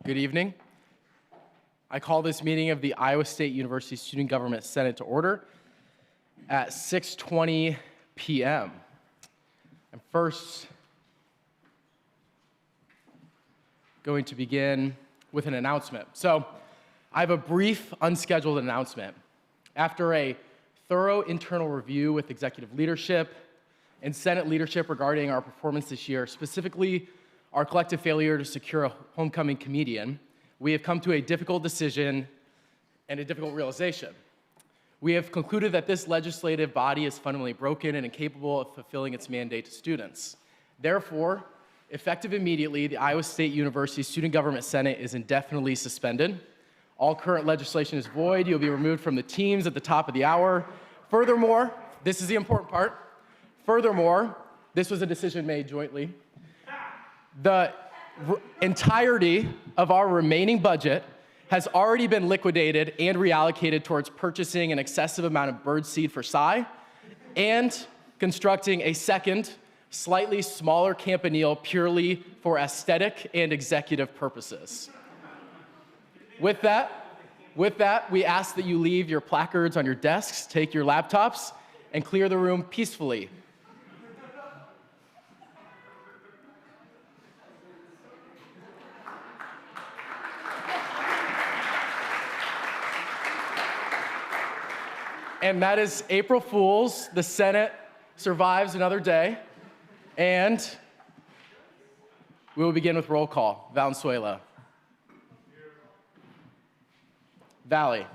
Good evening. I call this meeting of the Iowa State University Student Government Senate to order at 6:20 p.m. I'm first going to begin with an announcement. So I have a brief, unscheduled announcement. After a thorough internal review with executive leadership and Senate leadership regarding our performance this year, specifically our collective failure to secure a homecoming comedian, we have come to a difficult decision and a difficult realization. We have concluded that this legislative body is fundamentally broken and incapable of fulfilling its mandate to students. Therefore, effective immediately, the Iowa State University Student Government Senate is indefinitely suspended. All current legislation is void. You'll be removed from the teams at the top of the hour. Furthermore, this is the important part. Furthermore, this was a decision made jointly. The entirety of our remaining budget has already been liquidated and reallocated towards purchasing an excessive amount of birdseed for Sci and constructing a second, slightly smaller campanile purely for aesthetic and executive purposes. With that, we ask that you leave your placards on your desks, take your laptops, and clear the room peacefully. And that is April Fool's. The Senate survives another day. And we will begin with roll call. Valenzuela. Here. Valley. Here.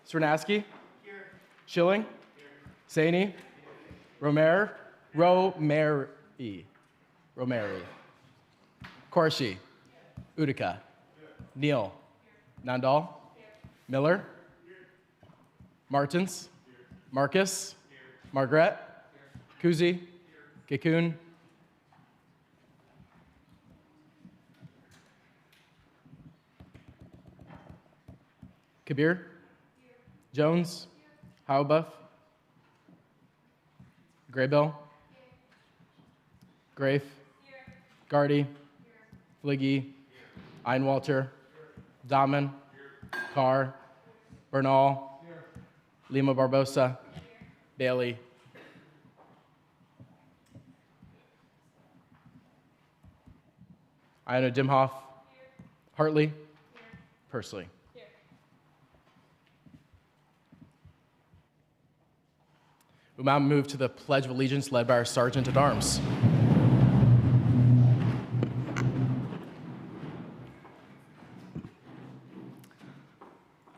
Srinaski. Here. Schilling. Here. Saini. Romeri. Corsi. Utica. Neal. Nandal. Miller. Martins, Marcus, Margaret, Kuzi, Kekun, Kabir, Jones, Howbuff, Graybill, Grafe, Gardy, Fliggy, Einwalter, Dahmen, Carr, Bernal, Lima Barbosa, Bailey, Iona Dimhoff, Hartley, Pursley. We'll now move to the Pledge of Allegiance led by our Sergeant at Arms.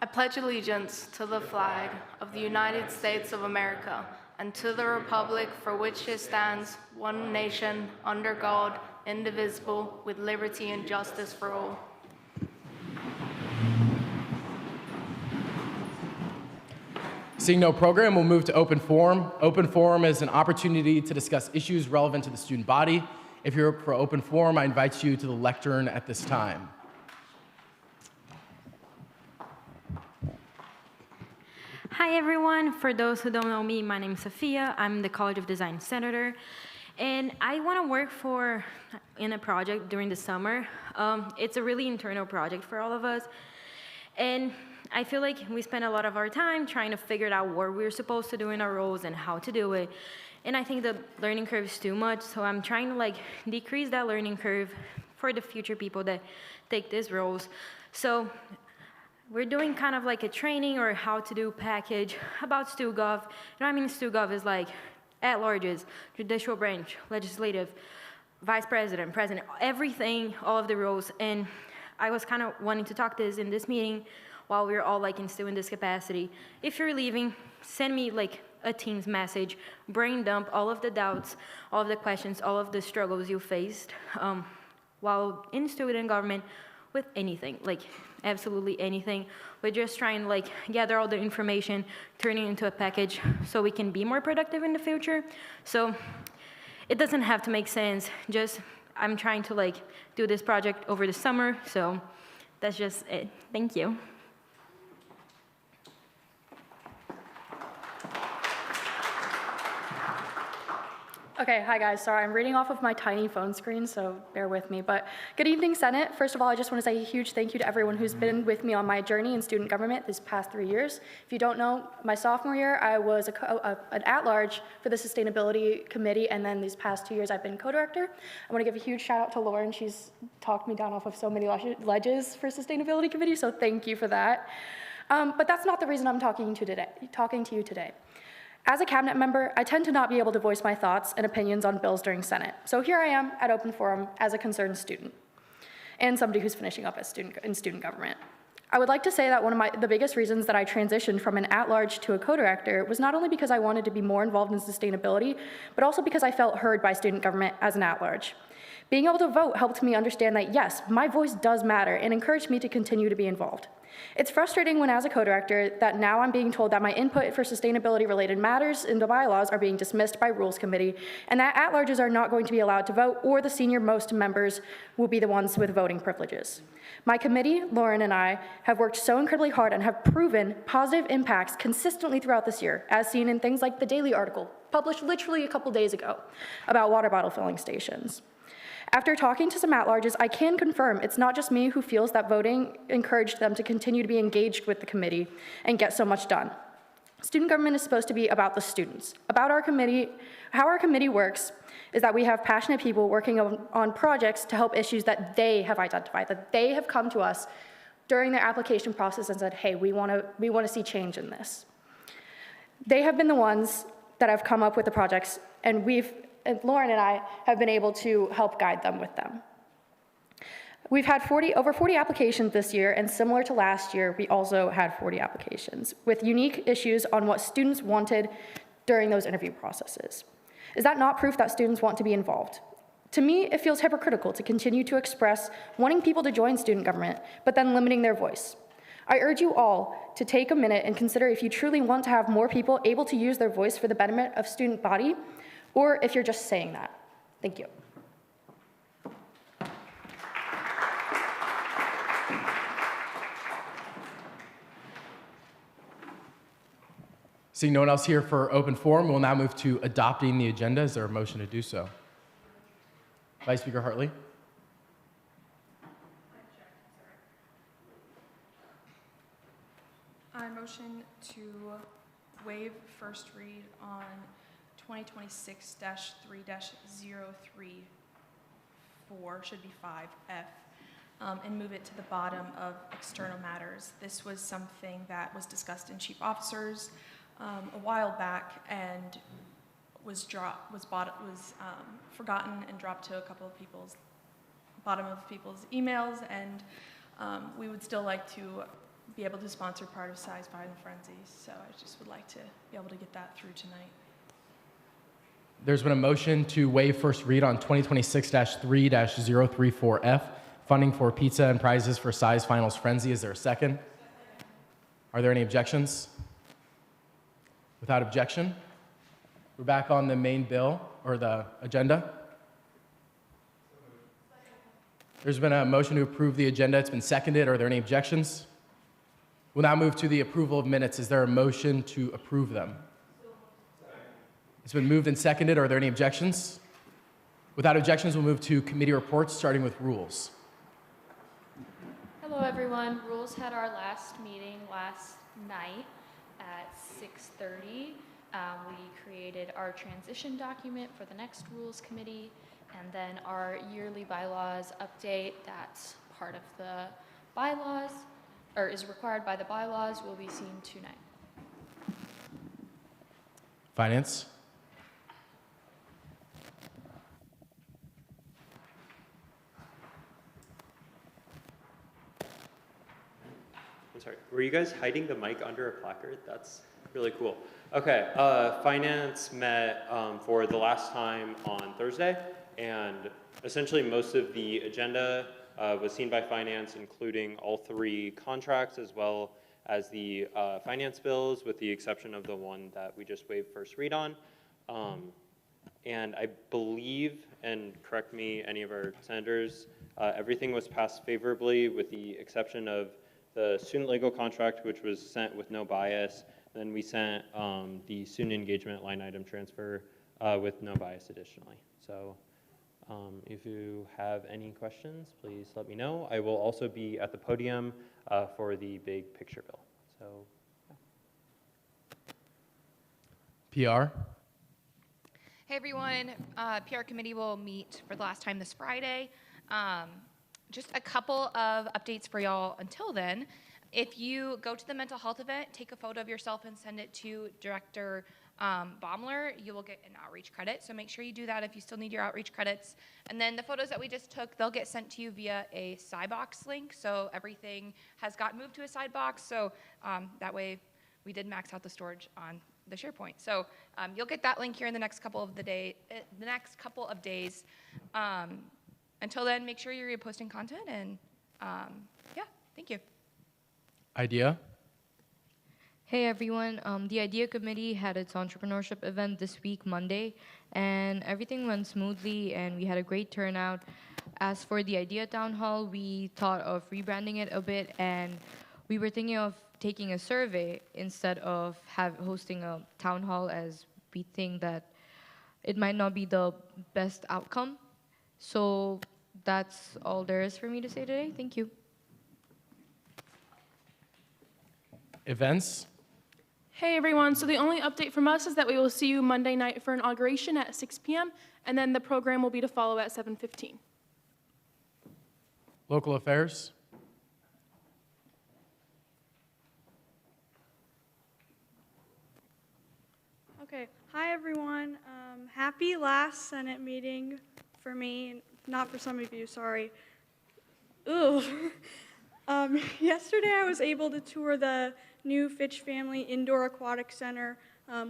I pledge allegiance to the flag of the United States of America and to the republic for which it stands, one nation, under God, indivisible, with liberty and justice for all. Seeing no program, we'll move to open forum. Open forum is an opportunity to discuss issues relevant to the student body. If you're up for open forum, I invite you to the lectern at this time. Hi everyone, for those who don't know me, my name is Sophia. I'm the College of Design Senator, and I want to work in a project during the summer. It's a really internal project for all of us, and I feel like we spend a lot of our time trying to figure out what we're supposed to do in our roles and how to do it, and I think the learning curve is too much, so I'm trying to decrease that learning curve for the future people that take these roles. So we're doing kind of like a training or how to do package about stugov. You know what I mean? Stugov is like at-larges, judicial branch, legislative, vice president, president, everything, all of the roles. And I was kind of wanting to talk this in this meeting while we're all still in this capacity. If you're leaving, send me a Teams message, brain dump all of the doubts, all of the questions, all of the struggles you faced while in student government with anything, absolutely anything. We're just trying to gather all the information, turn it into a package so we can be more productive in the future. So it doesn't have to make sense, just I'm trying to do this project over the summer, so that's just it. Thank you. Okay, hi guys. Sorry, I'm reading off of my tiny phone screen, so bear with me. But good evening, Senate. First of all, I just want to say a huge thank you to everyone who's been with me on my journey in student government this past 3 years. If you don't know, my sophomore year, I was an at-large for the Sustainability Committee, and then these past 2 years, I've been co-director. I want to give a huge shout out to Lauren. She's talked me down off of so many ledges for Sustainability Committee, so thank you for that. But that's not the reason I'm talking to you today. As a cabinet member, I tend to not be able to voice my thoughts and opinions on bills during Senate. So here I am at Open Forum as a concerned student and somebody who's finishing up as in student government. I would like to say that one of the biggest reasons that I transitioned from an at-large to a co-director was not only because I wanted to be more involved in sustainability, but also because I felt heard by student government as an at-large. Being able to vote helped me understand that, yes, my voice does matter and encouraged me to continue to be involved. It's frustrating when, as a co-director, that now I'm being told that my input for sustainability-related matters in the bylaws are being dismissed by Rules Committee, and that at-larges are not going to be allowed to vote, or the senior-most members will be the ones with voting privileges. My committee, Lauren and I, have worked so incredibly hard and have proven positive impacts consistently throughout this year, as seen in things like the Daily article, published literally a couple days ago, about water bottle filling stations. After talking to some at-larges, I can confirm it's not just me who feels that voting encouraged them to continue to be engaged with the committee and get so much done. Student government is supposed to be about the students. About our committee, how our committee works is that we have passionate people working on projects to help issues that they have identified, that they have come to us during their application process and said, hey, we want to see change in this. They have been the ones that have come up with the projects, and Lauren and I have been able to help guide them with them. We've had over 40 applications this year, and similar to last year, we also had 40 applications with unique issues on what students wanted during those interview processes. Is that not proof that students want to be involved? To me, it feels hypocritical to continue to express wanting people to join student government, but then limiting their voice. I urge you all to take a minute and consider if you truly want to have more people able to use their voice for the betterment of student body, or if you're just saying that. Thank you. Seeing no one else here for open forum, we'll now move to adopting the agenda. Is there a motion to do so? Vice Speaker Hartley. I motion to waive first read on 2026-3-034, should be 5F, and move it to the bottom of external matters. This was something that was discussed in chief officers a while back and was forgotten and dropped to a couple of bottom of people's emails, and we would still like to be able to sponsor part of Size Final Frenzy, so I just would like to be able to get that through tonight. There's been a motion to waive first read on 2026-3-034F, funding for pizza and prizes for Size Finals Frenzy. Is there a second? Are there any objections? Without objection, we're back on the main bill, or the agenda. There's been a motion to approve the agenda. It's been seconded. Are there any objections? We'll now move to the approval of minutes. Is there a motion to approve them? It's been moved and seconded. Are there any objections? Without objections, we'll move to committee reports, starting with rules. Hello, everyone. Rules had our last meeting last night at 6:30. We created our transition document for the next Rules Committee, and then our yearly bylaws update, that's part of the bylaws, or is required by the bylaws, will be seen tonight. Finance. I'm sorry, were you guys hiding the mic under a placard? That's really cool. Okay, Finance met for the last time on Thursday, and essentially most of the agenda was seen by Finance, including all 3 contracts as well as the finance bills, with the exception of the one that we just waived first read on. And I believe, and correct me, any of our senators, everything was passed favorably with the exception of the student legal contract, which was sent with no bias. Then we sent the student engagement line item transfer with no bias additionally. So if you have any questions, please let me know. I will also be at the podium for the big picture bill. So, PR. Hey everyone, PR committee will meet for the last time this Friday. Just a couple of updates for y'all until then. If you go to the mental health event, take a photo of yourself and send it to Director Baumler, you will get an outreach credit. So make sure you do that if you still need your outreach credits. And then the photos that we just took, they'll get sent to you via a Skybox link. So everything has got moved to a Skybox. So that way we did max out the storage on the SharePoint. So you'll get that link here in the next couple of days. Until then, make sure you're reposting content, and yeah, thank you. Idea. Hey everyone, the IDEA Committee had its entrepreneurship event this week, Monday, and everything went smoothly and we had a great turnout. As for the IDEA Town Hall, we thought of rebranding it a bit, and we were thinking of taking a survey instead of hosting a town hall, as we think that it might not be the best outcome. So that's all there is for me to say today. Thank you. Events. Hey everyone, so the only update from us is that we will see you Monday night for inauguration at 6 p.m. and then the program will be to follow at 7:15. Local affairs. Okay, hi everyone. Happy last Senate meeting for me, not for some of you, sorry. Ooh. Yesterday I was able to tour the new Fitch Family Indoor Aquatic Center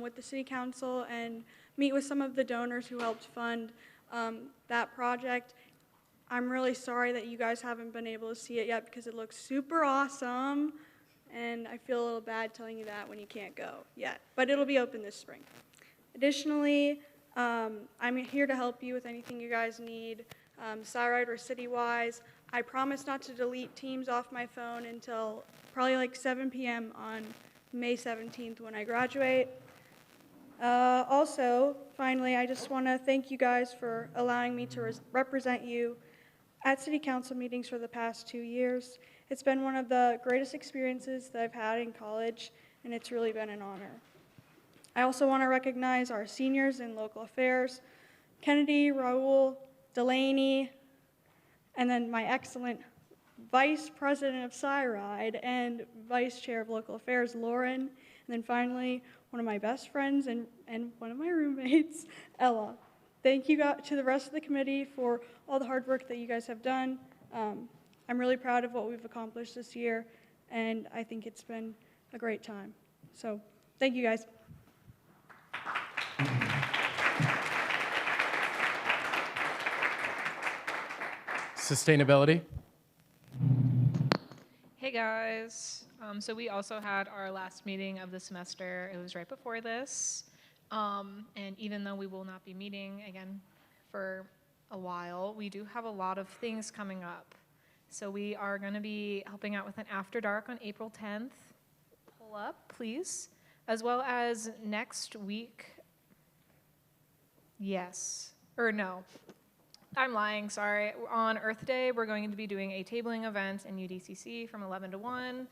with the City Council and meet with some of the donors who helped fund that project. I'm really sorry that you guys haven't been able to see it yet because it looks super awesome, and I feel a little bad telling you that when you can't go yet, but it'll be open this spring. Additionally, I'm here to help you with anything you guys need, side or city-wise. I promise not to delete Teams off my phone until probably like 7 p.m. on May 17th when I graduate. Also, finally, I just want to thank you guys for allowing me to represent you at City Council meetings for the past 2 years. It's been one of the greatest experiences that I've had in college, and it's really been an honor. I also want to recognize our seniors in local affairs, Kennedy, Raul, Delaney, and then my excellent Vice President of SciRide and Vice Chair of Local Affairs, Lauren, and then finally, one of my best friends and one of my roommates, Ella. Thank you to the rest of the committee for all the hard work that you guys have done. I'm really proud of what we've accomplished this year, and I think it's been a great time. So, thank you guys. Sustainability. Hey guys, so we also had our last meeting of the semester. It was right before this, and even though we will not be meeting again for a while, we do have a lot of things coming up. So we are going to be helping out with an After Dark on April 10th. Pull up, please. As well as next week. Yes, or no. I'm lying, sorry. On Earth Day, we're going to be doing a tabling event in UDCC from 11 to 1.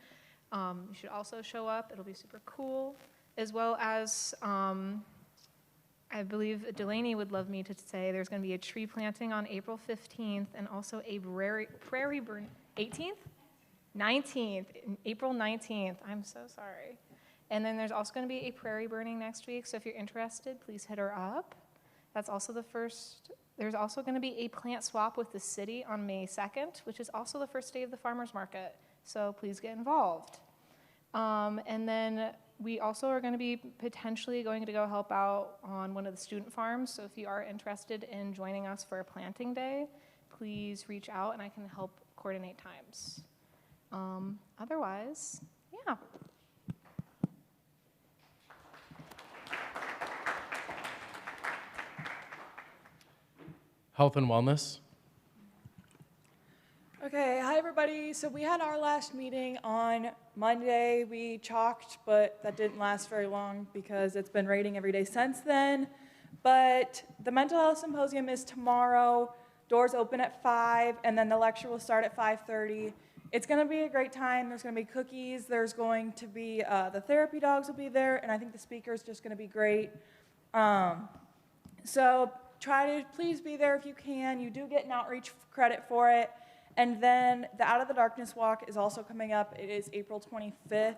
You should also show up. It'll be super cool. As well as, I believe Delaney would love me to say there's going to be a tree planting on April 15th and also a prairie burn, 18th? 19th, April 19th. I'm so sorry. And then there's also going to be a prairie burning next week, so if you're interested, please hit her up. That's also the first. There's also going to be a plant swap with the city on May 2nd, which is also the first day of the farmers market, so please get involved. And then we also are going to be potentially going to go help out on one of the student farms, so if you are interested in joining us for a planting day, please reach out and I can help coordinate times. Otherwise, yeah. Health and wellness. Okay, hi everybody. So we had our last meeting on Monday. We chalked, but that didn't last very long because it's been raining every day since then. But the mental health symposium is tomorrow. Doors open at 5, and then the lecture will start at 5:30. It's going to be a great time. There's going to be cookies. There's going to be the therapy dogs will be there, and I think the speaker is just going to be great. So try to please be there if you can. You do get an outreach credit for it. And then the Out of the Darkness Walk is also coming up. It is April 25th.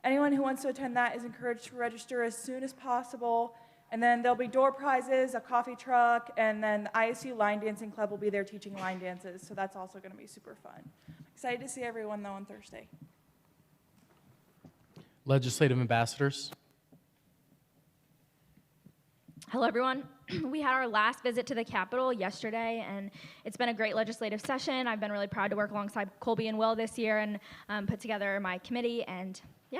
Anyone who wants to attend that is encouraged to register as soon as possible. And then there'll be door prizes, a coffee truck, and then the ISU Line Dancing Club will be there teaching line dances. So that's also going to be super fun. Excited to see everyone, though, on Thursday. Legislative ambassadors. Hello, everyone. We had our last visit to the Capitol yesterday, and it's been a great legislative session. I've been really proud to work alongside Colby and Will this year and put together my committee, and yeah.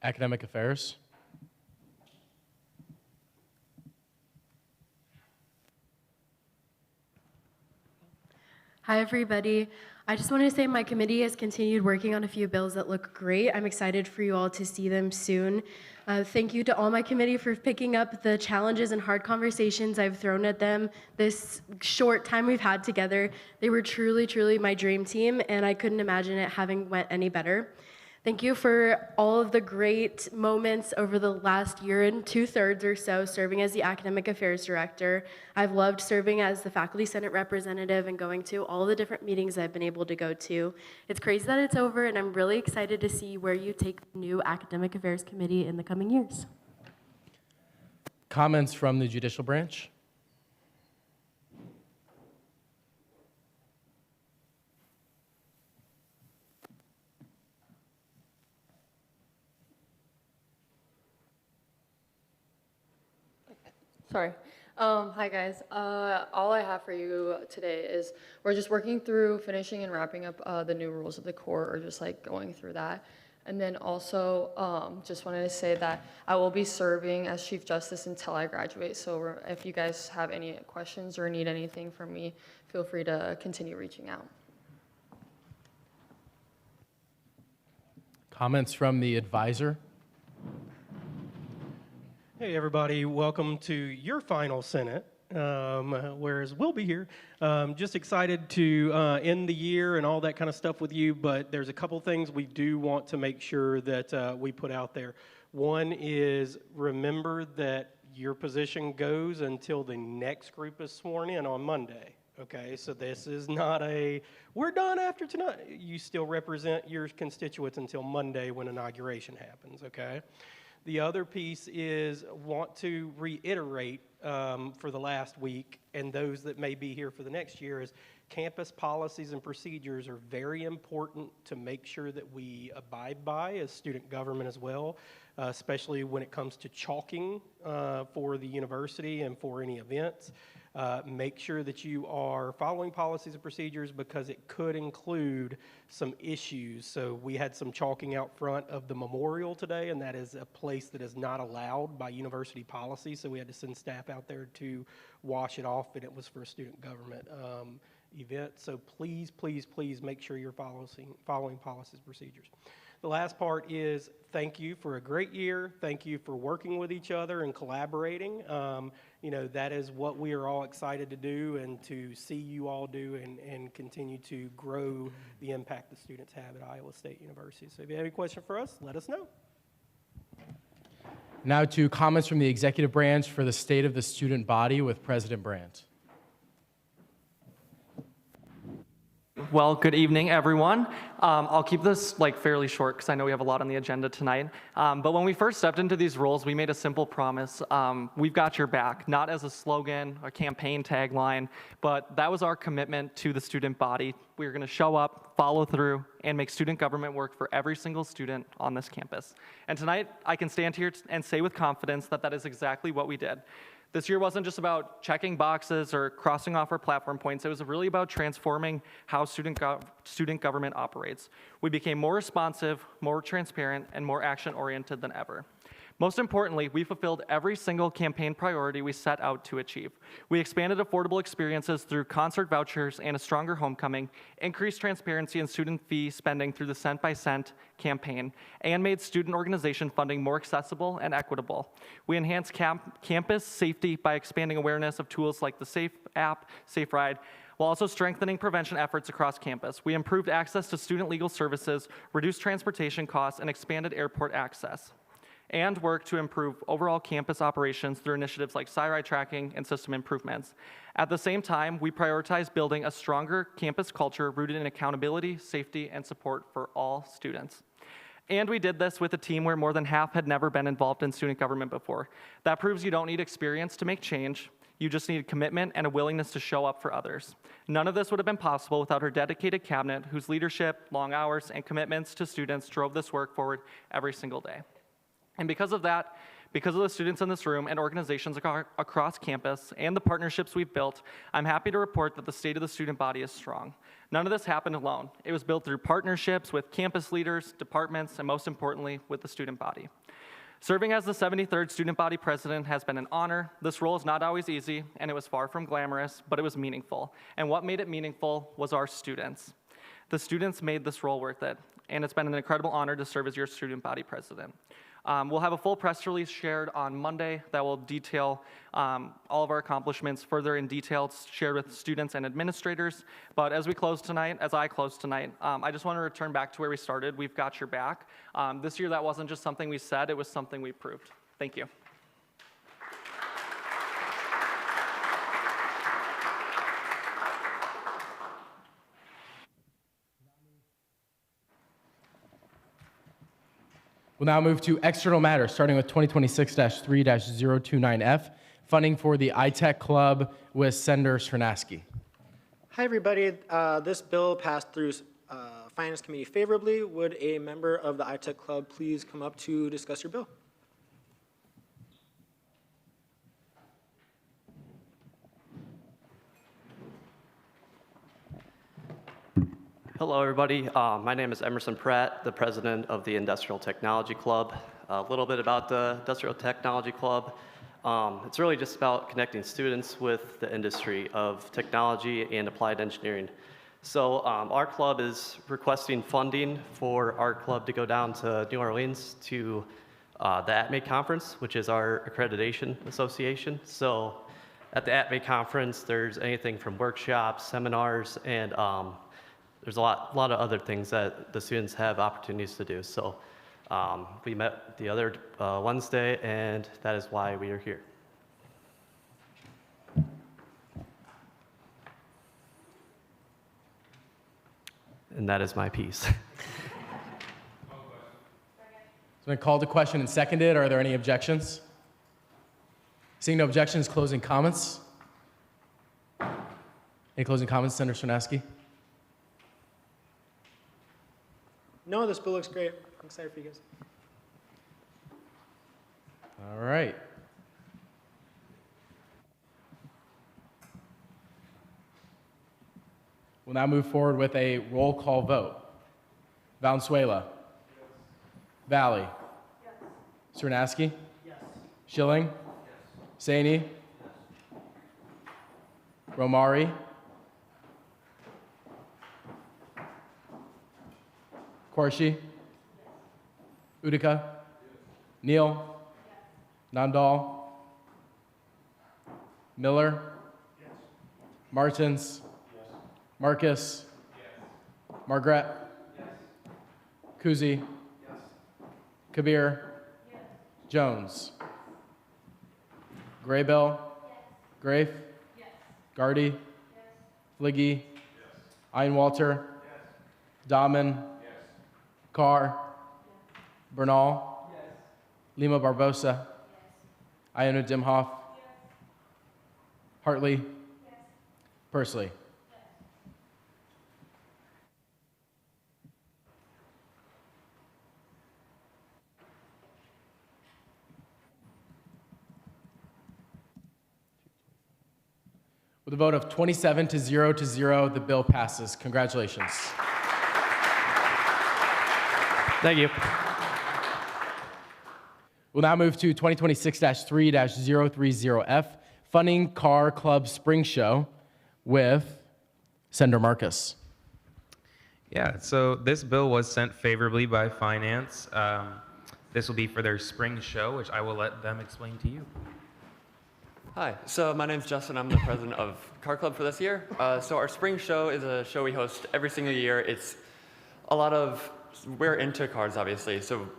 Academic affairs. Hi, everybody. I just want to say my committee has continued working on a few bills that look great. I'm excited for you all to see them soon. Thank you to all my committee for picking up the challenges and hard conversations I've thrown at them this short time we've had together. They were truly, truly my dream team, and I couldn't imagine it having went any better. Thank you for all of the great moments over the last year and 2/3 or so serving as the Academic Affairs Director. I've loved serving as the Faculty Senate representative and going to all the different meetings I've been able to go to. It's crazy that it's over, and I'm really excited to see where you take the new Academic Affairs Committee in the coming years. Comments from the judicial branch? Sorry. Hi, guys. All I have for you today is we're just working through finishing and wrapping up the new rules of the court, or just like going through that. And then also just wanted to say that I will be serving as Chief Justice until I graduate. So if you guys have any questions or need anything from me, feel free to continue reaching out. Comments from the advisor? Hey, everybody. Welcome to your final Senate, whereas we'll be here. Just excited to end the year and all that kind of stuff with you, but there's a couple things we do want to make sure that we put out there. One is remember that your position goes until the next group is sworn in on Monday. Okay, so this is not a, we're done after tonight. You still represent your constituents until Monday when inauguration happens, okay? The other piece is want to reiterate for the last week, and those that may be here for the next year, is campus policies and procedures are very important to make sure that we abide by as student government as well, especially when it comes to chalking for the university and for any events. Make sure that you are following policies and procedures because it could include some issues. So we had some chalking out front of the memorial today, and that is a place that is not allowed by university policy. So we had to send staff out there to wash it off, and it was for a student government event. So please, please, please make sure you're following policies and procedures. The last part is thank you for a great year. Thank you for working with each other and collaborating. You know, that is what we are all excited to do and to see you all do and continue to grow the impact that students have at Iowa State University. So if you have any question for us, let us know. Now to comments from the executive branch for the state of the student body with President Brandt. Well, good evening, everyone. I'll keep this fairly short because I know we have a lot on the agenda tonight. But when we first stepped into these roles, we made a simple promise. We've got your back, not as a slogan or campaign tagline, but that was our commitment to the student body. We were going to show up, follow through, and make student government work for every single student on this campus. And tonight, I can stand here and say with confidence that that is exactly what we did. This year wasn't just about checking boxes or crossing off our platform points. It was really about transforming how student government operates. We became more responsive, more transparent, and more action-oriented than ever. Most importantly, we fulfilled every single campaign priority we set out to achieve. We expanded affordable experiences through concert vouchers and a stronger homecoming, increased transparency in student fee spending through the Cent by Cent campaign, and made student organization funding more accessible and equitable. We enhanced campus safety by expanding awareness of tools like the SAFE app, Safe Ride, while also strengthening prevention efforts across campus. We improved access to student legal services, reduced transportation costs, and expanded airport access, and worked to improve overall campus operations through initiatives like SIRI tracking and system improvements. At the same time, we prioritized building a stronger campus culture rooted in accountability, safety, and support for all students. And we did this with a team where more than half had never been involved in student government before. That proves you don't need experience to make change. You just need commitment and a willingness to show up for others. None of this would have been possible without our dedicated cabinet, whose leadership, long hours, and commitments to students drove this work forward every single day. And because of that, because of the students in this room and organizations across campus and the partnerships we've built, I'm happy to report that the state of the student body is strong. None of this happened alone. It was built through partnerships with campus leaders, departments, and most importantly, with the student body. Serving as the 73rd student body president has been an honor. This role is not always easy, and it was far from glamorous, but it was meaningful. And what made it meaningful was our students. The students made this role worth it, and it's been an incredible honor to serve as your student body president. We'll have a full press release shared on Monday that will detail all of our accomplishments further in detail, shared with students and administrators. But as I close tonight, I just want to return back to where we started. We've got your back. This year, that wasn't just something we said, it was something we proved. Thank you. We'll now move to external matters, starting with 2026-3-029F, funding for the iTech Club with Senator Srinaski. Hi, everybody. This bill passed through Finance Committee favorably. Would a member of the iTech Club please come up to discuss your bill? Hello, everybody. My name is Emerson Pratt, the president of the Industrial Technology Club. A little bit about the Industrial Technology Club. It's really just about connecting students with the industry of technology and applied engineering. So our club is requesting funding for our club to go down to New Orleans to the ATME conference, which is our accreditation association. So at the ATME conference, there's anything from workshops, seminars, and there's a lot of other things that the students have opportunities to do. So we met the other Wednesday, and that is why we are here. And that is my piece. So I called the question and seconded. Are there any objections? Seeing no objections, closing comments. Any closing comments, Senator Srinaski? No, this bill looks great. I'm excited for you guys. All right. We'll now move forward with a roll call vote. Valenzuela. Yes. Valley. Yes. Srinaski. Yes. Schilling. Yes. Saini. Yes. Romari. Korshi. Yes. Utica. Yes. Neal. Yes. Nandal. Miller. Yes. Martins. Marcus? Yes. Margaret? Yes. Kuzi? Yes. Kabir? Yes. Jones? Graybill? Yes. Grafe? Yes. Gardy? Yes. Fliggy? Yes. Einwalter? Yes. Dahman? Yes. Carr? Yes. Bernal? Yes. Lima Barbosa? Yes. Ionu Dimhoff? Yes. Hartley? Yes. Pursley? With a vote of 27 to 0, the bill passes. Congratulations. Thank you. We'll now move to 2026-3-030F, Funding Car Club Spring Show with Senator Marcus. Yeah, so this bill was sent favorably by Finance. This will be for their spring show, which I will let them explain to you. Hi, so my name's Justin. I'm the president of Car Club for this year. So our spring show is a show we host every single year. It's a lot of, we're into cars obviously, so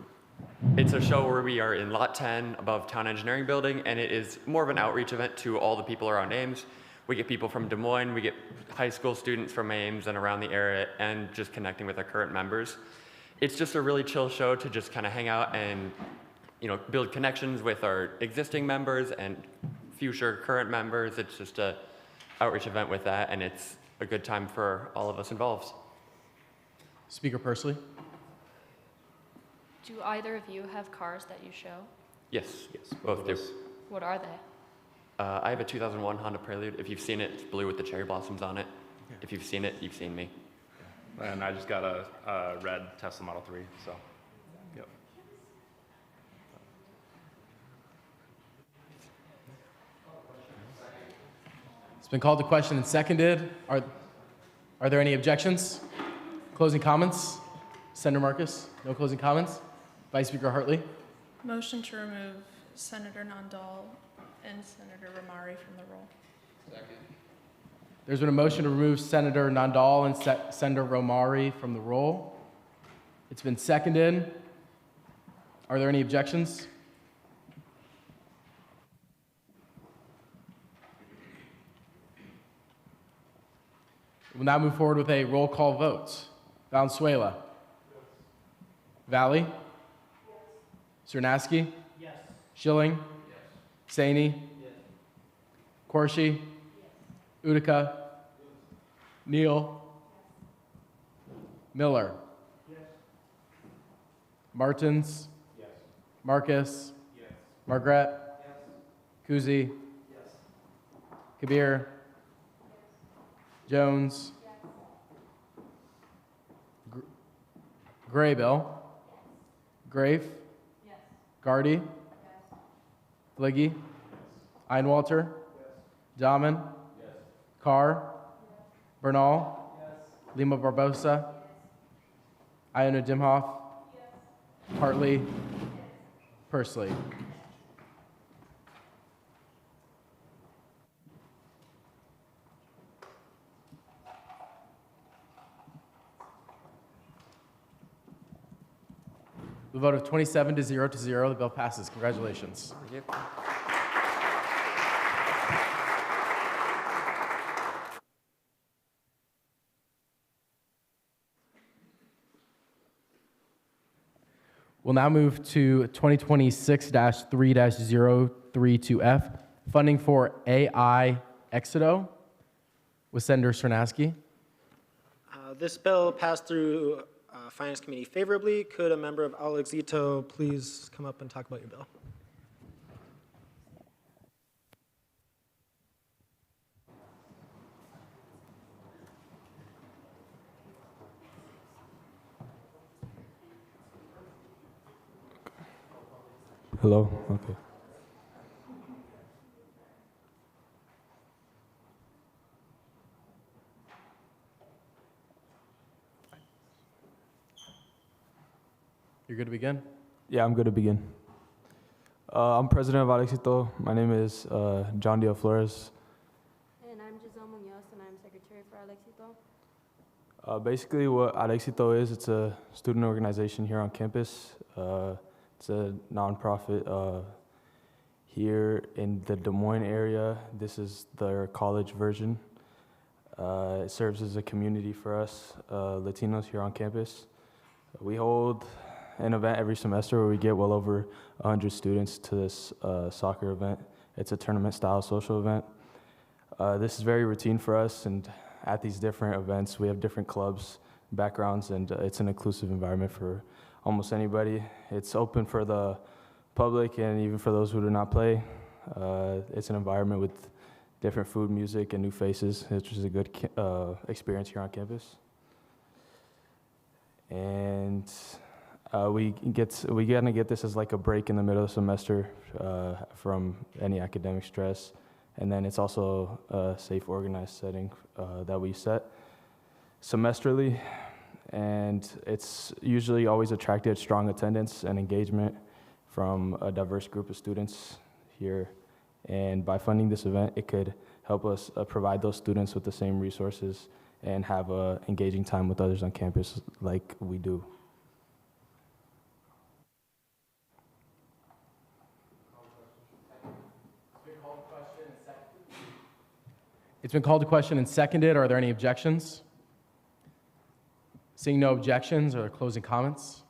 it's a show where we are in Lot 10 above Town Engineering Building, and it is more of an outreach event to all the people around Ames. We get people from Des Moines, we get high school students from Ames and around the area, and just connecting with our current members. It's just a really chill show to just kind of hang out and build connections with our existing members and future current members. It's just a outreach event with that, and it's a good time for all of us involved. Speaker Pursley. Do either of you have cars that you show? Yes, both do. What are they? I have a 2001 Honda Prelude. If you've seen it, it's blue with the cherry blossoms on it. If you've seen it, you've seen me. And I just got a red Tesla Model 3, so, yep. It's been called to question and seconded. Are there any objections? Closing comments? Senator Marcus, no closing comments? Vice Speaker Hartley? Motion to remove Senator Nandal and Senator Romari from the roll. Second. There's been a motion to remove Senator Nandal and Senator Romari from the roll. It's been seconded. Are there any objections? We'll now move forward with a roll call vote. Valenzuela? Yes. Valley? Yes. Cernaski? Yes. Schilling? Yes. Saney? Yes. Corshi? Yes. Utica? Yes. Neal? Yes. Miller? Yes. Martins? Yes. Marcus? Yes. Margret? Yes. Kuzi? Yes. Kabir? Yes. Jones? Yes. Graybill? Yes. Grafe? Yes. Gardy? Yes. Fliggy? Yes. Einwalter? Yes. Dahman? Yes. Carr? Yes. Bernal? Yes. Lima Barbosa? Yes. Iona Dimhoff? Yes. Hartley? Yes. Pursley? The vote of 27 to 0 to 0, the bill passes. Congratulations. Thank you. We'll now move to 2026-3-032F, funding for AI Exito with Senator Cernaski. This bill passed through Finance Committee favorably. Could a member of Al Exito please come up and talk about your bill? Hello? Okay. You're good to begin? Yeah, I'm good to begin. I'm president of Alexito. My name is John Diaz Flores. And I'm Giselle Munoz, and I'm secretary for Alexito. Basically, what Alexito is, it's a student organization here on campus. It's a nonprofit here in the Des Moines area. This is their college version. It serves as a community for us Latinos here on campus. We hold an event every semester where we get well over 100 students to this soccer event. It's a tournament-style social event. This is very routine for us, and at these different events, we have different clubs, backgrounds, and it's an inclusive environment for almost anybody. It's open for the public and even for those who do not play. It's an environment with different food, music, and new faces, which is a good experience here on campus. And We gonna get this as like a break in the middle of the semester from any academic stress, and then it's also a safe, organized setting that we set semesterly, and it's usually always attracted strong attendance and engagement from a diverse group of students here. And by funding this event, it could help us provide those students with the same resources and have a engaging time with others on campus like we do. It's been called to question and seconded. Are there any objections? Seeing no objections, are there closing comments?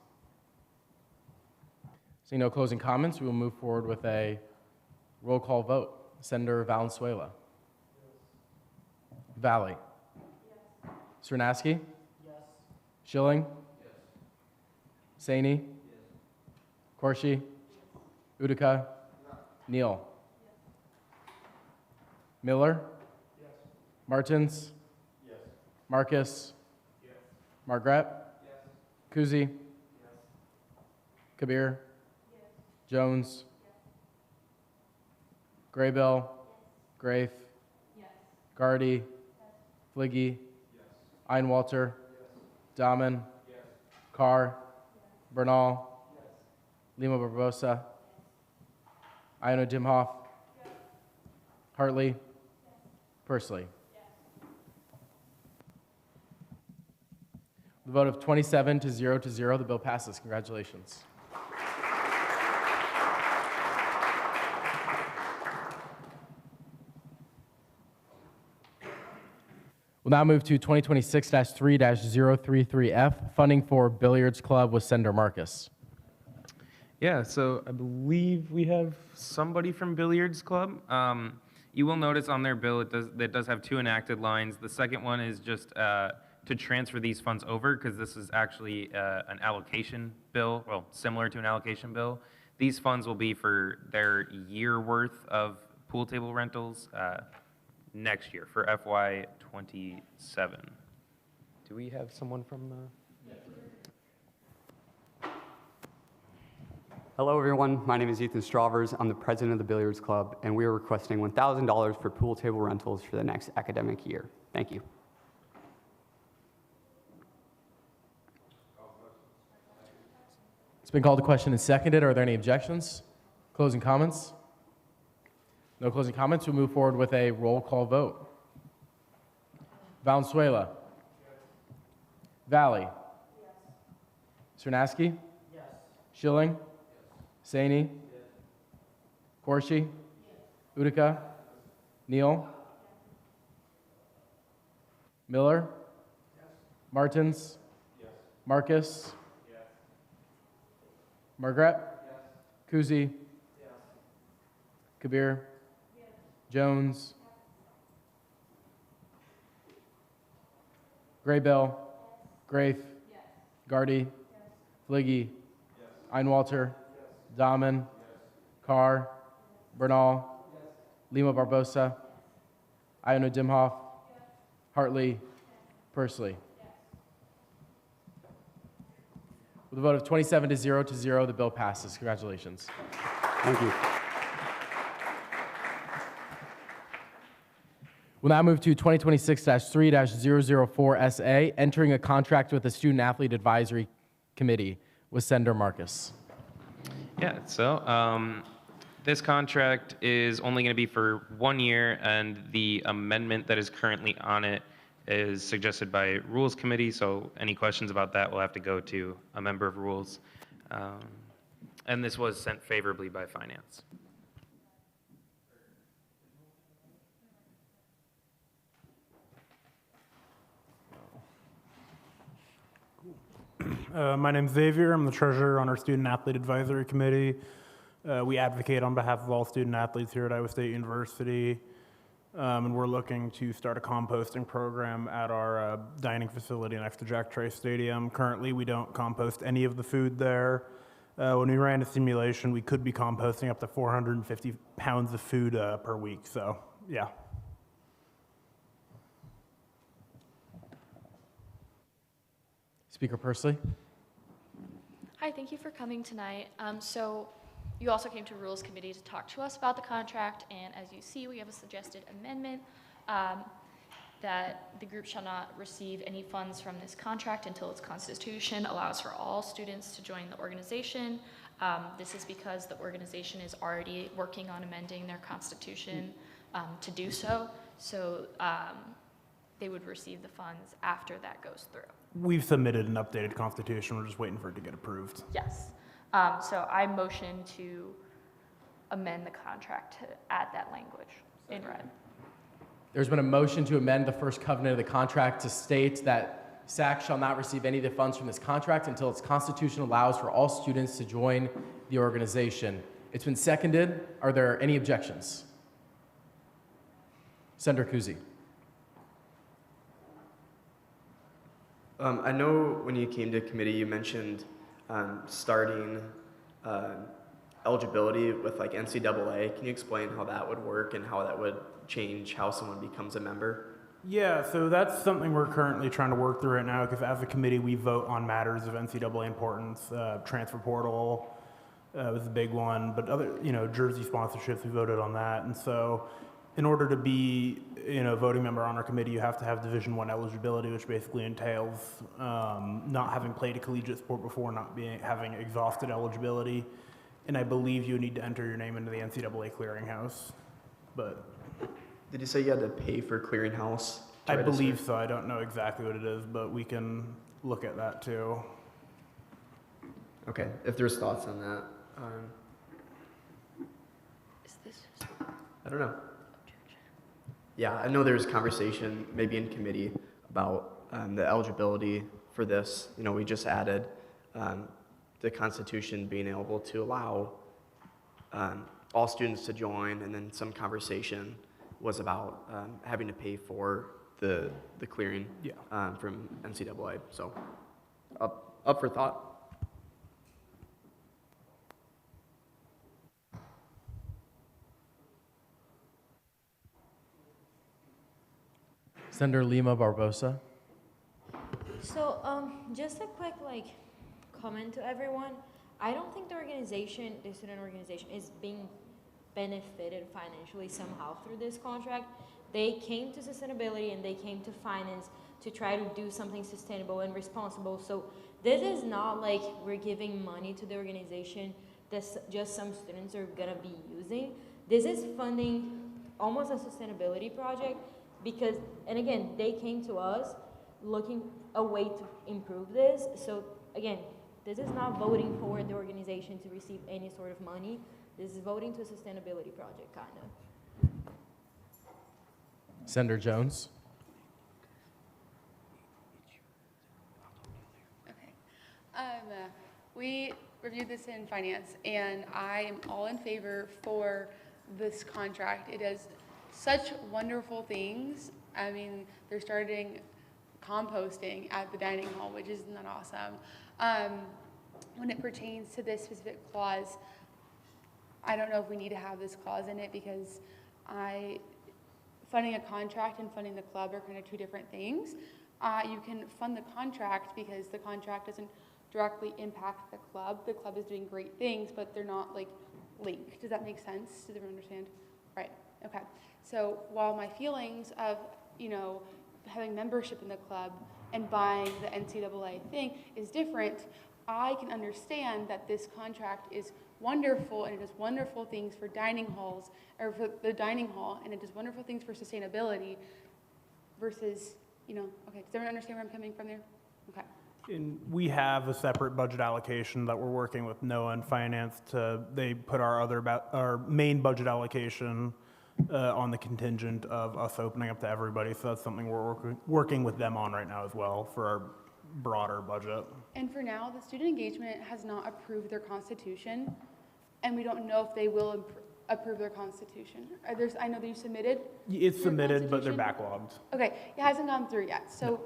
Seeing no closing comments, we will move forward with a roll call vote. Senator Valenzuela. Yes. Valley. Yes. Cernaski? Yes. Schilling? Yes. Saini? Yes. Corshi? Yes. Utica? No. Neal? Yes. Miller? Yes. Martins? Yes. Marcus? Yes. Margaret? Yes. Kuzi? Yes. Kabir? Yes. Jones? Graybill, Grafe, Gardy, Fliggy, Einwalter, Dahman, Carr, Bernal, Lima Barbosa, Iona Dimhoff, Hartley, Pursley. The vote of 27 to 0, the bill passes. Congratulations. We'll now move to 2026-3-033F, funding for Billiards Club with Senator Marcus. Yeah, so I believe we have somebody from Billiards Club. You will notice on their bill it does have two enacted lines. The second one is just to transfer these funds over, because this is actually an allocation bill, well, similar to an allocation bill. These funds will be for their year worth of pool table rentals next year for FY 27. Do we have someone from? Hello, everyone. My name is Ethan Stravers. I'm the president of the Billiards Club, and we are requesting $1,000 for pool table rentals for the next academic year. Thank you. It's been called to question and seconded. Are there any objections? Closing comments? No closing comments. We'll move forward with a roll call vote. Valenzuela. Yes. Valley. Yes. Cernaski. Yes. Schilling. Yes. Saini. Yes. Corshi. Yes. Utica. Neal. Yes. Miller. Yes. Martins. Yes. Marcus. Yes. Margaret. Yes. Kuzi. Yes. Kabir. Yes. Jones. Graybill, yes. Grafe, yes. Gardy, yes. Fliggy, yes. Einwalter, yes. Dahman, yes. Carr, yes. Bernal, yes. Lima Barbosa, yes. Iona Dimhoff, yes. Hartley, yes. Pursley. Yes. With a vote of 27 to 0, the bill passes. Congratulations. Thank you. We'll now move to 2026-3-004SA, entering a contract with the Student Athlete Advisory Committee with Senator Marcus. Yeah, so this contract is only going to be for 1 year, and the amendment that is currently on it is suggested by Rules Committee, so any questions about that will have to go to a member of Rules. And this was sent favorably by Finance. My name's Xavier. I'm the treasurer on our Student Athlete Advisory Committee. We advocate on behalf of all student athletes here at Iowa State University, and we're looking to start a composting program at our dining facility next to Jack Trice Stadium. Currently, we don't compost any of the food there. When we ran a simulation, we could be composting up to 450 pounds of food per week, so yeah. Speaker Pursley. Hi, thank you for coming tonight. So you also came to Rules Committee to talk to us about the contract, and as you see, we have a suggested amendment that the group shall not receive any funds from this contract until its constitution allows for all students to join the organization. This is because the organization is already working on amending their constitution to do so. So they would receive the funds after that goes through. We've submitted an updated constitution. We're just waiting for it to get approved. Yes. So I motion to amend the contract to add that language in red. There's been a motion to amend the first covenant of the contract to state that SAC shall not receive any of the funds from this contract until its constitution allows for all students to join the organization. It's been seconded. Are there any objections? Senator Kuzi. I know when you came to committee, you mentioned starting eligibility with like NCAA. Can you explain how that would work and how that would change how someone becomes a member? Yeah, so that's something we're currently trying to work through right now, because as a committee, we vote on matters of NCAA importance. Transfer portal was a big one, but other, jersey sponsorships, we voted on that. And so in order to be, voting member on our committee, you have to have Division I eligibility, which basically entails not having played a collegiate sport before, having exhausted eligibility. And I believe you need to enter your name into the NCAA clearinghouse. But did you say you had to pay for clearinghouse? I believe so. I don't know exactly what it is, but we can look at that too. Okay, if there's thoughts on that. Is this? I don't know. Yeah, I know there's conversation maybe in committee about the eligibility for this. We just added the Constitution being able to allow all students to join, and then some conversation was about having to pay for the clearing from NCAA. So up for thought. Senator Lima Barbosa. So, just a quick comment to everyone. I don't think the student organization, is being benefited financially somehow through this contract. They came to sustainability and they came to finance to try to do something sustainable and responsible. So this is not like we're giving money to the organization that just some students are gonna be using. This is funding almost a sustainability project because, and again, they came to us looking a way to improve this. So again, this is not voting for the organization to receive any sort of money. This is voting to a sustainability project, kind of. Senator Jones. Okay. We reviewed this in finance, and I am all in favor for this contract. It does such wonderful things. I mean, they're starting composting at the dining hall, which isn't that awesome. When it pertains to this specific clause, I don't know if we need to have this clause in it because funding a contract and funding the club are kind of two different things. You can fund the contract because the contract doesn't directly impact the club. The club is doing great things, but they're not linked. Does that make sense? Does everyone understand? Right, okay. So while my feelings of, having membership in the club and buying the NCAA thing is different, I can understand that this contract is wonderful and it does wonderful things for dining halls, or for the dining hall, and it does wonderful things for sustainability versus, okay, does everyone understand where I'm coming from there? Okay. And we have a separate budget allocation that we're working with NOAA and Finance they put our main budget allocation on the contingent of us opening up to everybody. So that's something we're working with them on right now as well for our broader budget. And for now, the student engagement has not approved their constitution, and we don't know if they will approve their constitution. I know that you submitted. It's submitted, but they're backlogged. Okay, it hasn't gone through yet, so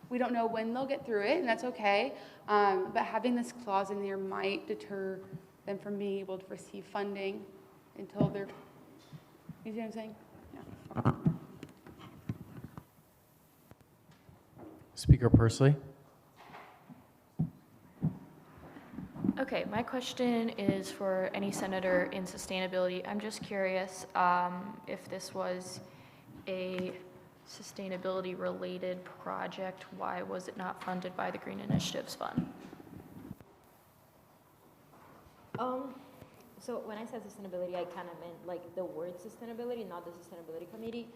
we don't know when they'll get through it, and that's okay. But having this clause in there might deter them from being able to receive funding until they're. You see what I'm saying? Yeah. Speaker Persley. Okay, my question is for any senator in sustainability. I'm just curious if this was a sustainability-related project, why was it not funded by the Green Initiatives Fund? So when I said sustainability, I kind of meant like the word sustainability, not the sustainability committee.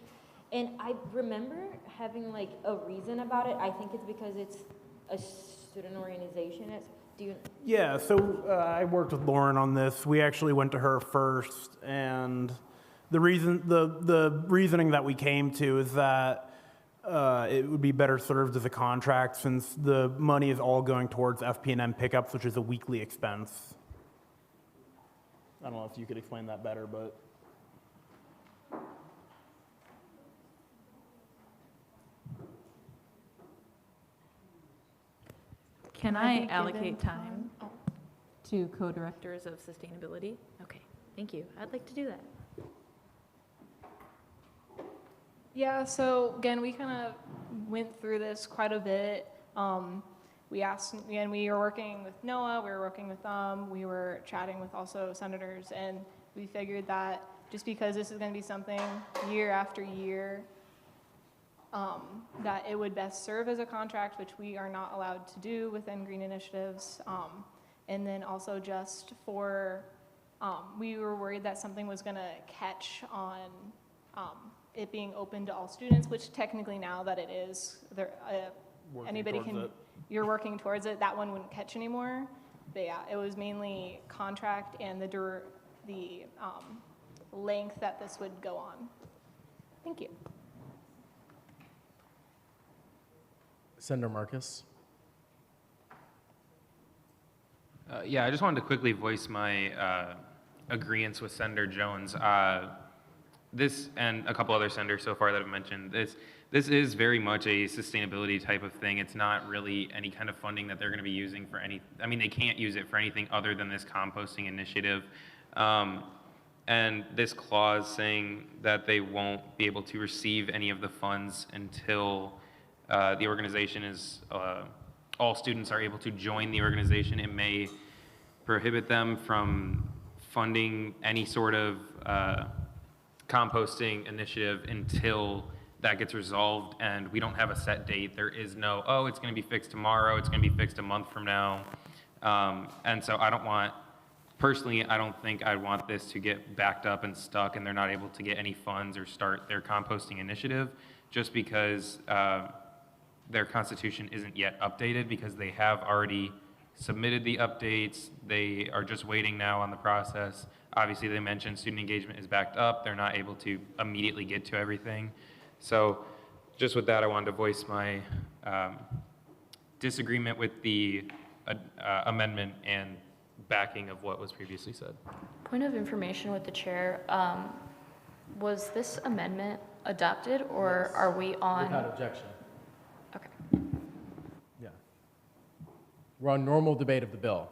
And I remember having like a reason about it. I think it's because it's a student organization. Yeah, so I worked with Lauren on this. We actually went to her first, and the reasoning that we came to is that it would be better served as a contract since the money is all going towards FP&M pickups, which is a weekly expense. I don't know if you could explain that better, but. Can I allocate time to co-directors of sustainability? Okay, thank you. I'd like to do that. Yeah, so again, we kind of went through this quite a bit. We asked, again, we were working with NOAA, we were working with we were chatting with also senators, and we figured that just because this is going to be something year after year, that it would best serve as a contract, which we are not allowed to do within Green Initiatives. And then also just for, we were worried that something was going to catch on it being open to all students, which technically now that it is, anybody can, you're working towards it, that one wouldn't catch anymore. But yeah, it was mainly contract and the length that this would go on. Thank you. Senator Marcus. Yeah, I just wanted to quickly voice my agreeance with Senator Jones. This and a couple other senators so far that have mentioned this is very much a sustainability type of thing. It's not really any kind of funding that they're going to be using for any, I mean, they can't use it for anything other than this composting initiative. And this clause saying that they won't be able to receive any of the funds until the organization is, all students are able to join the organization. It may prohibit them from funding any sort of composting initiative until that gets resolved, and we don't have a set date. There is no, oh, it's going to be fixed tomorrow, it's going to be fixed a month from now. And so I don't want, personally, I don't think I want this to get backed up and stuck and they're not able to get any funds or start their composting initiative just because their constitution isn't yet updated, because they have already submitted the updates. They are just waiting now on the process. Obviously, they mentioned student engagement is backed up. They're not able to immediately get to everything. So just with that, I wanted to voice my disagreement with the amendment and backing of what was previously said. Point of information with the chair. Was this amendment adopted, or yes, are we on? Without objection. Okay. Yeah. We're on normal debate of the bill.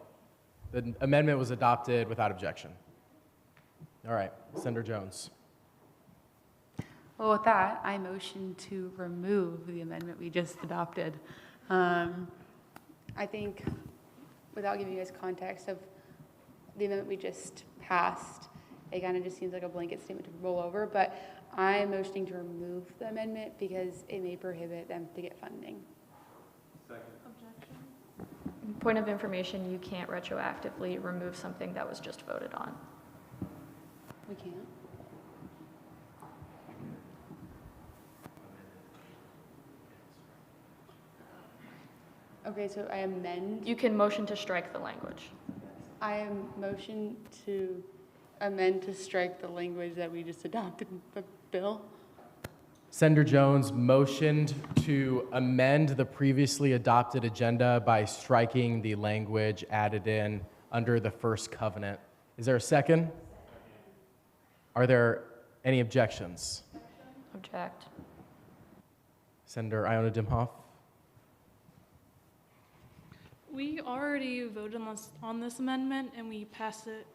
The amendment was adopted without objection. All right, Senator Jones. Well, with that, I motion to remove the amendment we just adopted. I think, without giving you guys context of the amendment we just passed, it kind of just seems like a blanket statement to roll over, but I'm motioning to remove the amendment because it may prohibit them to get funding. Second. Objection. Point of information, you can't retroactively remove something that was just voted on. We can't? Okay, so I amend. You can motion to strike the language. I am motion to amend to strike the language that we just adopted in the bill. Senator Jones motioned to amend the previously adopted agenda by striking the language added in under the first covenant. Is there a second? Are there any objections? Object. Senator Iona Dimhoff. We already voted on this amendment and we passed it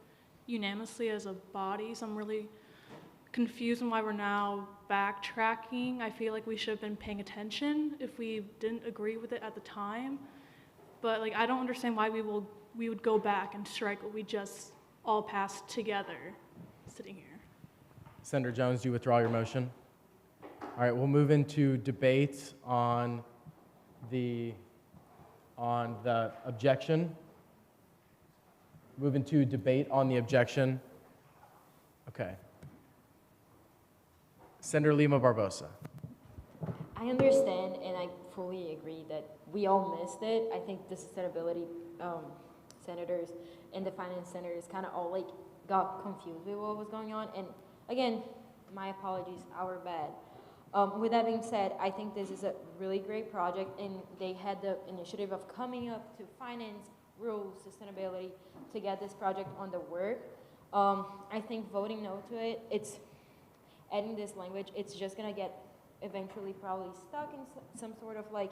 unanimously as a body, so I'm really confused on why we're now backtracking. I feel like we should have been paying attention if we didn't agree with it at the time. but like I don't understand why we would go back and strike what we just all passed together sitting here. Senator Jones, do you withdraw your motion? All right, we'll move into debates on the objection. Move into debate on the objection. Okay. Senator Lima Barbosa. I understand and I fully agree that we all missed it. I think the sustainability senators and the finance senators kind of all like got confused with what was going on. And again, my apologies, our bad. With that being said, I think this is a really great project, and they had the initiative of coming up to finance, rules, sustainability to get this project on the work. I think voting no to it, it's adding this language, it's just gonna get eventually probably stuck in some sort of like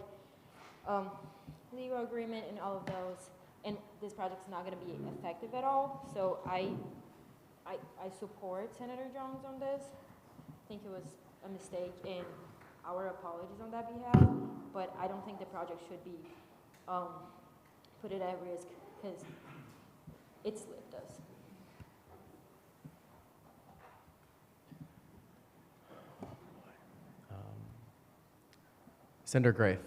legal agreement and all of those, and this project's not gonna be effective at all. So I support Senator Jones on this. I think it was a mistake, and our apologies on that behalf, but I don't think the project should be put it at risk because it slipped us. Senator Grafe.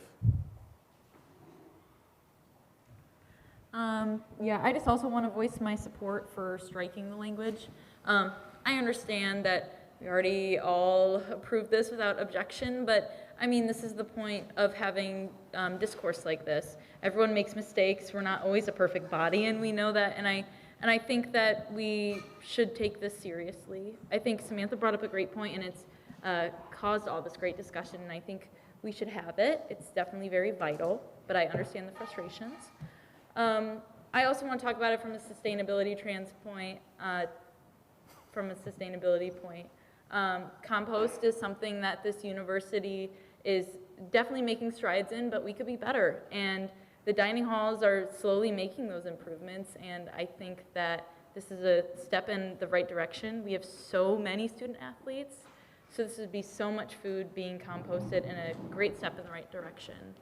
Yeah, I just also want to voice my support for striking the language. I understand that we already all approved this without objection, but I mean, this is the point of having discourse like this. Everyone makes mistakes. We're not always a perfect body, and we know that. And I think that we should take this seriously. I think Samantha brought up a great point, and it's caused all this great discussion, and I think we should have it. It's definitely very vital, but I understand the frustrations. I also want to talk about it from a sustainability point. Compost is something that this university is definitely making strides in, but we could be better. And the dining halls are slowly making those improvements, and I think that this is a step in the right direction. We have so many student athletes, so this would be so much food being composted and a great step in the right direction.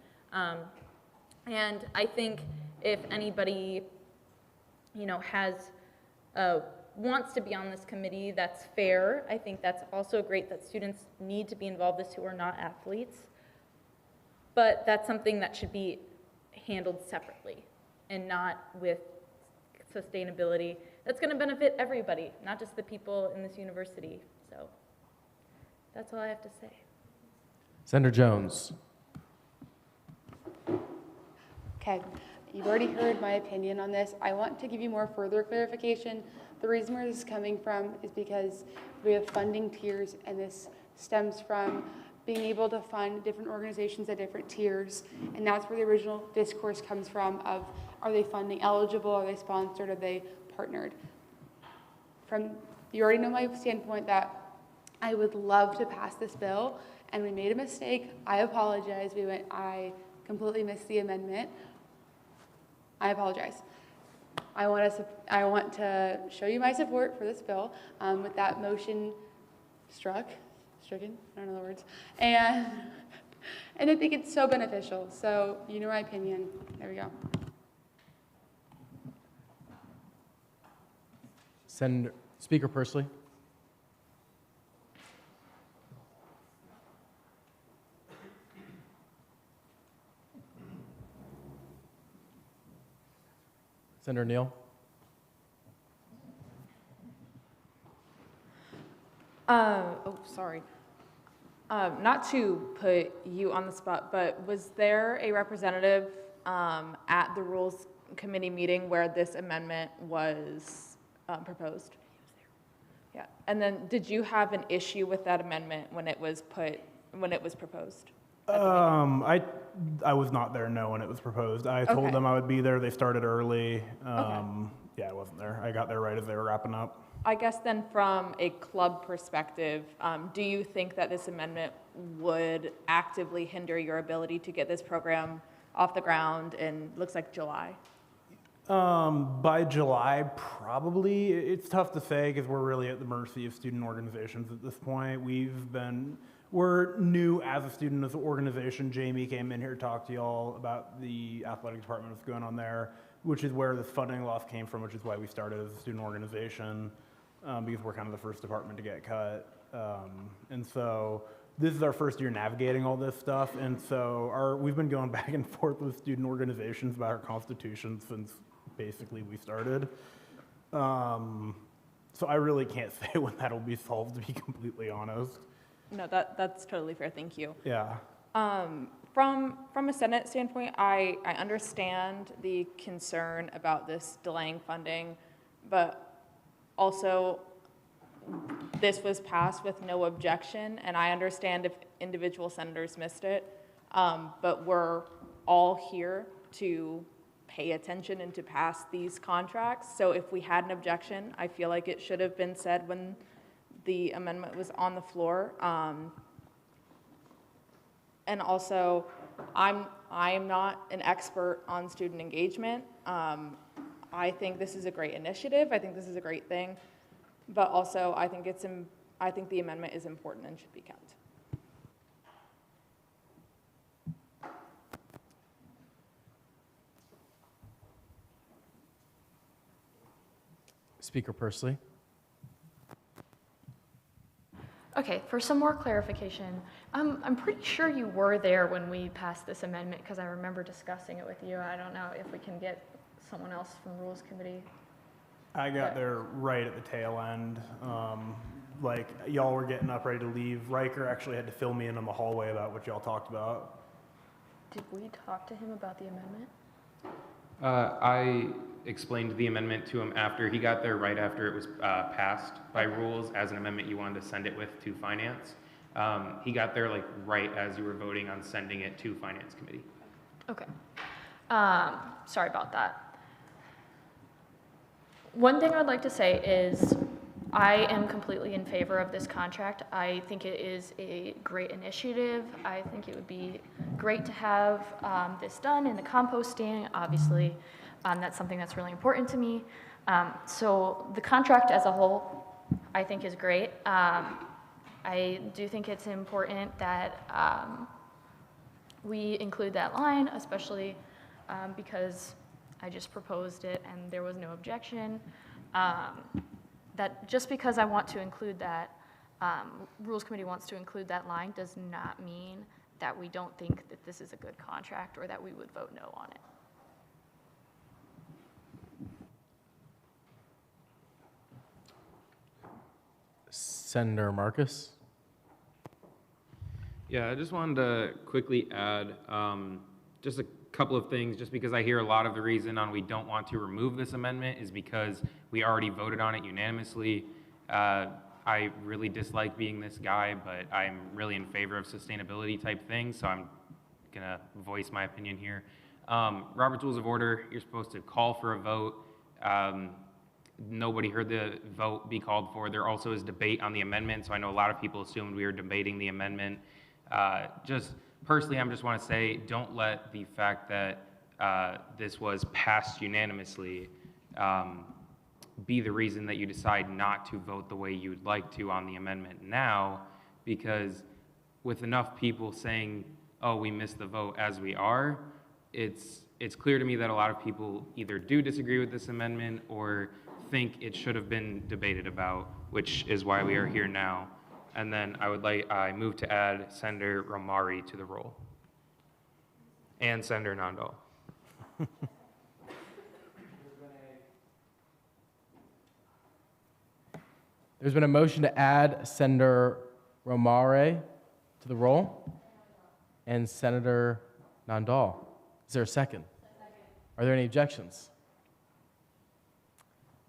And I think if anybody, wants to be on this committee, that's fair. I think that's also great that students need to be involved as who are not athletes. But that's something that should be handled separately and not with sustainability. That's going to benefit everybody, not just the people in this university. So that's all I have to say. Senator Jones. Okay, you've already heard my opinion on this. I want to give you more further clarification. The reason where this is coming from is because we have funding tiers, and this stems from being able to fund different organizations at different tiers, and that's where the original discourse comes from of, are they funding eligible, are they sponsored, are they partnered? You already know my standpoint that I would love to pass this bill, and we made a mistake. I apologize. I completely missed the amendment. I apologize. I want to show you my support for this bill with that motion stricken, I don't know the words, and I think it's so beneficial. So you know my opinion. There we go. Speaker Persley. Senator Neal. Sorry. Not to put you on the spot, but was there a representative at the Rules Committee meeting where this amendment was proposed? Yeah. And then did you have an issue with that amendment when it was proposed? I was not there, no, when it was proposed. I told them I would be there. They started early. Yeah, I wasn't there. I got there right as they were wrapping up. I guess then from a club perspective, do you think that this amendment would actively hinder your ability to get this program off the ground in, looks like July? By July, probably. It's tough to say because we're really at the mercy of student organizations at this point. we're new as a student organization. Jamie came in here to talk to y'all about the athletic department, what's going on there, which is where this funding loss came from, which is why we started as a student organization, because we're kind of the first department to get cut. And so this is our first year navigating all this stuff, and so we've been going back and forth with student organizations about our constitution since basically we started. So I really can't say when that'll be solved, to be completely honest. No, that's totally fair, thank you. Yeah. From a Senate standpoint, I understand the concern about this delaying funding, but also this was passed with no objection, and I understand if individual senators missed it, but we're all here to pay attention and to pass these contracts. So if we had an objection, I feel like it should have been said when the amendment was on the floor. And also, I am not an expert on student engagement. I think this is a great initiative. I think this is a great thing. But also, I think the amendment is important and should be kept. Speaker Pursley. Okay, for some more clarification, I'm pretty sure you were there when we passed this amendment because I remember discussing it with you. I don't know if we can get someone else from the Rules Committee. I got there right at the tail end. Like, y'all were getting up ready to leave. Riker actually had to fill me in on the hallway about what y'all talked about. Did we talk to him about the amendment? I explained the amendment to him after he got there, right after it was passed by rules as an amendment you wanted to send it with to finance. He got there like right as you were voting on sending it to finance committee. Okay. Sorry about that. One thing I'd like to say is I am completely in favor of this contract. I think it is a great initiative. I think it would be great to have this done in the composting. Obviously, that's something that's really important to me. So the contract as a whole, I think is great. I do think it's important that we include that line, especially because I just proposed it and there was no objection. That just because I want to include that, Rules Committee wants to include that line does not mean that we don't think that this is a good contract or that we would vote no on it. Senator Marcus. Yeah, I just wanted to quickly add just a couple of things, just because I hear a lot of the reason on we don't want to remove this amendment is because we already voted on it unanimously. I really dislike being this guy, but I'm really in favor of sustainability type things, so I'm gonna voice my opinion here. Robert's Rules of Order, you're supposed to call for a vote. Nobody heard the vote be called for. There also is debate on the amendment, so I know a lot of people assumed we were debating the amendment. Just personally, I just want to say, don't let the fact that this was passed unanimously be the reason that you decide not to vote the way you'd like to on the amendment now, because with enough people saying, oh, we missed the vote as we are, it's clear to me that a lot of people either do disagree with this amendment or think it should have been debated about, which is why we are here now. And then I move to add Senator Romari to the roll. And Senator Nandal. There's been a motion to add Senator Romare to the roll and Senator Nandal. Is there a second? Are there any objections?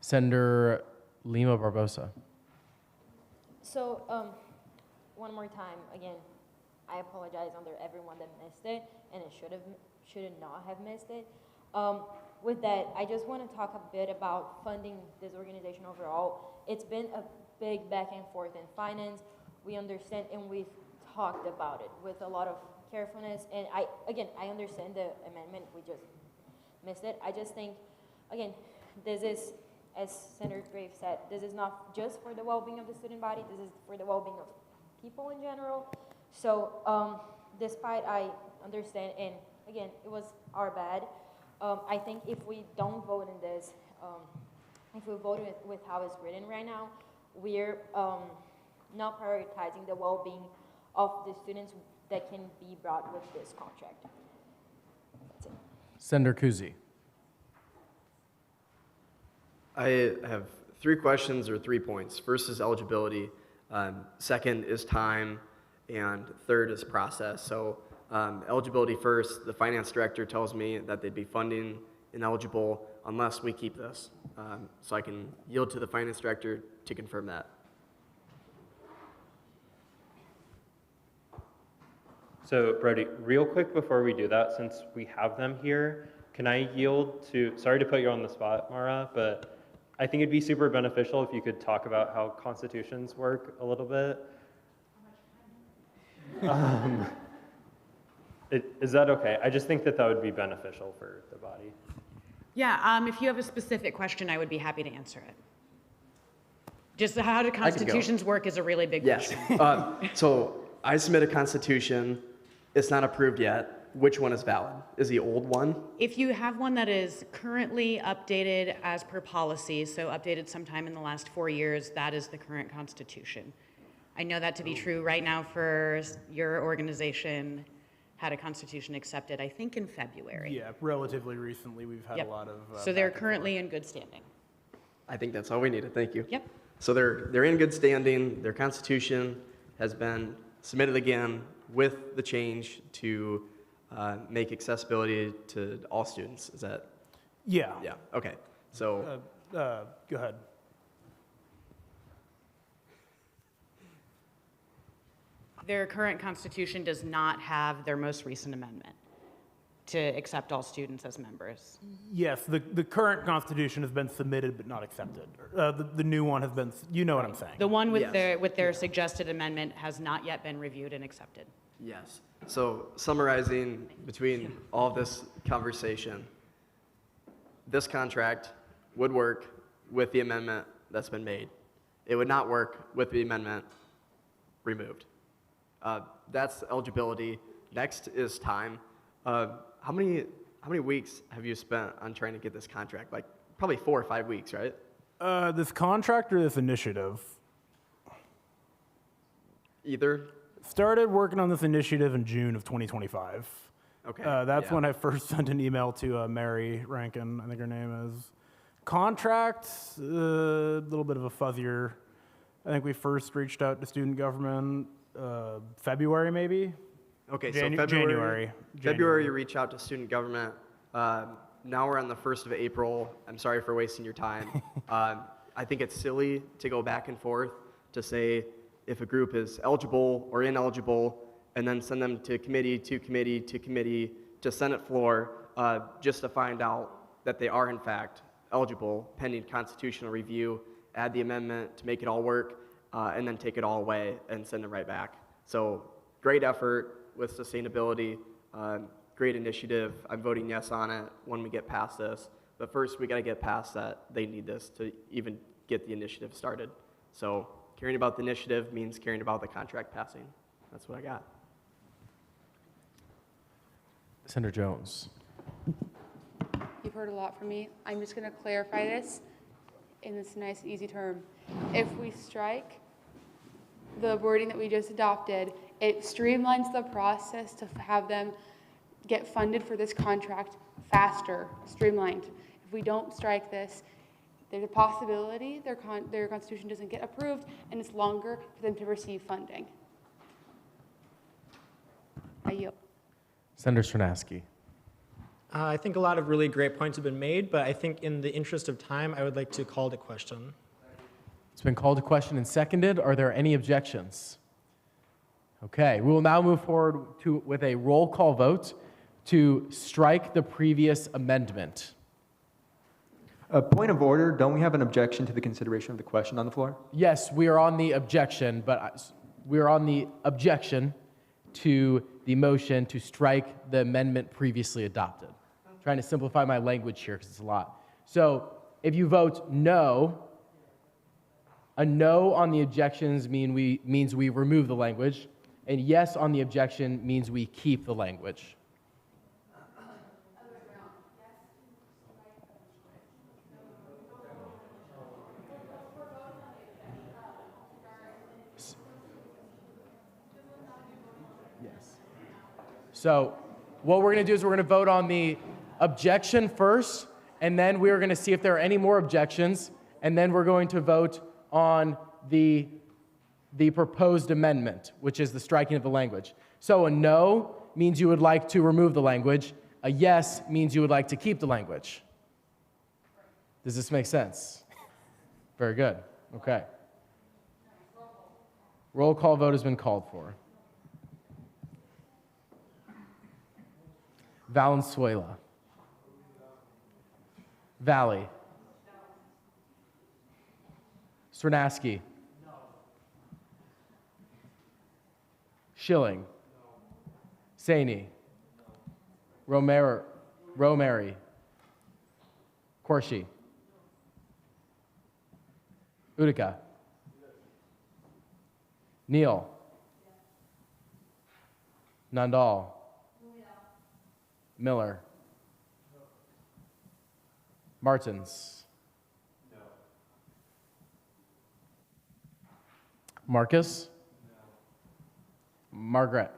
Senator Lima Barbosa. So, one more time, again, I apologize under everyone that missed it, and it should not have missed it. With that, I just want to talk a bit about funding this organization overall. It's been a big back and forth in finance. We understand, and we've talked about it with a lot of carefulness. And I understand the amendment. We just missed it. I just think, again, this is, as Senator Graves said, this is not just for the well-being of the student body. This is for the well-being of people in general. So despite I understand, and again, it was our bad, I think if we don't vote in this, if we vote with how it's written right now, we're not prioritizing the well-being of the students that can be brought with this contract. That's it. Senator Kuzi. I have 3 questions or 3 points. First is eligibility. Second is time. And third is process. So eligibility first, the finance director tells me that they'd be funding ineligible unless we keep this. So I can yield to the finance director to confirm that. So Brody, real quick before we do that, since we have them here, can I yield to, sorry to put you on the spot, Mara, but I think it'd be super beneficial if you could talk about how constitutions work a little bit. Is that okay? I just think that that would be beneficial for the body. Yeah, if you have a specific question, I would be happy to answer it. Just how do constitutions work is a really big question. So I submit a constitution. It's not approved yet. Which one is valid? Is the old one? If you have one that is currently updated as per policy, so updated sometime in the last 4 years, that is the current constitution. I know that to be true right now for your organization. Had a constitution accepted, I think, in February. Yeah, relatively recently we've had a lot of. So they're currently in good standing. I think that's all we needed. Thank you. Yep. So they're in good standing. Their constitution has been submitted again with the change to make accessibility to all students. Is that? Yeah. Yeah. Okay. So. Go ahead. Their current constitution does not have their most recent amendment to accept all students as members. Yes, the current constitution has been submitted but not accepted. The new one has been, you know what I'm saying. The one with their suggested amendment has not yet been reviewed and accepted. Yes. So summarizing between all of this conversation, this contract would work with the amendment that's been made. It would not work with the amendment removed. That's eligibility. Next is time. How many weeks have you spent on trying to get this contract? Like probably 4 or 5 weeks, right? This contract or this initiative? Either. Started working on this initiative in June of 2025. Okay. That's when I first sent an email to Mary Rankin, I think her name is. Contract, a little bit of a fuzzier. I think we first reached out to student government February, maybe? Okay, so January. February, you reach out to student government. Now we're on the 1st of April. I'm sorry for wasting your time. I think it's silly to go back and forth to say if a group is eligible or ineligible, and then send them to committee, to committee, to committee, to Senate floor, just to find out that they are in fact eligible, pending constitutional review, add the amendment to make it all work, and then take it all away and send it right back. So great effort with sustainability, great initiative. I'm voting yes on it when we get past this. But first, we got to get past that. They need this to even get the initiative started. So caring about the initiative means caring about the contract passing. That's what I got. Senator Jones. You've heard a lot from me. I'm just going to clarify this in this nice, easy term. If we strike the wording that we just adopted, it streamlines the process to have them get funded for this contract faster, streamlined. If we don't strike this, there's a possibility their constitution doesn't get approved, and it's longer for them to receive funding. I yield. Senator Stranaski. I think a lot of really great points have been made, but I think in the interest of time, I would like to call to question. It's been called to question and seconded. Are there any objections? Okay, we will now move forward with a roll call vote to strike the previous amendment. A point of order, don't we have an objection to the consideration of the question on the floor? Yes, we are on the objection, but we are on the objection to the motion to strike the amendment previously adopted. I'm trying to simplify my language here because it's a lot. So if you vote no, a no on the objections means we remove the language. And yes on the objection means we keep the language. Yes. So what we're going to do is we're going to vote on the objection first, and then we're going to see if there are any more objections, and then we're going to vote on the proposed amendment, which is the striking of the language. So a no means you would like to remove the language. A yes means you would like to keep the language. Does this make sense? Very good. Okay. Roll call vote has been called for. Valenzuela. Valley. Srinaski. Schilling. Saini. Romeri. Corsi. Utica. Neal. Nandal. Miller. Martins. Marcus. Margaret.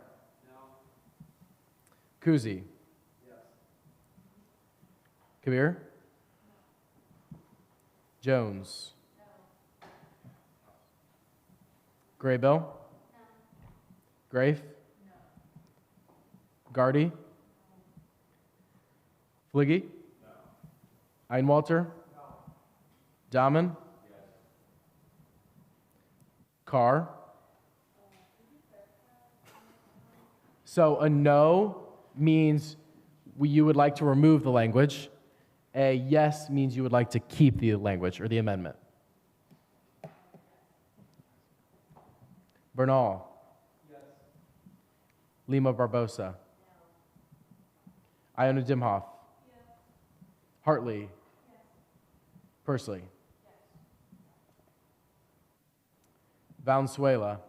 Kuzi. Kabir. Jones. Graybill. Grafe. Gardy. Fliggy. Einwalter. Dahmen. Carr. So a no means you would like to remove the language. A yes means you would like to keep the language or the amendment. Bernal. Yes. Lima Barbosa. No. Iona Dimhoff. Yes. Hartley. Yes. Persley. Yes. Valenzuela.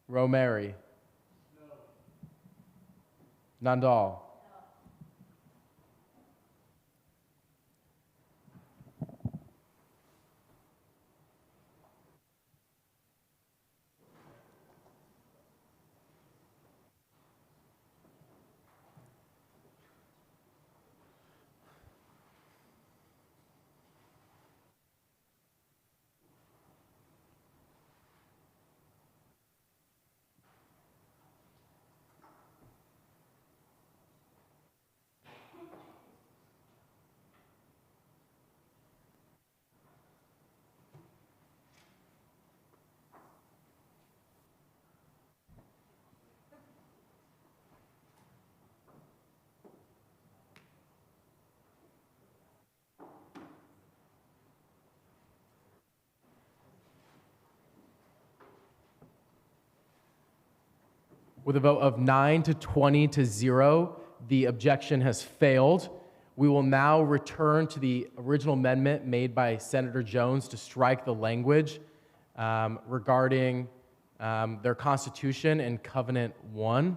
No. Romeri. No. Nandal. With a vote of 9 to 20 to 0, the objection has failed. We will now return to the original amendment made by Senator Jones to strike the language regarding their Constitution in Covenant 1.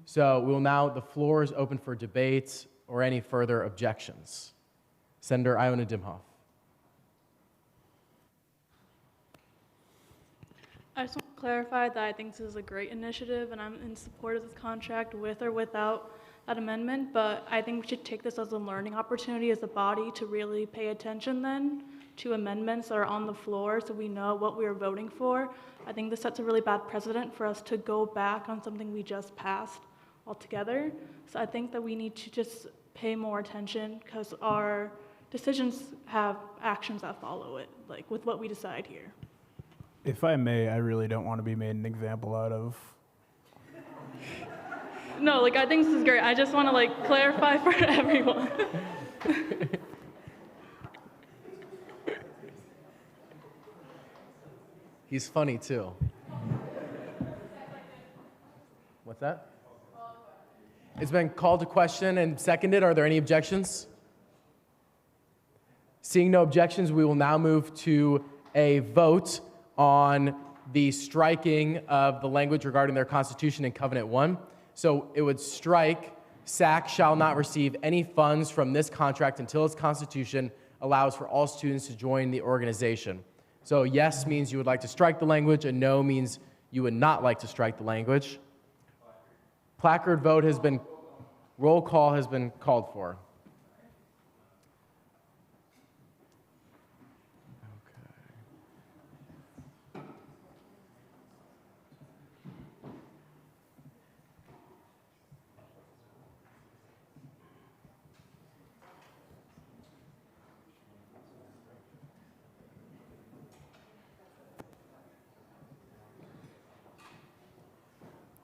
So we will now, the floor is open for debate or any further objections. Senator Iona Dimhoff. I just want to clarify that I think this is a great initiative and I'm in support of this contract with or without that amendment, but I think we should take this as a learning opportunity as a body to really pay attention then to amendments that are on the floor so we know what we are voting for. I think this sets a really bad precedent for us to go back on something we just passed altogether. So I think that we need to just pay more attention because our decisions have actions that follow it, like with what we decide here. If I may, I really don't want to be made an example out of. No, I think this is great. I just want to clarify for everyone. He's funny too. What's that? It's been called to question and seconded. Are there any objections? Seeing no objections, we will now move to a vote on the striking of the language regarding their constitution in Covenant 1. So it would strike, SAC shall not receive any funds from this contract until its constitution allows for all students to join the organization. So yes means you would like to strike the language, and no means you would not like to strike the language. Placard vote has been, roll call has been called for.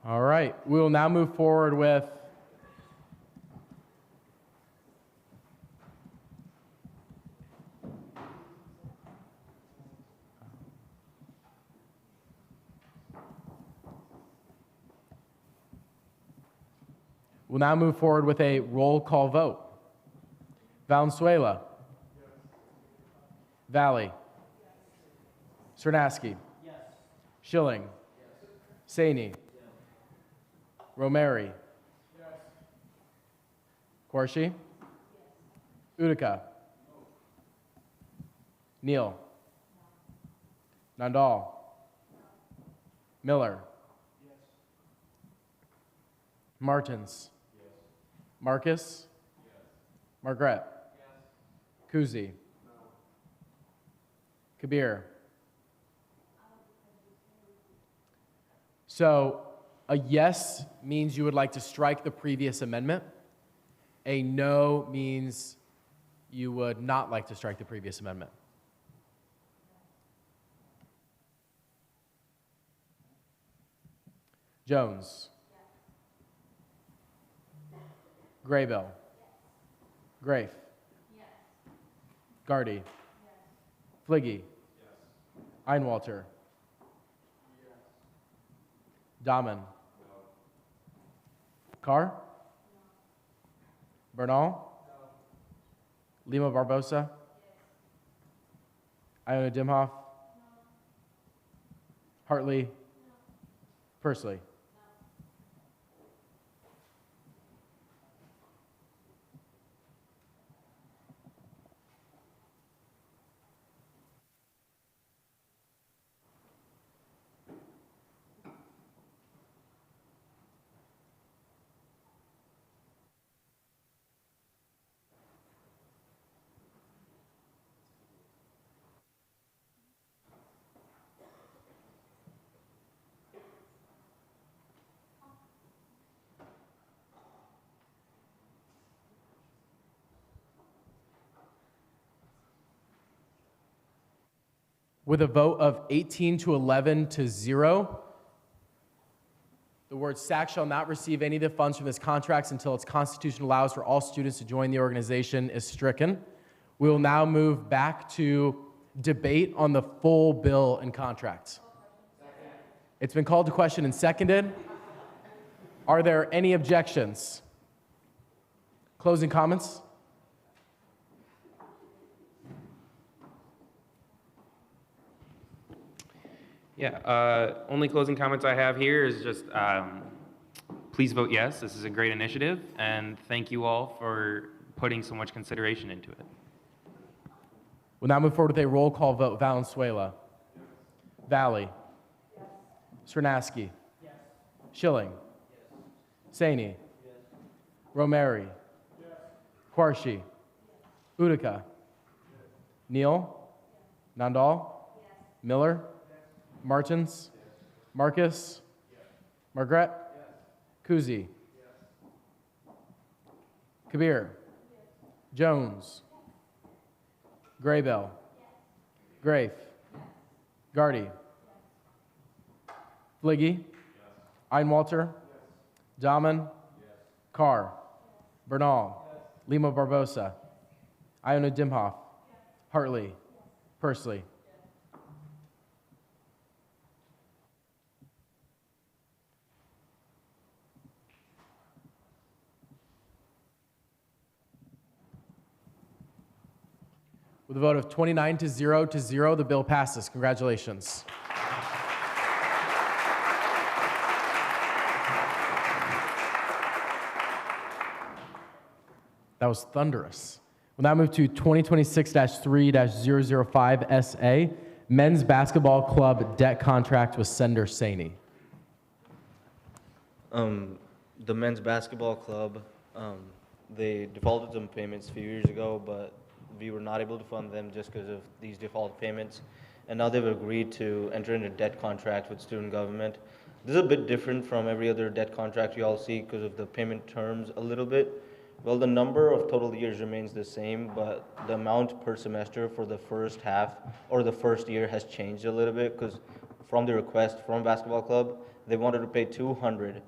All right, we will now move forward with a roll call vote. Valenzuela. Yes. Valley. Yes. Cernaski. Yes. Schilling. Yes. Saney. Romeri. Yes. Quarshi. Yes. Utica. No. Neal. No. Nandal. No. Miller. Yes. Martins. Yes. Marcus. Yes. Margaret. Yes. Kuzi. No. Kabir. So a yes means you would like to strike the previous amendment. A no means you would not like to strike the previous amendment. Jones. Yes. Graybill. Yes. Grafe. Yes. Gardy. Yes. Fliggy. Yes. Einwalter. Yes. Dahmen. Carr? No. Bernal? No. Lima Barbosa? Yes. Iona Dimhoff? No. Hartley? No. Pursley? With a vote of 18 to 11 to 0, the word SAC shall not receive any of the funds from this contract until its constitution allows for all students to join the organization is stricken. We will now move back to debate on the full bill and contract. It's been called to question and seconded. Are there any objections? Closing comments? Yeah, only closing comments I have here is just please vote yes. This is a great initiative, and thank you all for putting so much consideration into it. We'll now move forward with a roll call vote. Valenzuela. Yes. Valley. Yes. Cernaski. Yes. Schilling. Yes. Saney. Yes. Romeri. Yes. Quarshi. Yes. Utica. Yes. Neal. Yes. Nandal. Yes. Miller. Martins? Yes. Marcus? Yes. Margaret? Yes. Kuzi? Yes. Kabir? Yes. Jones? Yes. Graybell? Yes. Grafe? Yes. Gardy? Yes. Fliggy? Yes. Einwalter? Yes. Dahmen? Yes. Carr? Yes. Bernal? Yes. Lima Barbosa? Iona Dimhoff? Yes. Hartley? Yes. Pursley? With a vote of 29 to 0, the bill passes. Congratulations. That was thunderous. We'll now move to 2026-3-005 SA, Men's Basketball Club Debt Contract with Sender Saini. The men's basketball club, they defaulted some payments a few years ago, but we were not able to fund them just because of these default payments. And now they've agreed to enter into a debt contract with student government. This is a bit different from every other debt contract you all see because of the payment terms a little bit. Well, the number of total years remains the same, but the amount per semester for the first half or the first year has changed a little bit because from the request from basketball club, they wanted to pay $200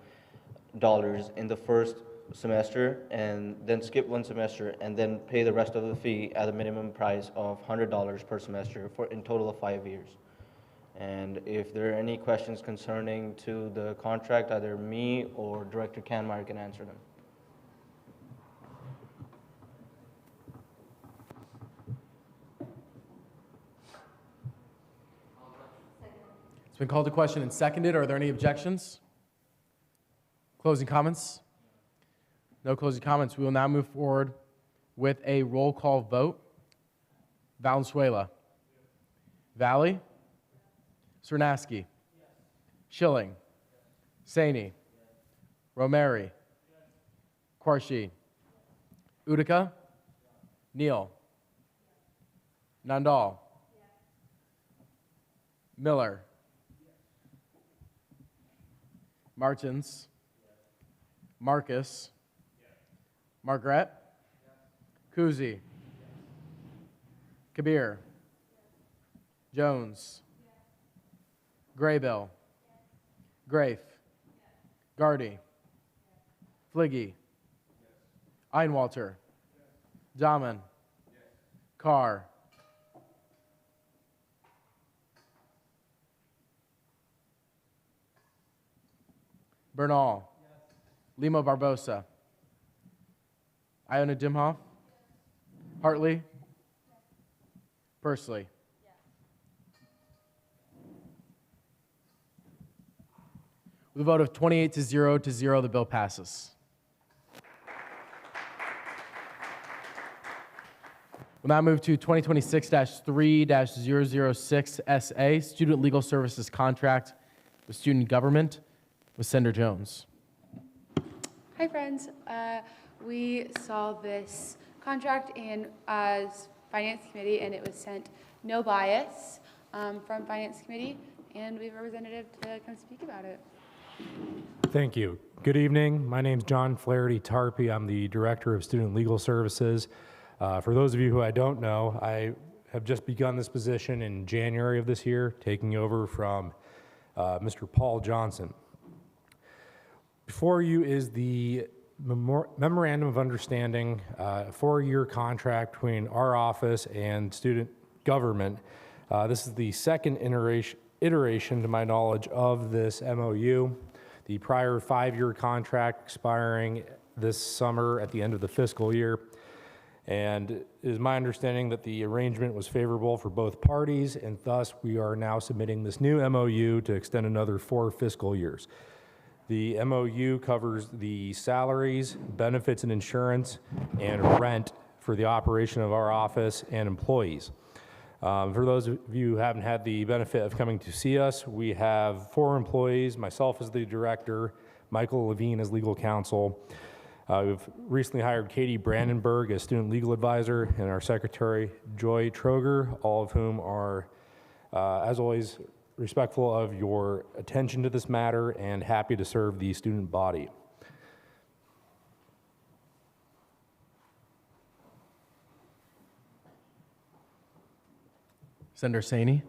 in the first semester and then skip one semester and then pay the rest of the fee at a minimum price of $100 per semester for in total of 5 years. And if there are any questions concerning to the contract, either me or Director Canmeyer can answer them. It's been called to question and seconded. Are there any objections? Closing comments? No closing comments. We will now move forward with a roll call vote. Valenzuela. Valley? Cernaski? Schilling? Saini? Romeri? Quarshi? Utica? Neal? Nandal? Miller? Martins? Marcus? Margaret? Kuzi? Kabir? Jones? Graybill? Grafe? Gardy? Fliggy? Einwalter? Dahmen? Carr? Bernal? Lima Barbosa? Iona Dimhoff? Hartley? Pursley? With a vote of 28 to 0, the bill passes. We'll now move to 2026-3-006 SA, Student Legal Services Contract with Student Government with Sender Jones. Hi, friends. We saw this contract in Finance Committee, and it was sent no bias from Finance Committee, and we have a representative to come speak about it. Thank you. Good evening. My name is John Flaherty Tarpey. I'm the Director of Student Legal Services. For those of you who I don't know, I have just begun this position in January of this year, taking over from Mr. Paul Johnson. Before you is the Memorandum of Understanding, a 4-year contract between our office and student government. This is the second iteration, to my knowledge, of this MOU. The prior 5-year contract expiring this summer at the end of the fiscal year. And it is my understanding that the arrangement was favorable for both parties, and thus we are now submitting this new MOU to extend another 4 fiscal years. The MOU covers the salaries, benefits and insurance, and rent for the operation of our office and employees. For those of you who haven't had the benefit of coming to see us, we have 4 employees, myself as the director, Michael Levine as legal counsel. We've recently hired Katie Brandenburg as student legal advisor, and our secretary, Joy Troger, all of whom are, as always, respectful of your attention to this matter and happy to serve the student body. Sender Saini.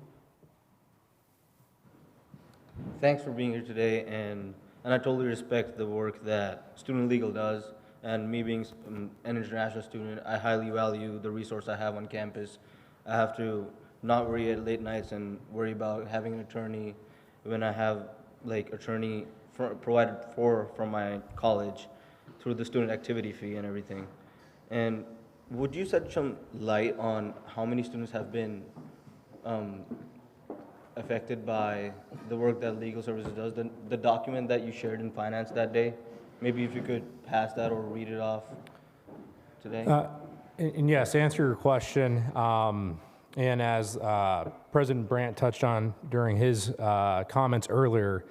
Thanks for being here today, and I totally respect the work that Student Legal does, and me being an international student, I highly value the resource I have on campus. I have to not worry at late nights and worry about having an attorney when I have attorney provided from my college through the student activity fee and everything. And would you shed some light on how many students have been affected by the work that Legal Services does? The document that you shared in finance that day, maybe if you could pass that or read it off. today? And yes, to answer your question, and as President Brandt touched on during his comments earlier,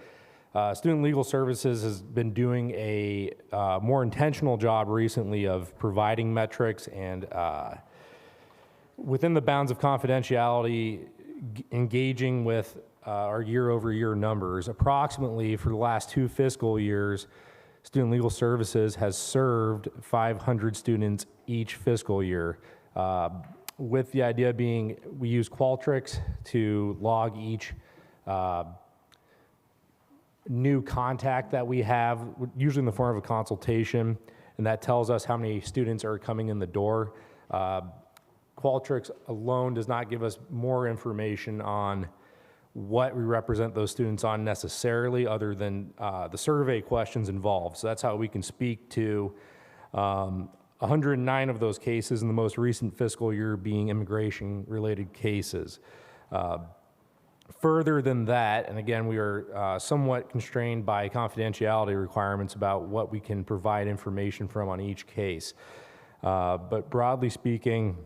Student Legal Services has been doing a more intentional job recently of providing metrics and within the bounds of confidentiality, engaging with our year-over-year numbers. Approximately for the last 2 fiscal years, Student Legal Services has served 500 students each fiscal year, with the idea being we use Qualtrics to log each new contact that we have, usually in the form of a consultation, and that tells us how many students are coming in the door. Qualtrics alone does not give us more information on what we represent those students on necessarily, other than the survey questions involved. So that's how we can speak to 109 of those cases in the most recent fiscal year being immigration-related cases. Further than that, and again, we are somewhat constrained by confidentiality requirements about what we can provide information from on each case. But broadly speaking,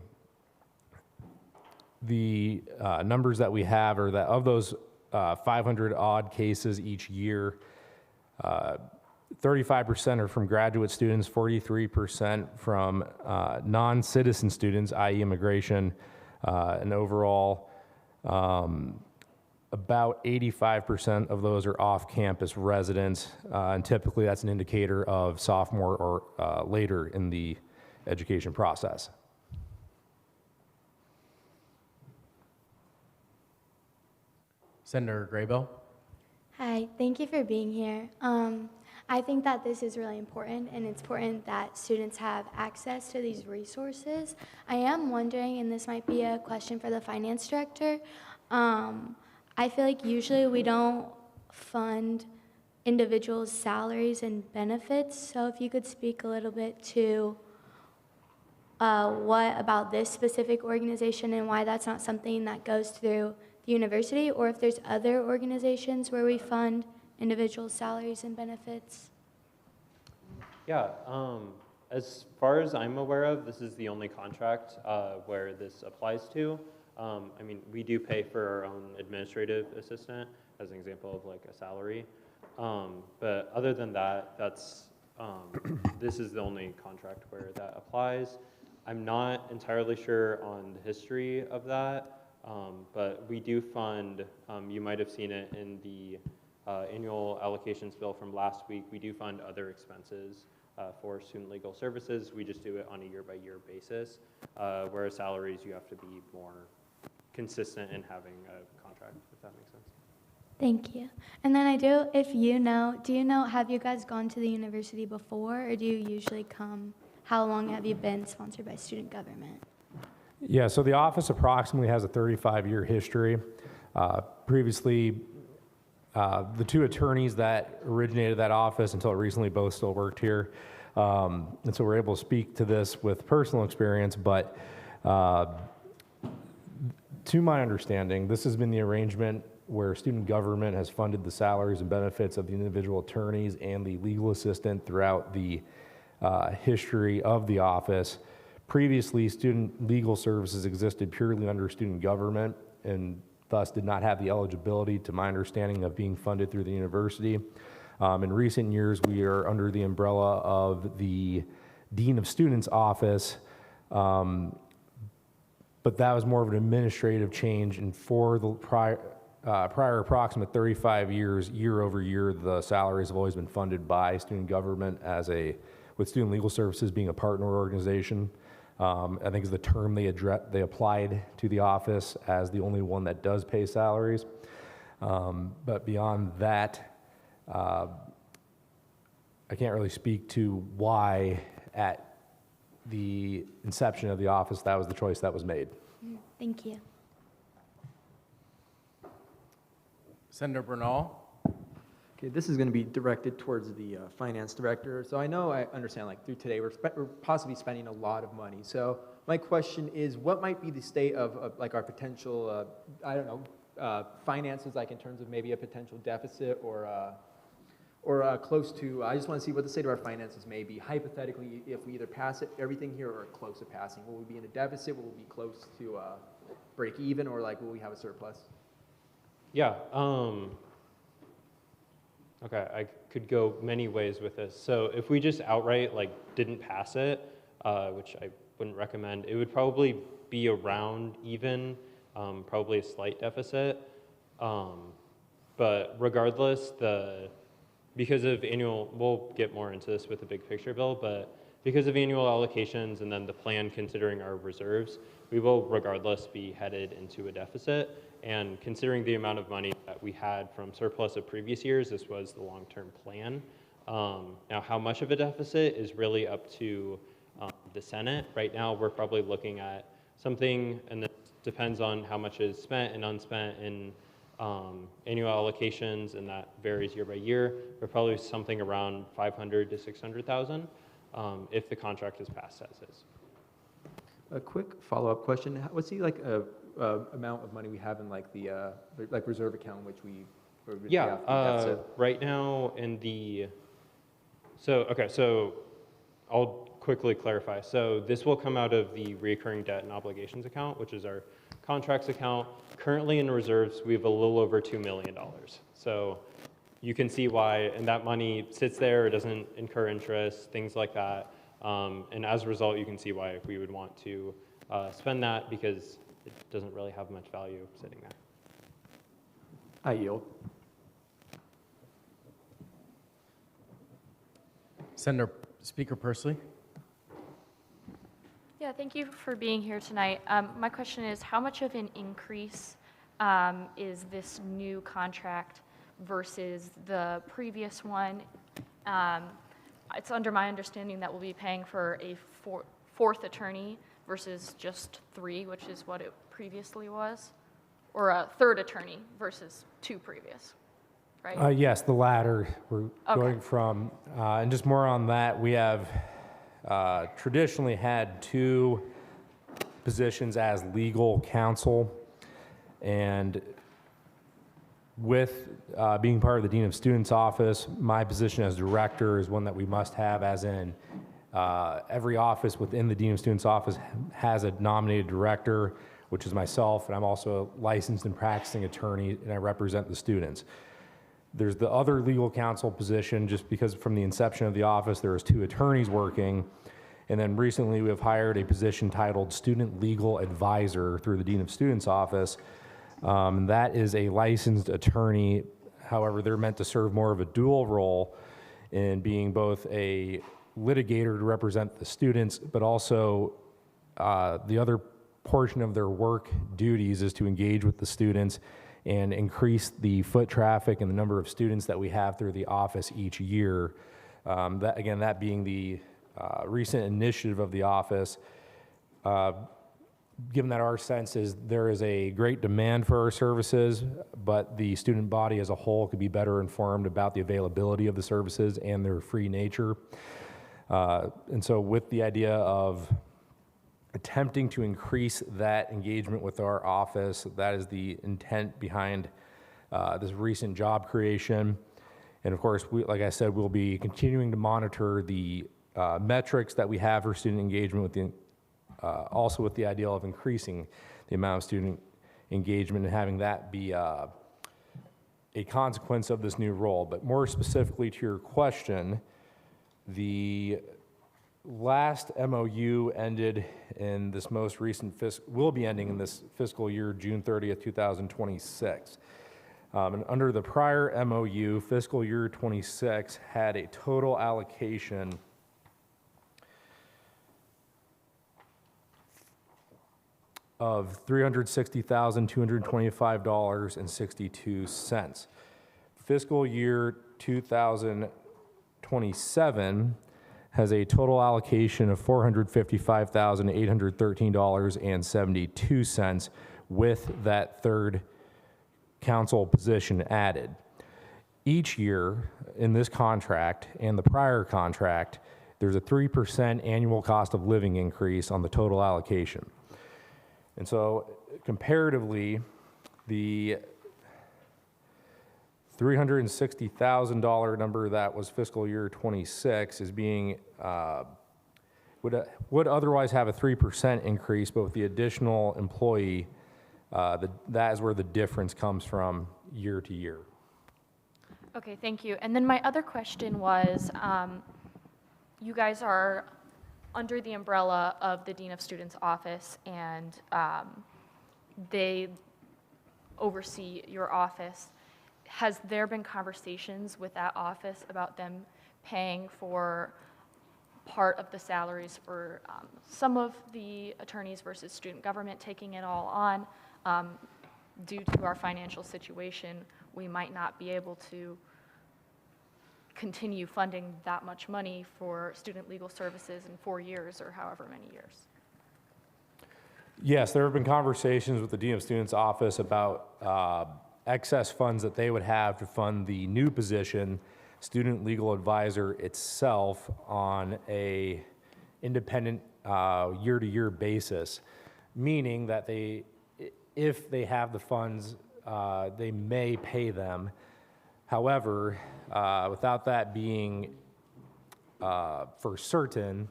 the numbers that we have are that of those 500 odd cases each year, 35% are from graduate students, 43% from non-citizen students, i.e. immigration, and overall, about 85% of those are off-campus residents, and typically that's an indicator of sophomore or later in the education process. Senator Graybill. Hi, thank you for being here. I think that this is really important, and it's important that students have access to these resources. I am wondering, and this might be a question for the finance director, I feel like usually we don't fund individuals' salaries and benefits, so if you could speak a little bit to what about this specific organization and why that's not something that goes through the university, or if there's other organizations where we fund individual salaries and benefits. Yeah, as far as I'm aware of, this is the only contract where this applies to. I mean, we do pay for our own administrative assistant as an example of like a salary. But other than that, that's, this is the only contract where that applies. I'm not entirely sure on the history of that. But we do fund, you might have seen it in the annual allocations bill from last week, we do fund other expenses for student legal services. We just do it on a year-by-year basis, whereas salaries, you have to be more consistent in having a contract, if that makes sense. Thank you. And then do you know, have you guys gone to the university before, or do you usually come? How long have you been sponsored by student government? Yeah, so the office approximately has a 35-year history. Previously, the 2 attorneys that originated that office until recently both still worked here. And so we're able to speak to this with personal experience, but to my understanding, this has been the arrangement where student government has funded the salaries and benefits of the individual attorneys and the legal assistant throughout the history of the office. Previously, student legal services existed purely under student government and thus did not have the eligibility, to my understanding, of being funded through the university. In recent years, we are under the umbrella of the Dean of Students office, but that was more of an administrative change, and for the prior approximate 35 years, year over year, the salaries have always been funded by student government with Student Legal Services being a partner organization. I think is the term they applied to the office as the only one that does pay salaries. But beyond that, I can't really speak to why at the inception of the office that was the choice that was made. Thank you. Senator Bernal. Okay, this is going to be directed towards the finance director. So I understand like through today, we're possibly spending a lot of money. So my question is, what might be the state of like our potential, finances, like in terms of maybe a potential deficit or or close to, I just want to see what the state of our finances may be. Hypothetically, if we either pass it, everything here or close to passing, will we be in a deficit? Will we be close to break even, or like will we have a surplus? Yeah. Okay, I could go many ways with this. So if we just outright like didn't pass it, which I wouldn't recommend, it would probably be around even, probably a slight deficit. But regardless, because of annual, we'll get more into this with the big picture bill, but because of annual allocations and then the plan considering our reserves, we will regardless be headed into a deficit. And considering the amount of money that we had from surplus of previous years, this was the long-term plan. Now, how much of a deficit is really up to the Senate. Right now, we're probably looking at something, and this depends on how much is spent and unspent in annual allocations, and that varies year by year, but probably something around 500 to 600,000 if the contract is passed as is. A quick follow-up question: what's the amount of money we have in like the reserve account, which we? Right now in the. So I'll quickly clarify. So this will come out of the recurring debt and obligations account, which is our contracts account. Currently in reserves, we have a little over $2 million. So you can see why, and that money sits there, it doesn't incur interest, things like that. And as a result, you can see why we would want to spend that, because it doesn't really have much value sitting there. I yield. Senator Speaker Persley. Yeah, thank you for being here tonight. My question is, how much of an increase is this new contract versus the previous one? It's under my understanding that we'll be paying for a fourth attorney versus just 3, which is what it previously was, or a third attorney versus 2 previous, right? Yes, the latter. We're going from, and just more on that, we have traditionally had 2 positions as legal counsel, and with being part of the Dean of Students office, my position as director is one that we must have, as in every office within the Dean of Students office has a nominated director, which is myself, and I'm also a licensed and practicing attorney, and I represent the students. There's the other legal counsel position, just because from the inception of the office, there was 2 attorneys working. And then recently we have hired a position titled Student Legal Advisor through the Dean of Students office. That is a licensed attorney. However, they're meant to serve more of a dual role in being both a litigator to represent the students, but also the other portion of their work duties is to engage with the students and increase the foot traffic and the number of students that we have through the office each year. That being the recent initiative of the office. Given that our sense is there is a great demand for our services, but the student body as a whole could be better informed about the availability of the services and their free nature. And so with the idea of attempting to increase that engagement with our office, that is the intent behind this recent job creation. And of course, like I said, we'll be continuing to monitor the metrics that we have for student engagement, with also with the ideal of increasing the amount of student engagement and having that be a consequence of this new role. But more specifically to your question, the last MOU ended in this most recent will be ending in this fiscal year, June 30th, 2026. And under the prior MOU, fiscal year 26 had a total allocation of $360,225.62. Fiscal year 2027 has a total allocation of $455,813.72 with that third council position added. Each year in this contract and the prior contract, there's a 3% annual cost of living increase on the total allocation. And so comparatively, the $360,000 number that was fiscal year 26 is being, would otherwise have a 3% increase, but with the additional employee, that is where the difference comes from year to year. Okay, thank you. And then my other question was, you guys are under the umbrella of the Dean of Students office, and they oversee your office. Has there been conversations with that office about them paying for part of the salaries for some of the attorneys versus student government taking it all on? Due to our financial situation, we might not be able to continue funding that much money for student legal services in 4 years or however many years. Yes, there have been conversations with the Dean of Students office about excess funds that they would have to fund the new position, student legal advisor itself, on a independent year-to-year basis, meaning that if they have the funds, they may pay them. However, without that being for certain,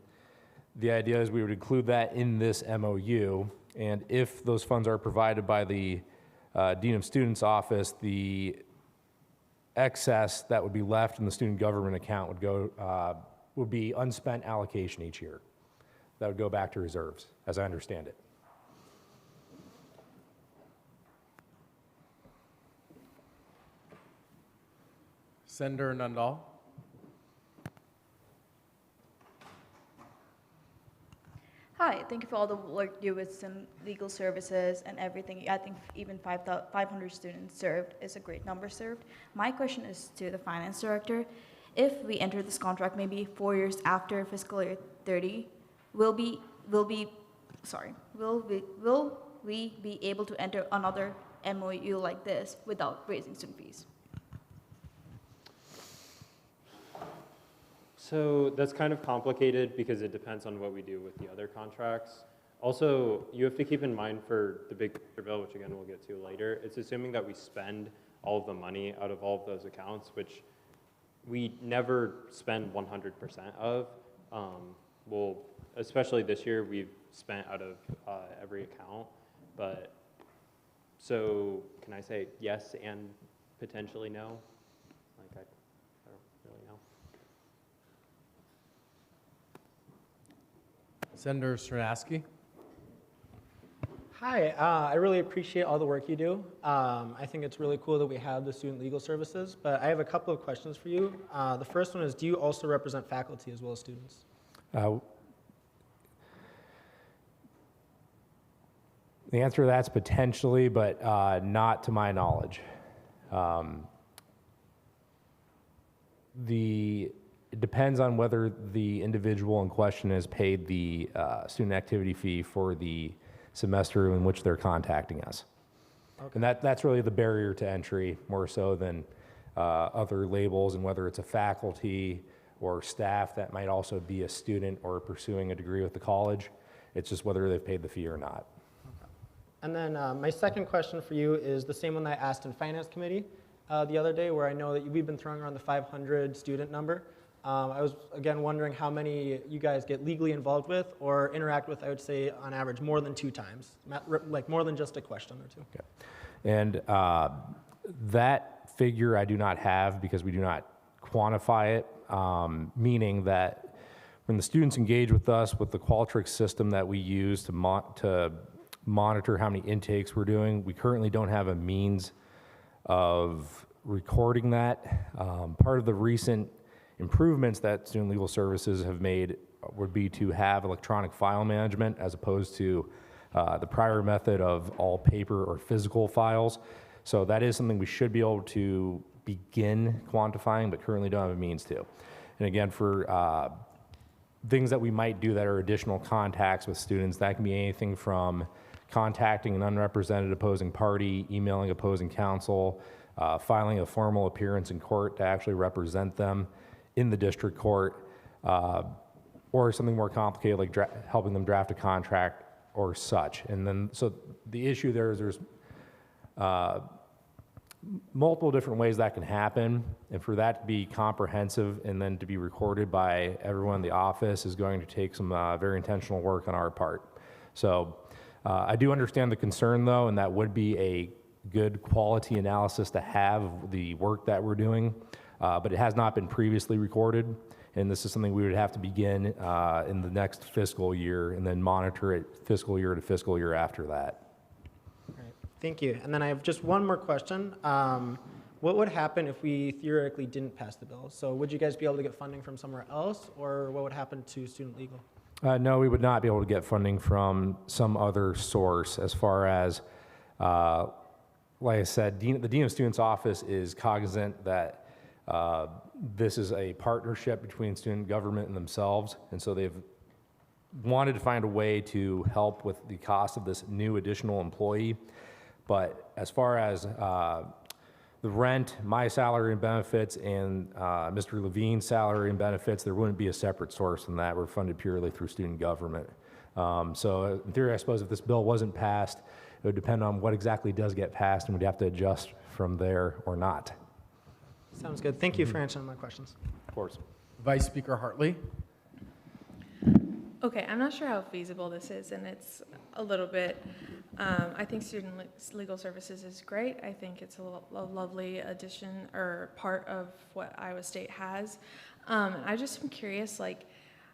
the idea is we would include that in this MOU, and if those funds are provided by the Dean of Students office, the excess that would be left in the student government account would be unspent allocation each year. That would go back to reserves, as I understand it. Senator Nundal. Hi, thank you for all the work you do with some legal services and everything. I think even 500 students served is a great number served. My question is to the finance director. If we enter this contract maybe 4 years after fiscal year 30, will we be able to enter another MOU like this without raising student fees? So that's kind of complicated because it depends on what we do with the other contracts. Also, you have to keep in mind for the big picture bill, which again we'll get to later, it's assuming that we spend all of the money out of all of those accounts, which we never spend 100% of. Well, especially this year, we've spent out of every account. But so can I say yes and potentially no? Like I don't really know. Senator Stranaski. Hi, I really appreciate all the work you do. I think it's really cool that we have the student legal services, but I have a couple of questions for you. The first one is, do you also represent faculty as well as students? The answer to that's potentially, but not to my knowledge. It depends on whether the individual in question has paid the student activity fee for the semester in which they're contacting us. Okay. And that's really the barrier to entry, more so than other labels, and whether it's a faculty or staff that might also be a student or pursuing a degree with the college. It's just whether they've paid the fee or not. Okay. And then my second question for you is the same one that I asked in Finance Committee the other day, where I know that we've been throwing around the 500 student number. I was, again, wondering how many you guys get legally involved with or interact with, I would say, on average, more than 2 times, like more than just a question or 2. Okay. And that figure I do not have because we do not quantify it, meaning that when the students engage with us with the Qualtrics system that we use to monitor how many intakes we're doing, we currently don't have a means of recording that. Part of the recent improvements that Student Legal Services have made would be to have electronic file management as opposed to the prior method of all paper or physical files. So that is something we should be able to begin quantifying, but currently don't have a means to. And again, for things that we might do that are additional contacts with students, that can be anything from contacting an unrepresented opposing party, emailing opposing counsel, filing a formal appearance in court to actually represent them in the district court, or something more complicated like helping them draft a contract or such. And then, so the issue there is there's multiple different ways that can happen, and for that to be comprehensive and then to be recorded by everyone in the office is going to take some very intentional work on our part. So I do understand the concern though, and that would be a good quality analysis to have the work that we're doing, but it has not been previously recorded, and this is something we would have to begin in the next fiscal year and then monitor it fiscal year to fiscal year after that. Thank you. And then I have just one more question. What would happen if we theoretically didn't pass the bill? So would you guys be able to get funding from somewhere else, or what would happen to student legal? No, we would not be able to get funding from some other source. As far as, like I said, the Dean of Students office is cognizant that this is a partnership between student government and themselves, and so they've wanted to find a way to help with the cost of this new additional employee. But as far as the rent, my salary and benefits, and Mr. Levine's salary and benefits, there wouldn't be a separate source than that. We're funded purely through student government. So in theory, I suppose if this bill wasn't passed, it would depend on what exactly does get passed, and we'd have to adjust from there or not. Sounds good. Thank you for answering my questions. Of course. Vice Speaker Hartley. Okay, I'm not sure how feasible this is, and it's a little bit, I think student legal services is great. I think it's a lovely addition or part of what Iowa State has. I just am curious, like,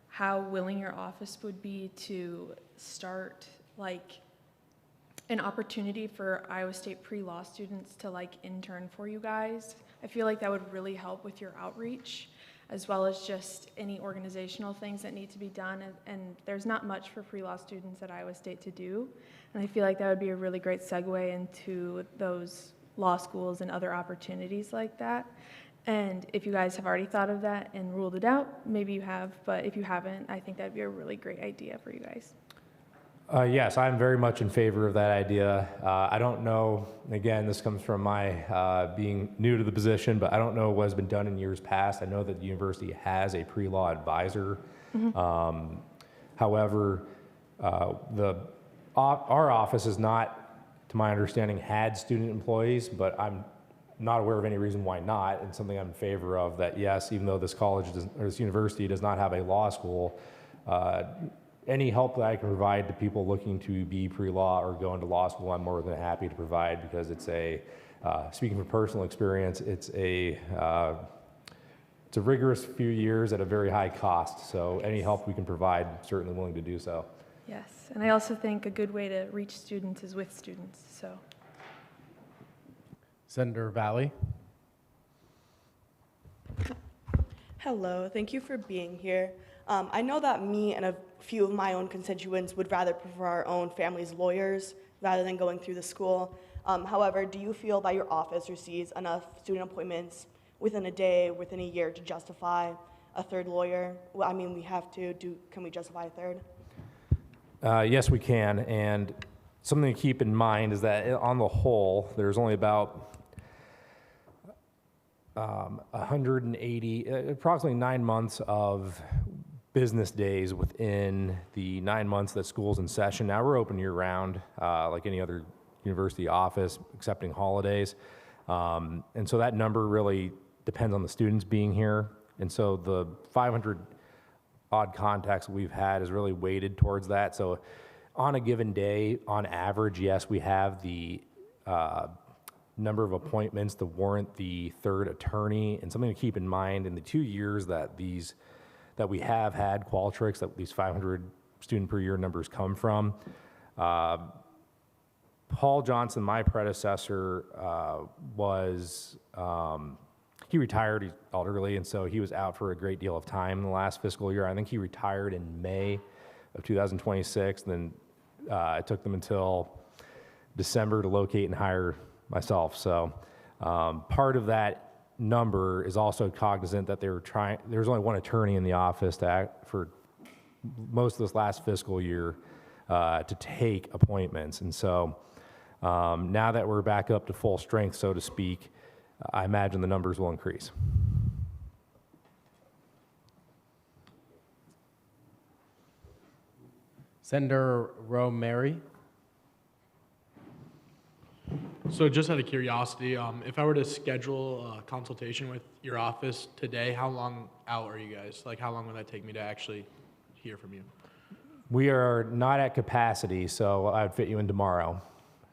how willing your office would be to start, like, an opportunity for Iowa State pre-law students to, like, intern for you guys. I feel like that would really help with your outreach, as well as just any organizational things that need to be done. And there's not much for pre-law students at Iowa State to do. And I feel like that would be a really great segue into those law schools and other opportunities like that. And if you guys have already thought of that and ruled it out, maybe you have, but if you haven't, I think that'd be a really great idea for you guys. Yes, I'm very much in favor of that idea. I don't know, again, this comes from my being new to the position, but I don't know what has been done in years past. I know that the university has a pre-law advisor. Mm-hmm. However, our office has not, to my understanding, had student employees, but I'm not aware of any reason why not, and something I'm in favor of, that yes, even though this college or this university does not have a law school, any help that I can provide to people looking to be pre-law or go into law school, I'm more than happy to provide, because it's a, speaking from personal experience, it's a rigorous few years at a very high cost. So any help we can provide, certainly willing to do so. Yes, and I also think a good way to reach students is with students, so. Senator Valley. Hello, thank you for being here. I know that me and a few of my own constituents would rather prefer our own family's lawyers rather than going through the school. However, do you feel that your office receives enough student appointments within a day, within a year, to justify a third lawyer? Well, I mean, we have to. Can we justify a third? Yes, we can. And something to keep in mind is that on the whole, there's only about 180, approximately 9 months of business days within the 9 months that school's in session. Now we're open year round, like any other university office, excepting holidays. And so that number really depends on the students being here. And so the 500 odd contacts we've had is really weighted towards that. So on a given day, on average, yes, we have the number of appointments to warrant the third attorney. And something to keep in mind, in the 2 years that we have had Qualtrics, that these 500 student per year numbers come from, Paul Johnson, my predecessor, he retired, he's elderly, and so he was out for a great deal of time in the last fiscal year. I think he retired in May of 2026, and then it took them until December to locate and hire myself. So part of that number is also cognizant that there's only one attorney in the office to act for most of this last fiscal year to take appointments. And so now that we're back up to full strength, so to speak, I imagine the numbers will increase. Senator Romeri. So just out of curiosity, if I were to schedule a consultation with your office today, how long out are you guys? Like, how long would that take me to actually hear from you? We are not at capacity, so I'd fit you in tomorrow.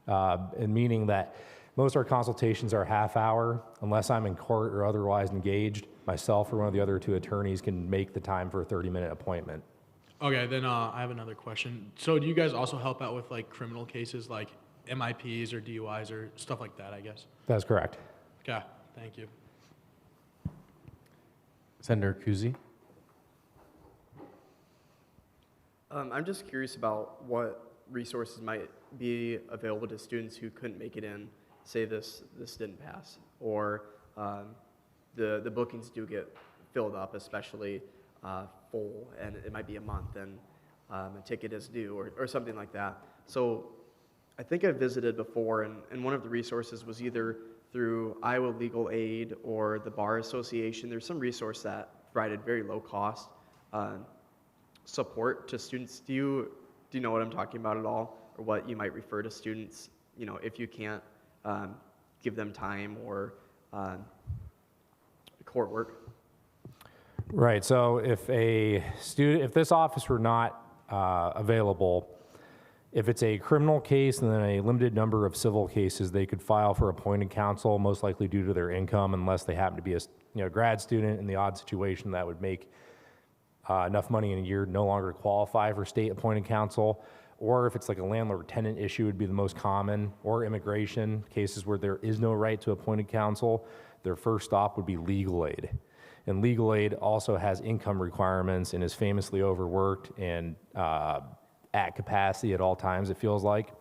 And meaning that most of our consultations are half hour, unless I'm in court or otherwise engaged. Myself or one of the other 2 attorneys can make the time for a 30-minute appointment. Okay, then I have another question. So do you guys also help out with like criminal cases like MIPs or DUIs or stuff like that, I guess? That's correct. Okay, thank you. Senator Kuzi. I'm just curious about what resources might be available to students who couldn't make it in, say this didn't pass, or the bookings do get filled up, especially full, and it might be a month, and a ticket is due, or something like that. So I think I visited before, and one of the resources was either through Iowa Legal Aid or the Bar Association. There's some resource that provided very low cost support to students. Do you know what I'm talking about at all, or what you might refer to students, you know, if you can't give them time or court work? Right, so if this office were not available, if it's a criminal case and then a limited number of civil cases, they could file for appointed counsel, most likely due to their income, unless they happen to be a grad student in the odd situation that would make enough money in a year to no longer qualify for state appointed counsel. Or if it's like a landlord-tenant issue would be the most common, or immigration cases where there is no right to appointed counsel, their first stop would be legal aid. And legal aid also has income requirements and is famously overworked and at capacity at all times, it feels like.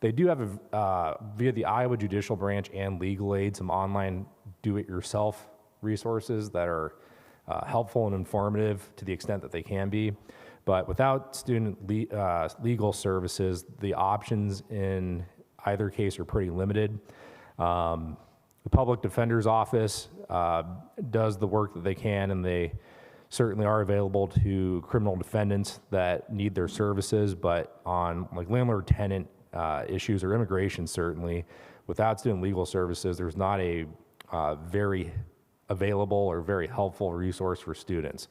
They do have, via the Iowa Judicial Branch and legal aid, some online do-it-yourself resources that are helpful and informative to the extent that they can be. But without student legal services, the options in either case are pretty limited. The Public Defender's Office does the work that they can, and they certainly are available to criminal defendants that need their services, but on like landlord-tenant issues or immigration, certainly, without student legal services, there's not a very available or very helpful resource for students.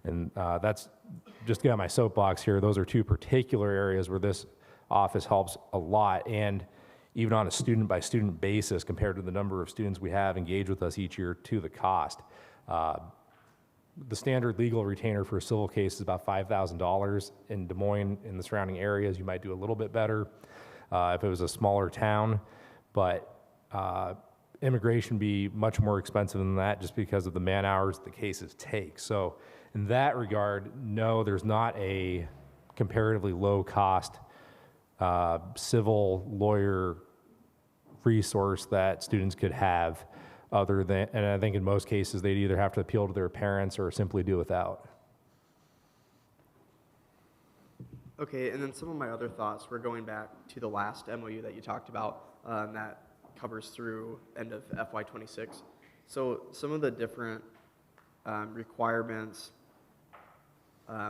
And that's, just to get on my soapbox here, those are 2 particular areas where this office helps a lot, and even on a student-by-student basis compared to the number of students we have engaged with us each year to the cost. The standard legal retainer for a civil case is about $5,000. In Des Moines and the surrounding areas, you might do a little bit better if it was a smaller town, but immigration be much more expensive than that just because of the man hours the cases take. So in that regard, no, there's not a comparatively low cost civil lawyer resource that students could have other than, and I think in most cases they'd either have to appeal to their parents or simply do without. Okay, and then some of my other thoughts were going back to the last MOU that you talked about that covers through end of FY26. So some of the different requirements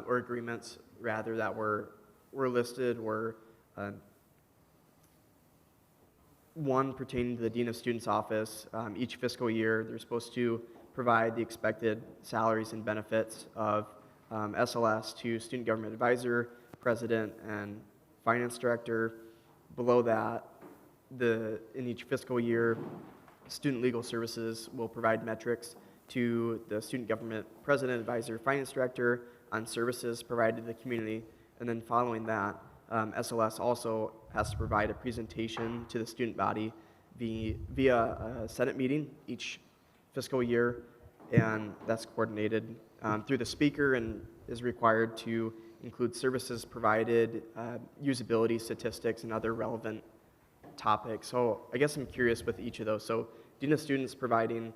or agreements rather that were listed were one pertaining to the Dean of Students Office. Each fiscal year, they're supposed to provide the expected salaries and benefits of SLS to Student Government Advisor, President, and Finance Director. Below that, in each fiscal year, Student Legal Services will provide metrics to the Student Government President, Advisor, Finance Director on services provided to the community. And then following that, SLS also has to provide a presentation to the student body via a Senate meeting each fiscal year, and that's coordinated through the speaker and is required to include services provided, usability statistics, and other relevant topics. So I guess I'm curious with each of those. So Dean of Students providing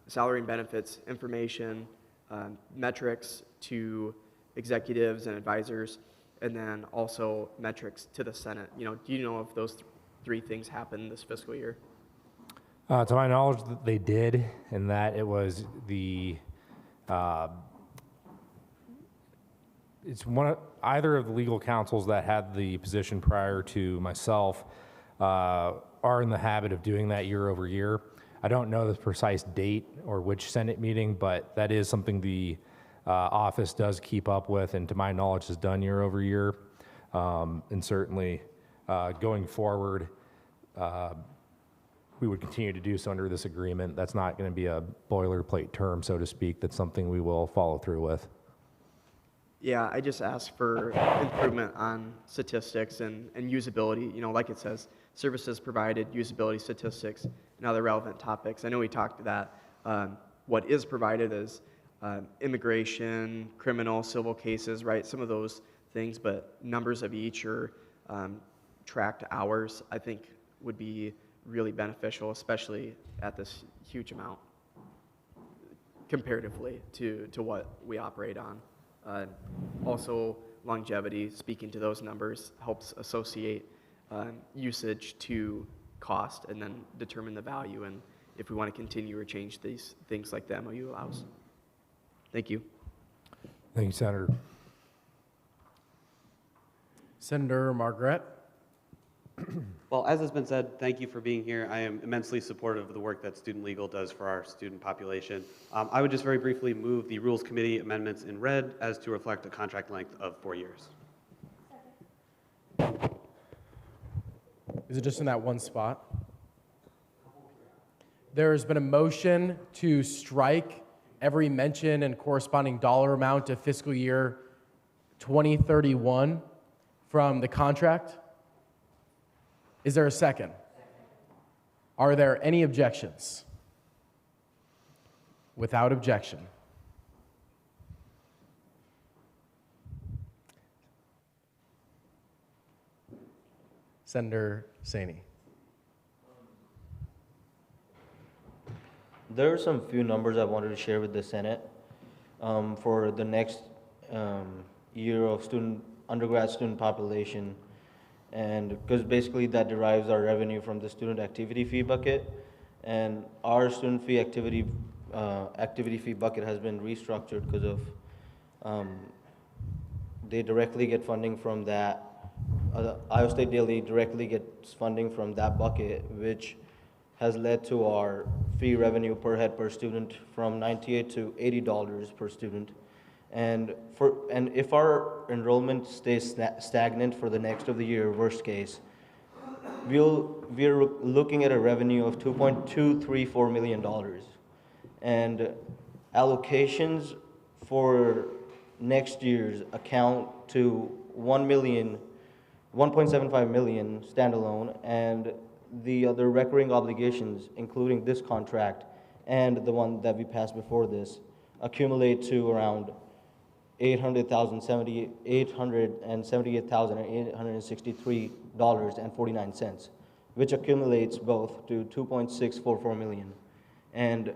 salary and benefits information, metrics to executives and advisors, and then also metrics to the Senate. You know, do you know if those 3 things happened this fiscal year? To my knowledge, they did, and that it was the it's either of the legal counsels that had the position prior to myself are in the habit of doing that year over year. I don't know the precise date or which Senate meeting, but that is something the office does keep up with, and to my knowledge has done year over year. And certainly going forward, we would continue to do so under this agreement. That's not going to be a boilerplate term, so to speak. That's something we will follow through with. Yeah, I just asked for improvement on statistics and usability. You know, like it says, services provided, usability statistics, and other relevant topics. I know we talked to that. What is provided is immigration, criminal, civil cases, right? Some of those things, but numbers of each or tracked hours, I think would be really beneficial, especially at this huge amount comparatively to what we operate on. Also, longevity, speaking to those numbers, helps associate usage to cost and then determine the value and if we want to continue or change these things like the MOU allows. Thank you. Thank you, Senator. Senator Margaret. Well, as has been said, thank you for being here. I am immensely supportive of the work that Student Legal does for our student population. I would just very briefly move the Rules Committee amendments in red as to reflect a contract length of 4 years. Is it just in that one spot? There has been a motion to strike every mention and corresponding dollar amount of fiscal year 2031 from the contract. Is there a second? Are there any objections? Without objection. Senator Saney. There are some few numbers I wanted to share with the Senate for the next year of undergrad student population, and because basically that derives our revenue from the student activity fee bucket, and our student fee activity fee bucket has been restructured because of they directly get funding from that. Iowa State Daily directly gets funding from that bucket, which has led to our fee revenue per head per student from $98 to $80 per student. And if our enrollment stays stagnant for the next of the year, worst case, we're looking at a revenue of $2.234 million. And allocations for next year's account to $1.75 million standalone, and the other recurring obligations, including this contract and the one that we passed before this, accumulate to around $878,863.49, which accumulates both to $2.644 million. And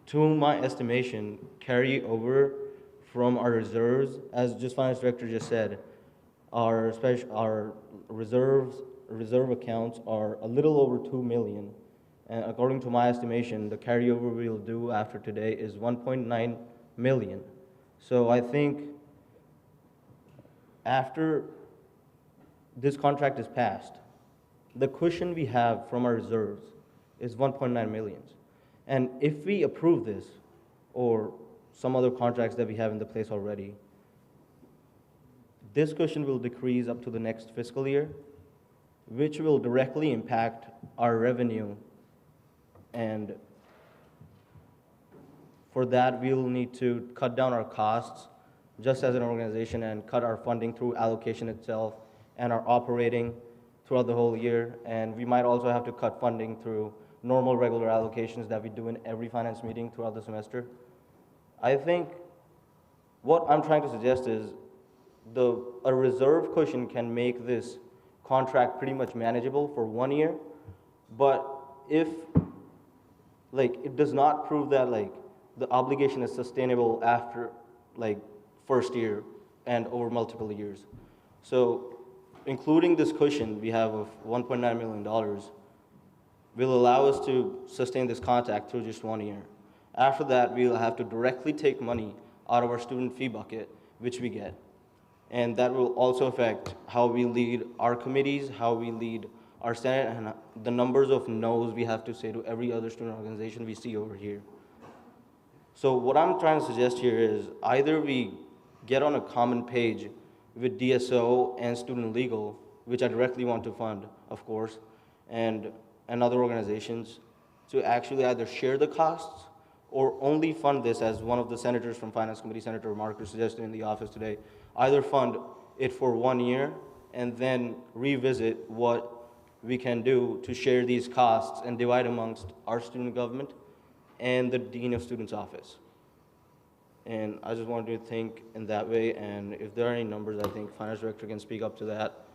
to my estimation, carry over from our reserves, as just Finance Director just said, our reserve accounts are a little over $2 million. And according to my estimation, the carryover we'll do after today is $1.9 million. So I think after this contract is passed, the cushion we have from our reserves is $1.9 million. And if we approve this, or some other contracts that we have in the place already, this cushion will decrease up to the next fiscal year, which will directly impact our revenue. And for that, we'll need to cut down our costs just as an organization and cut our funding through allocation itself and our operating throughout the whole year. And we might also have to cut funding through normal regular allocations that we do in every finance meeting throughout the semester. I think what I'm trying to suggest is a reserve cushion can make this contract pretty much manageable for 1 year, but if it does not prove that the obligation is sustainable after first year and over multiple years. So including this cushion we have of $1.9 million will allow us to sustain this contract through just 1 year. After that, we'll have to directly take money out of our student fee bucket, which we get. And that will also affect how we lead our committees, how we lead our Senate and the numbers of no's we have to say to every other student organization we see over here. So what I'm trying to suggest here is either we get on a common page with DSO and Student Legal, which I directly want to fund, of course, and other organizations, to actually either share the costs or only fund this, as one of the senators from Finance Committee, Senator Marker, suggested in the office today, either fund it for 1 year and then revisit what we can do to share these costs and divide amongst our student government and the Dean of Students Office. And I just wanted to think in that way, and if there are any numbers, I think Finance Director can speak up to that,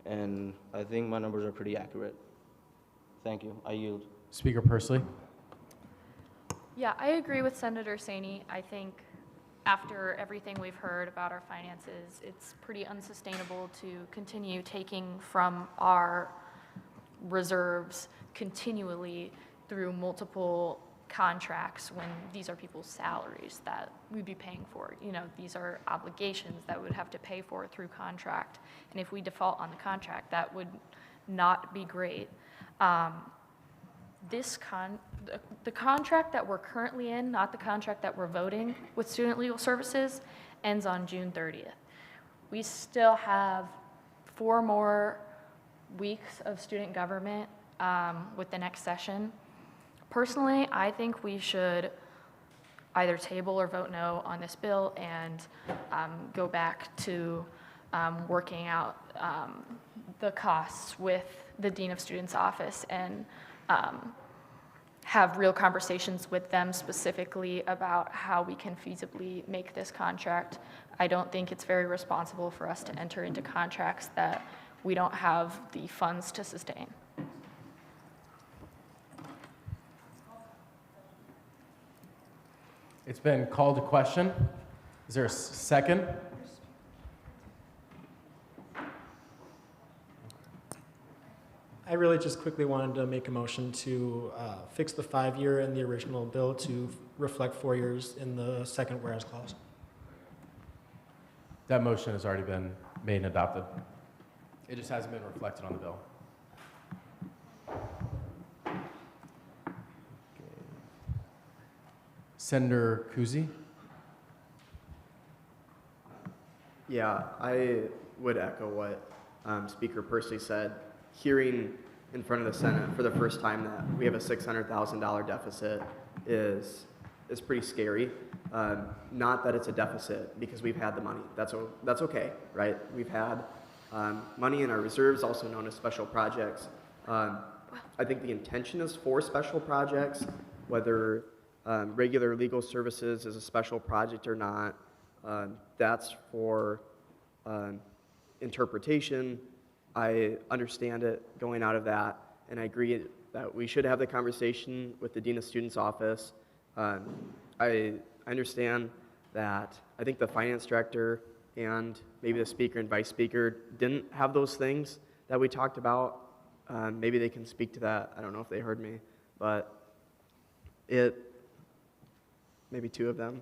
and I think my numbers are pretty accurate. Thank you. I yield. Speaker Pursley. Yeah, I agree with Senator Saney. I think after everything we've heard about our finances, it's pretty unsustainable to continue taking from our reserves continually through multiple contracts when these are people's salaries that we'd be paying for. You know, these are obligations that we'd have to pay for through contract. And if we default on the contract, that would not be great. The contract that we're currently in, not the contract that we're voting with Student Legal Services, ends on June 30th. We still have 4 more weeks of student government with the next session. Personally, I think we should either table or vote no on this bill and go back to working out the costs with the Dean of Students Office and have real conversations with them specifically about how we can feasibly make this contract. I don't think it's very responsible for us to enter into contracts that we don't have the funds to sustain. It's been called to question. Is there a second? I really just quickly wanted to make a motion to fix the 5-year in the original bill to reflect 4 years in the second whereas clause. That motion has already been made and adopted. It just hasn't been reflected on the bill. Senator Kuzi? Yeah, I would echo what Speaker Pursley said. Hearing in front of the Senate for the first time that we have a $600,000 deficit is pretty scary. Not that it's a deficit, because we've had the money. That's okay, right? We've had money in our reserves, also known as special projects. I think the intention is for special projects, whether regular legal services is a special project or not. That's for interpretation. I understand it going out of that, and I agree that we should have the conversation with the Dean of Students Office. I understand that I think the finance director and maybe the speaker and vice speaker didn't have those things that we talked about. Maybe they can speak to that. I don't know if they heard me, but maybe 2 of them.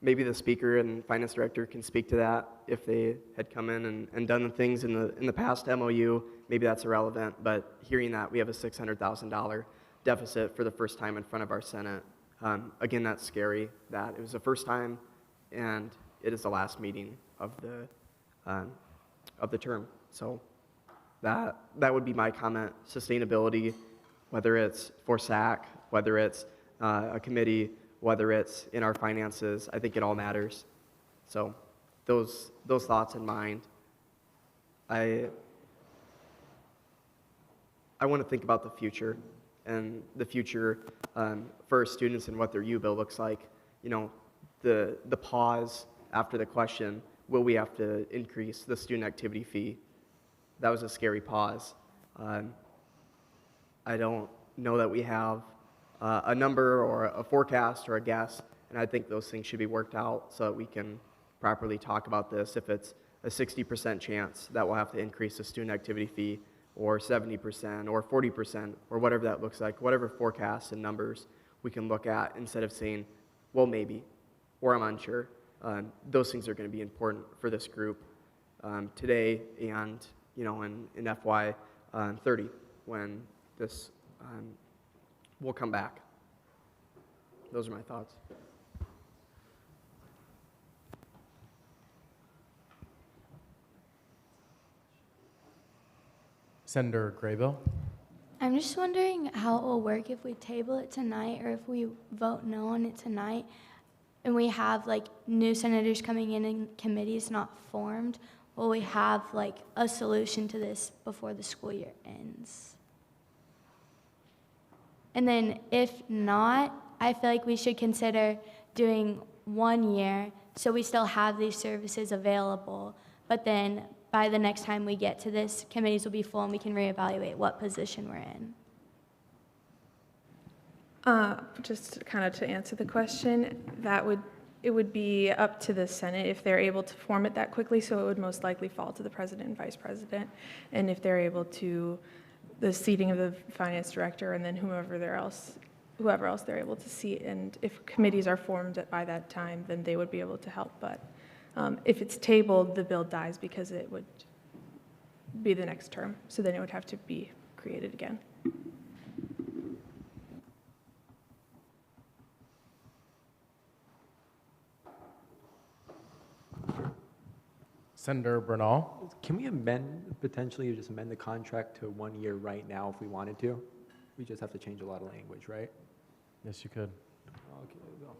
Maybe the speaker and finance director can speak to that if they had come in and done the things in the past MOU. Maybe that's irrelevant, but hearing that we have a $600,000 deficit for the first time in front of our Senate, again, that's scary. That it was the first time, and it is the last meeting of the term. So that would be my comment. Sustainability, whether it's for SAC, whether it's a committee, whether it's in our finances, I think it all matters. So those thoughts in mind. I want to think about the future, and the future for our students and what their U-bill looks like. You know, the pause after the question, will we have to increase the student activity fee? That was a scary pause. I don't know that we have a number or a forecast or a guess, and I think those things should be worked out so that we can properly talk about this. If it's a 60% chance that we'll have to increase the student activity fee, or 70%, or 40%, or whatever that looks like, whatever forecasts and numbers we can look at instead of saying, well, maybe, or I'm unsure. those things are going to be important for this group today and, in FY 30 when this will come back. Those are my thoughts. Senator Graybill. I'm just wondering how it will work if we table it tonight or if we vote no on it tonight and we have like new senators coming in and committees not formed. Will we have like a solution to this before the school year ends? And then if not, I feel like we should consider doing 1 year so we still have these services available, but then by the next time we get to this, committees will be full and we can reevaluate what position we're in. Just kind of to answer the question, it would be up to the Senate if they're able to form it that quickly, so it would most likely fall to the president and vice president. And if they're able to, the seating of the finance director and then whoever else they're able to seat. And if committees are formed by that time, then they would be able to help. But if it's tabled, the bill dies because it would be the next term. So then it would have to be created again. Senator Bernal. Can we potentially just amend the contract to 1 year right now if we wanted to? We just have to change a lot of language, right? Yes, you could. Okay, well,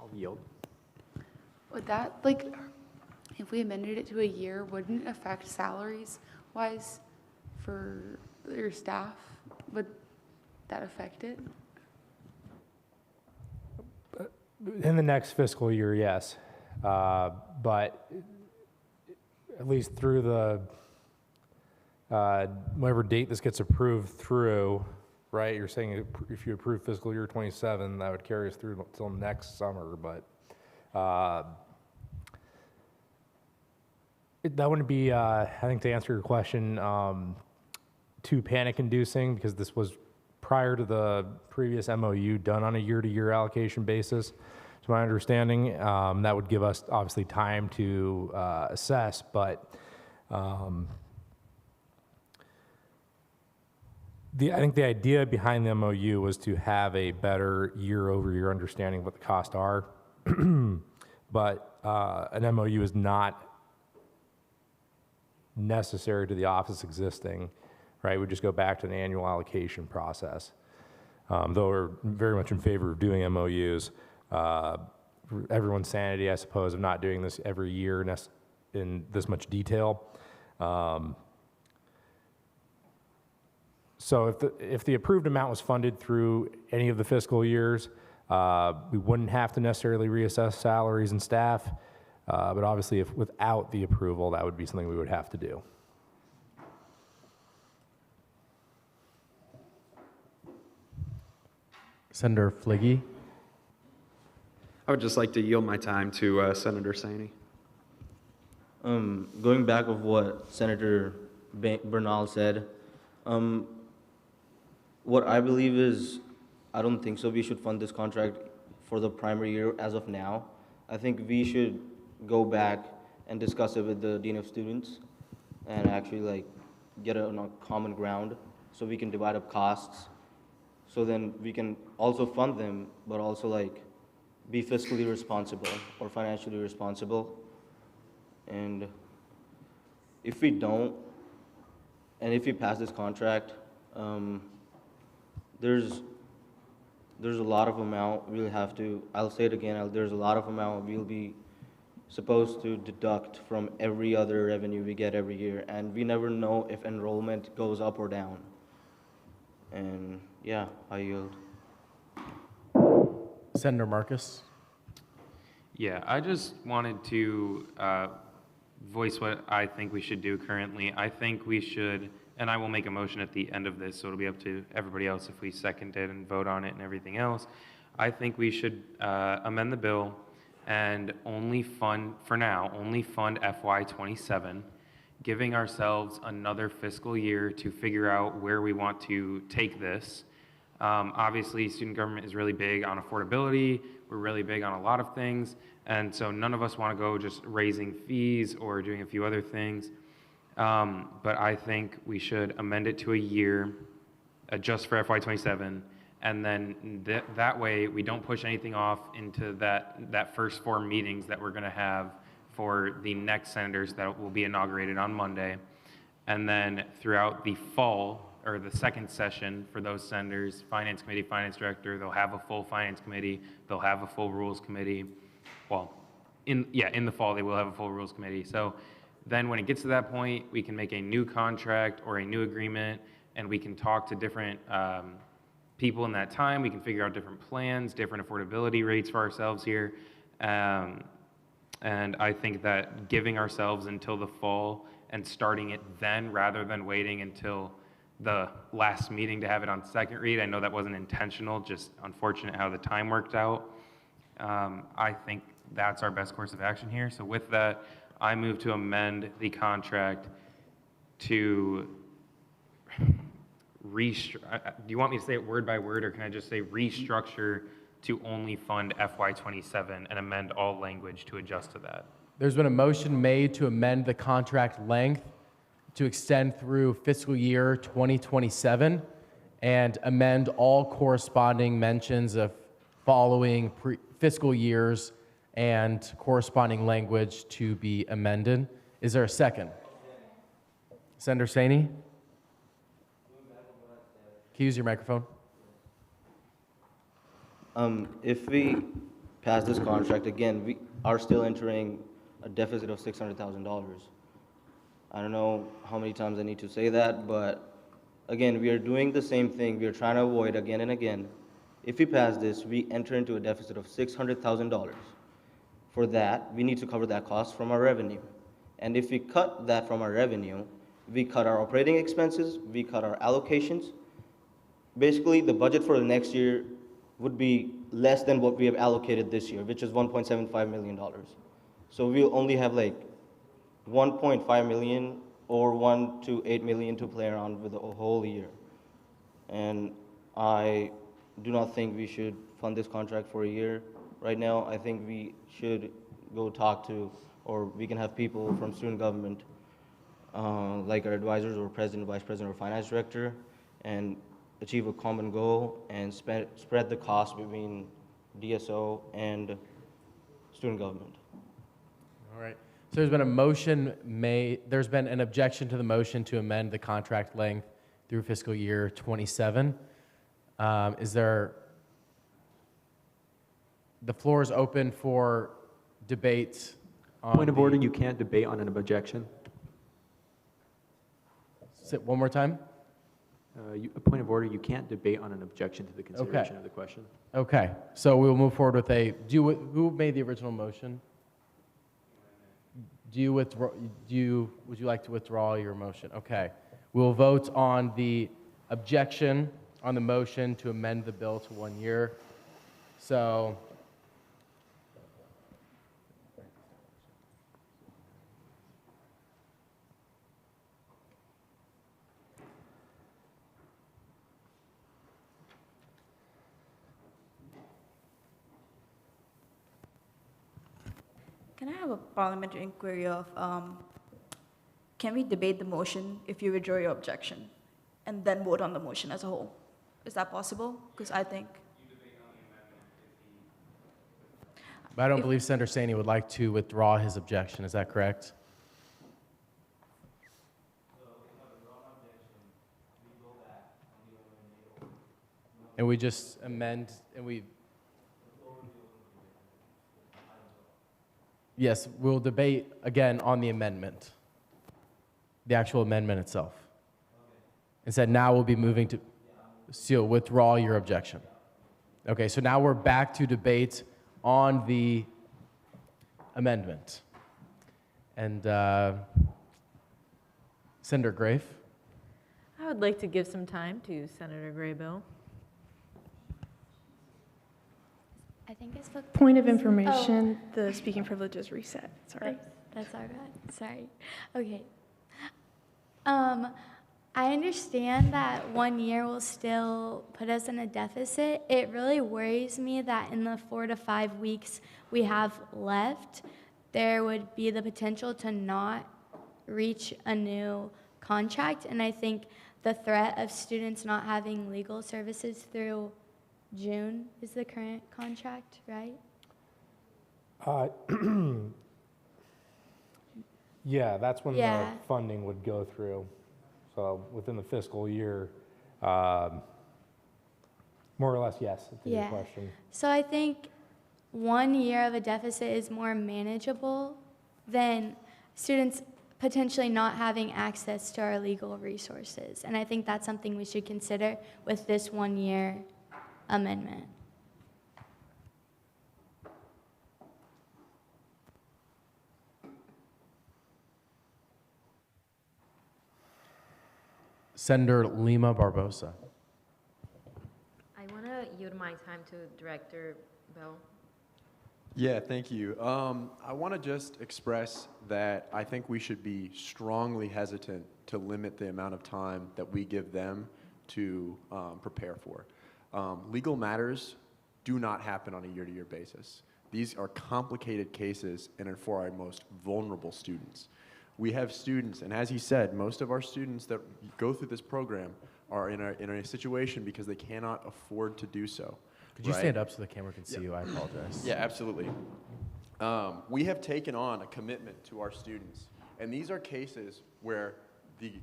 I'll yield. Would that, if we amended it to a year, wouldn't it affect salaries-wise for your staff? Would that affect it? In the next fiscal year, yes. But at least through the, whatever date this gets approved through, right? You're saying if you approve fiscal year 27, that would carry us through until next summer, but that wouldn't be, I think to answer your question, too panic-inducing because this was prior to the previous MOU done on a year-to-year allocation basis. To my understanding, that would give us obviously time to assess, but I think the idea behind the MOU was to have a better year-over-year understanding of what the costs are, but an MOU is not necessary to the office existing, right? We just go back to an annual allocation process. Though we're very much in favor of doing MOUs, for everyone's sanity, I suppose, of not doing this every year in this much detail. So if the approved amount was funded through any of the fiscal years, we wouldn't have to necessarily reassess salaries and staff. But obviously, if without the approval, that would be something we would have to do. Senator Fliggy. I would just like to yield my time to Senator Saney. Going back of what Senator Bernal said, what I believe is, I don't think so we should fund this contract for the primary year as of now. I think we should go back and discuss it with the Dean of Students and actually get it on a common ground so we can divide up costs. So then we can also fund them, but also be fiscally responsible or financially responsible. And if we don't, and if we pass this contract, there's a lot of amount we'll have to, I'll say it again, there's a lot of amount we'll be supposed to deduct from every other revenue we get every year, and we never know if enrollment goes up or down. And yeah, I yield. Senator Marcus. Yeah, I just wanted to voice what I think we should do currently. I think we should, and I will make a motion at the end of this, so it'll be up to everybody else if we second it and vote on it and everything else. I think we should amend the bill and only fund FY 27, giving ourselves another fiscal year to figure out where we want to take this. Obviously, student government is really big on affordability. We're really big on a lot of things. And so none of us want to go just raising fees or doing a few other things. But I think we should amend it to a year, just for FY27. And then that way we don't push anything off into that first 4 meetings that we're going to have for the next senators that will be inaugurated on Monday. And then throughout the fall, or the second session for those senators, finance committee, finance director, they'll have a full finance committee, they'll have a full rules committee. Well, in the fall they will have a full rules committee. So then when it gets to that point, we can make a new contract or a new agreement, and we can talk to different people in that time. We can figure out different plans, different affordability rates for ourselves here. And I think that giving ourselves until the fall and starting it then rather than waiting until the last meeting to have it on second read, I know that wasn't intentional, just unfortunate how the time worked out. I think that's our best course of action here. So with that, I move to amend the contract to do you want me to say it word by word, or can I just say restructure to only fund FY27 and amend all language to adjust to that? There's been a motion made to amend the contract length to extend through fiscal year 2027 and amend all corresponding mentions of following fiscal years and corresponding language to be amended. Is there a second? Senator Saini? Can you use your microphone? If we pass this contract again, we are still entering a deficit of $600,000. I don't know how many times I need to say that, but again, we are doing the same thing. We are trying to avoid again and again. If we pass this, we enter into a deficit of $600,000. For that, we need to cover that cost from our revenue. And if we cut that from our revenue, we cut our operating expenses, we cut our allocations. Basically, the budget for the next year would be less than what we have allocated this year, which is $1.75 million. So we'll only have like 1.5 million or 1 to 8 million to play around with a whole year. And I do not think we should fund this contract for a year right now. I think we should go talk to, or we can have people from student government, like our advisors or president, vice president, or finance director, and achieve a common goal and spread the cost between DSO and student government. All right. So there's been a motion made, there's been an objection to the motion to amend the contract length through fiscal year 27. The floor is open for debate. Point of order, you can't debate on an objection. Say it one more time. A point of order, you can't debate on an objection to the consideration of the question. Okay, so we'll move forward with who made the original motion? Would you like to withdraw your motion? Okay. We'll vote on the objection on the motion to amend the bill to 1 year. So, Can I have a parliamentary inquiry of, can we debate the motion if you withdraw your objection and then vote on the motion as a whole? Is that possible? Because I think. but I don't believe Senator Saini would like to withdraw his objection. Is that correct? And we just amend, and we. Yes, we'll debate again on the amendment, the actual amendment itself. Instead, now we'll be moving to, so withdraw your objection. Okay, so now we're back to debate on the amendment. And Senator Grafe? I would like to give some time to Senator Graybill. I think it's what. Point of information, the speaking privilege is reset. Sorry. That's all right. Sorry. Okay. I understand that 1 year will still put us in a deficit. It really worries me that in the 4 to 5 weeks we have left, there would be the potential to not reach a new contract. And I think the threat of students not having legal services through June is the current contract, right? Yeah, that's when Yeah. the funding would go through. So within the fiscal year, more or less, yes, to your question. So I think 1 year of a deficit is more manageable than students potentially not having access to our legal resources. And I think that's something we should consider with this 1 year amendment. Senator Lima Barbosa. I want to yield my time to Director Bell. Yeah, thank you. I want to just express that I think we should be strongly hesitant to limit the amount of time that we give them to prepare for. Legal matters do not happen on a year-to-year basis. These are complicated cases and are for our most vulnerable students. We have students, and as he said, most of our students that go through this program are in a situation because they cannot afford to do so. Could you stand up so the camera can see you? I apologize. Yeah, absolutely. We have taken on a commitment to our students, and these are cases where the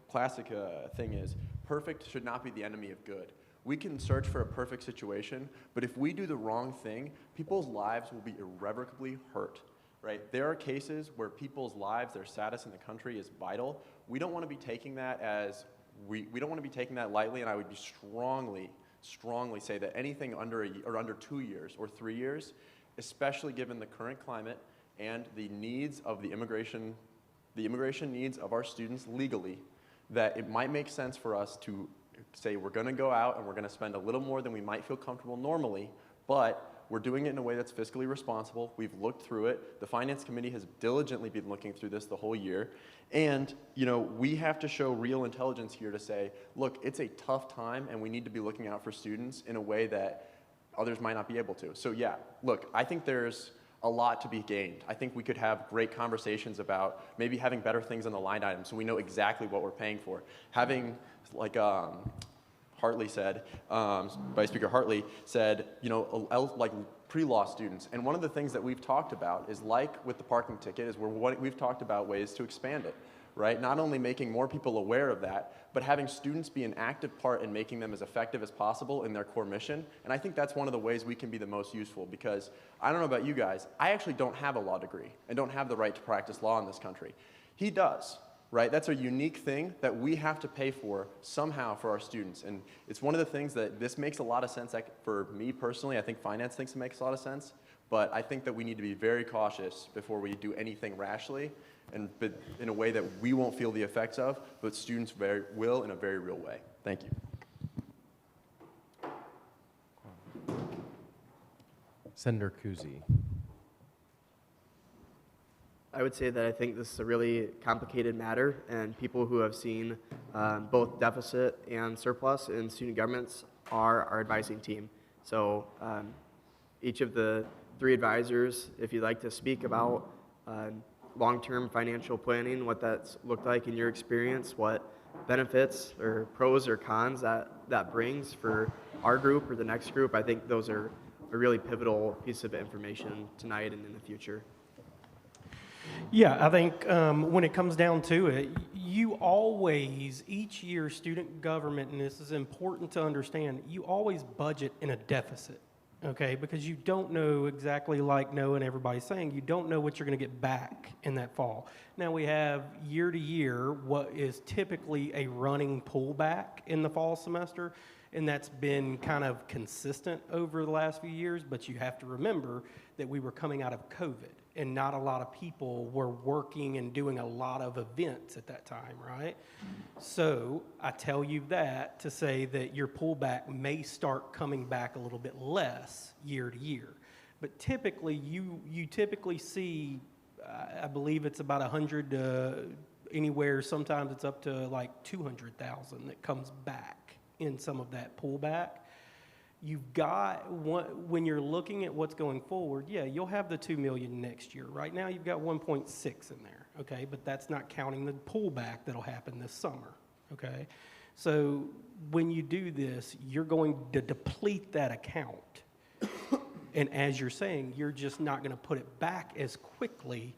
classic thing is perfect should not be the enemy of good. We can search for a perfect situation, but if we do the wrong thing, people's lives will be irrevocably hurt. Right? There are cases where people's lives, their status in the country is vital. We don't want to be taking that as we don't want to be taking that lightly, and I would be strongly say that anything under 2 years or 3 years, especially given the current climate and the needs of the immigration needs of our students legally, that it might make sense for us to say we're going to go out and we're going to spend a little more than we might feel comfortable normally, but we're doing it in a way that's fiscally responsible. We've looked through it. The Finance Committee has diligently been looking through this the whole year. And, we have to show real intelligence here to say, look, it's a tough time and we need to be looking out for students in a way that others might not be able to. So yeah, look, I think there's a lot to be gained. I think we could have great conversations about maybe having better things on the line item so we know exactly what we're paying for. Having, like, Hartley said, Vice Speaker Hartley said, like pre-law students. And one of the things that we've talked about is, like with the parking ticket, is we've talked about ways to expand it, right? Not only making more people aware of that, but having students be an active part in making them as effective as possible in their core mission. And I think that's one of the ways we can be the most useful, because I don't know about you guys, I actually don't have a law degree and don't have the right to practice law in this country. He does. Right? That's a unique thing that we have to pay for somehow for our students. And it's one of the things that this makes a lot of sense for me personally. I think finance thinks it makes a lot of sense. But I think that we need to be very cautious before we do anything rashly, but in a way that we won't feel the effects of, but students will in a very real way. Thank you. Senator Kuzi. I would say that I think this is a really complicated matter, and people who have seen both deficit and surplus in student governments are our advising team. So each of the 3 advisors, if you'd like to speak about long-term financial planning, what that's looked like in your experience, what benefits or pros or cons that brings for our group or the next group, I think those are a really pivotal piece of information tonight and in the future. Yeah, I think when it comes down to it, you always, each year, student government, and this is important to understand, you always budget in a deficit, okay? Because you don't know exactly, like Noah and everybody's saying, you don't know what you're going to get back in that fall. Now we have year to year what is typically a running pullback in the fall semester, and that's been kind of consistent over the last few years, but you have to remember that we were coming out of COVID, and not a lot of people were working and doing a lot of events at that time, right? So I tell you that to say that your pullback may start coming back a little bit less year to year. But typically, you typically see, I believe it's about 100 to anywhere, sometimes it's up to like 200,000 that comes back in some of that pullback. You've got when you're looking at what's going forward, yeah, you'll have the 2 million next year. Right now you've got 1.6 in there, okay? But that's not counting the pullback that'll happen this summer, okay? So when you do this, you're going to deplete that account. And as you're saying, you're just not going to put it back as quickly,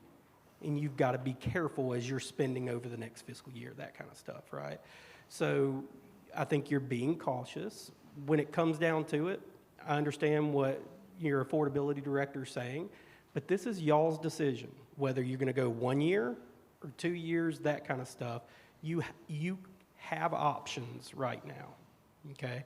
and you've got to be careful as you're spending over the next fiscal year, that kind of stuff, right? So I think you're being cautious. When it comes down to it, I understand what your affordability director is saying, but this is y'all's decision, whether you're going to go 1 year or 2 years, that kind of stuff. You have options right now, okay?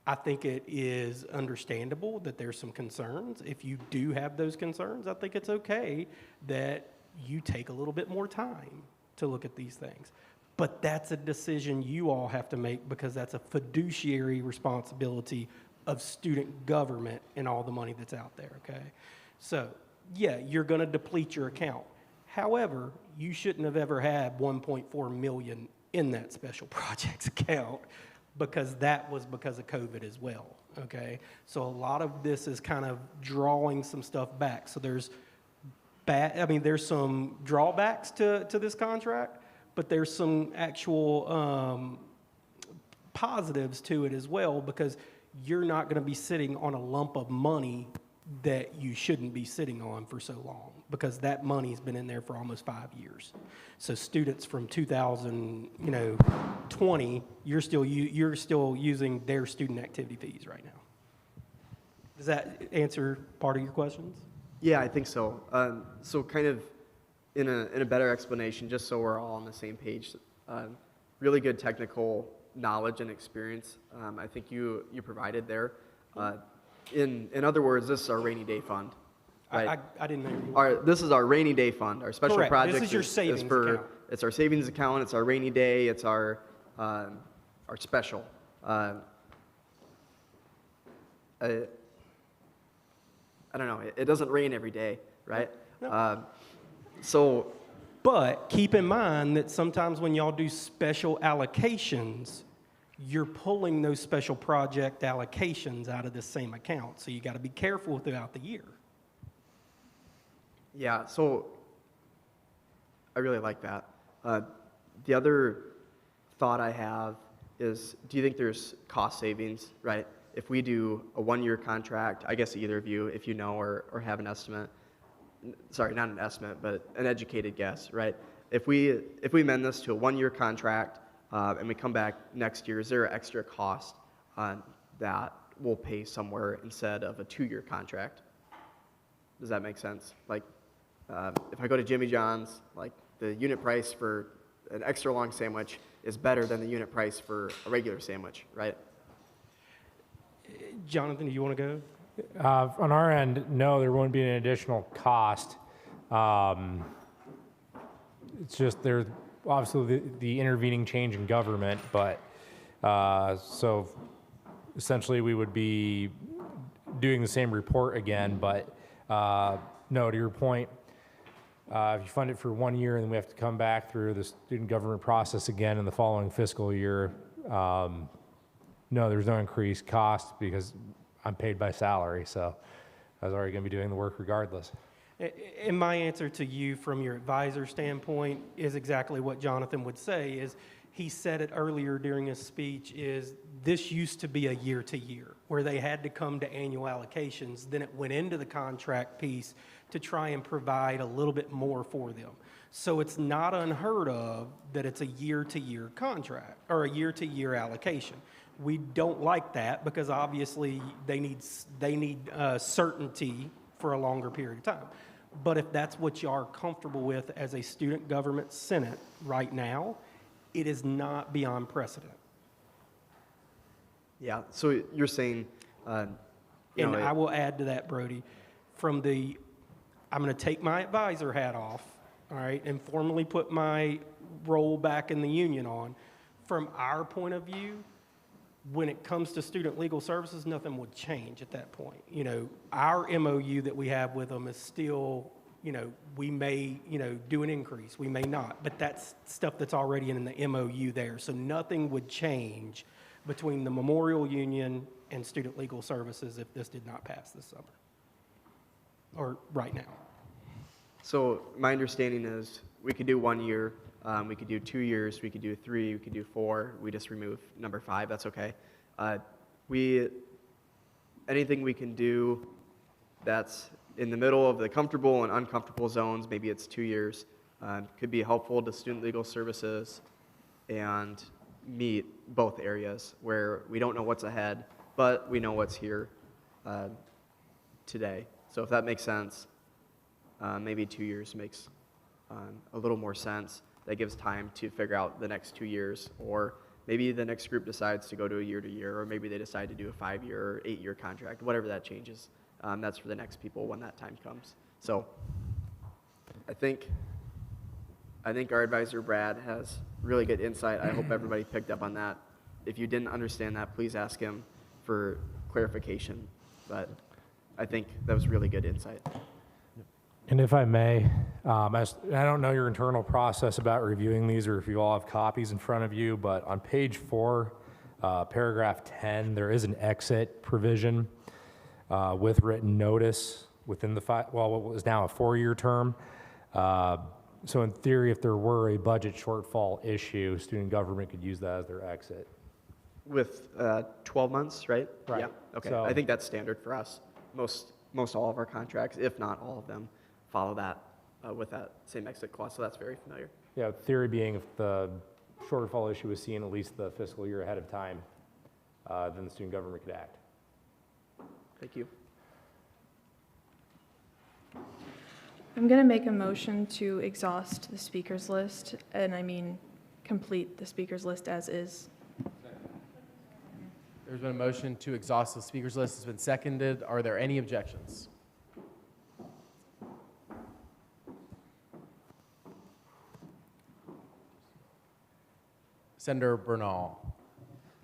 I think it is understandable that there's some concerns. If you do have those concerns, I think it's okay that you take a little bit more time to look at these things. But that's a decision you all have to make, because that's a fiduciary responsibility of student government and all the money that's out there, okay? So, yeah, you're going to deplete your account. However, you shouldn't have ever had 1.4 million in that special projects account, because that was because of COVID as well, okay? So a lot of this is kind of drawing some stuff back. So there's some drawbacks to this contract, but there's some actual positives to it as well, because you're not going to be sitting on a lump of money that you shouldn't be sitting on for so long, because that money's been in there for almost 5 years. So students from 2020, you're still using their student activity fees right now. Does that answer part of your questions? Yeah, I think so. So kind of in a better explanation, just so we're all on the same page, really good technical knowledge and experience, I think you provided there. In other words, this is our rainy day fund. Right? I didn't know. This is our rainy day fund. Our special Correct. projects This is your savings account. It's our savings account. It's our rainy day. It's our special. I don't know. It doesn't rain every day, right? No. So, but keep in mind that sometimes when y'all do special allocations, you're pulling those special project allocations out of the same account. So you got to be careful throughout the year. Yeah, so I really like that. The other thought I have is, do you think there's cost savings, right? If we do a 1 year contract, I guess either of you, if you know or have an estimate, sorry, not an estimate, but an educated guess, right? If we amend this to a 1 year contract and we come back next year, is there an extra cost that we'll pay somewhere instead of a 2 year contract? Does that make sense? Like, if I go to Jimmy John's, like the unit price for an extra long sandwich is better than the unit price for a regular sandwich, right? Jonathan, do you want to go? On our end, no, there won't be an additional cost. It's just there's obviously the intervening change in government, but so essentially we would be doing the same report again, but no, to your point, if you fund it for 1 year and then we have to come back through the student government process again in the following fiscal year, no, there's no increased cost because I'm paid by salary, so I was already going to be doing the work regardless. And my answer to you from your advisor standpoint is exactly what Jonathan would say. Is he said it earlier during his speech, is this used to be a year to year where they had to come to annual allocations. Then it went into the contract piece to try and provide a little bit more for them. So it's not unheard of that it's a year to year contract or a year to year allocation. We don't like that because obviously they need certainty for a longer period of time. But if that's what you are comfortable with as a student government senate right now, it is not beyond precedent. Yeah, so you're saying... I will add to that, Brody, I'm going to take my advisor hat off, all right, and formally put my role back in the union on. From our point of view, when it comes to student legal services, nothing would change at that point. You know, our MOU that we have with them is still we may, do an increase, we may not, but that's stuff that's already in the MOU there. So nothing would change between the Memorial Union and Student Legal Services if this did not pass this summer, or right now. So my understanding is we could do 1 year, we could do 2 years, we could do 3, we could do 4. We just remove number 5. That's okay. Anything we can do that's in the middle of the comfortable and uncomfortable zones, maybe it's 2 years, could be helpful to Student Legal Services and meet both areas where we don't know what's ahead, but we know what's here today. So if that makes sense, maybe 2 years makes a little more sense. That gives time to figure out the next 2 years, or maybe the next group decides to go to a year-to-year, or maybe they decide to do a 5-year or 8-year contract, whatever that changes. That's for the next people when that time comes. So I think our advisor, Brad, has really good insight. I hope everybody picked up on that. If you didn't understand that, please ask him for clarification. But I think that was really good insight. And if I may, I don't know your internal process about reviewing these or if you all have copies in front of you, but on page 4, paragraph 10, there is an exit provision with written notice within what was now a 4-year term. So in theory, if there were a budget shortfall issue, student government could use that as their exit. With 12 months, right? Right. Yeah, okay. So, I think that's standard for us. Most all of our contracts, if not all of them, follow that with that same exit clause, so that's very familiar. yeah, theory being if the shortfall issue was seen at least the fiscal year ahead of time, then the student government could act. Thank you. I'm going to make a motion to exhaust the speakers list, and I mean complete the speakers list as is. There's been a motion to exhaust the speakers list. It's been seconded. Are there any objections? Senator Bernal.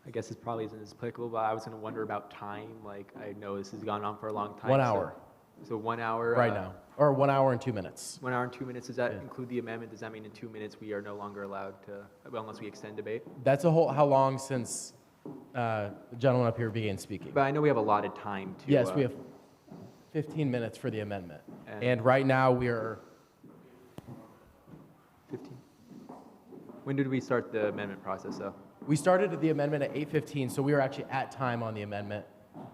I guess this probably isn't as applicable, but I was going to wonder about time. Like, I know this has gone on for a long time. 1 hour. So 1 hour? Right now. Or 1 hour and 2 minutes. 1 hour and 2 minutes, does that include the amendment? Does that mean in 2 minutes we are no longer allowed to, well, unless we extend debate? That's how long since the gentleman up here began speaking? But I know we have allotted time to. Yes, we have 15 minutes for the amendment. And right now we are. 15. When did we start the amendment process, though? We started the amendment at 8:15, so we are actually at time on the amendment,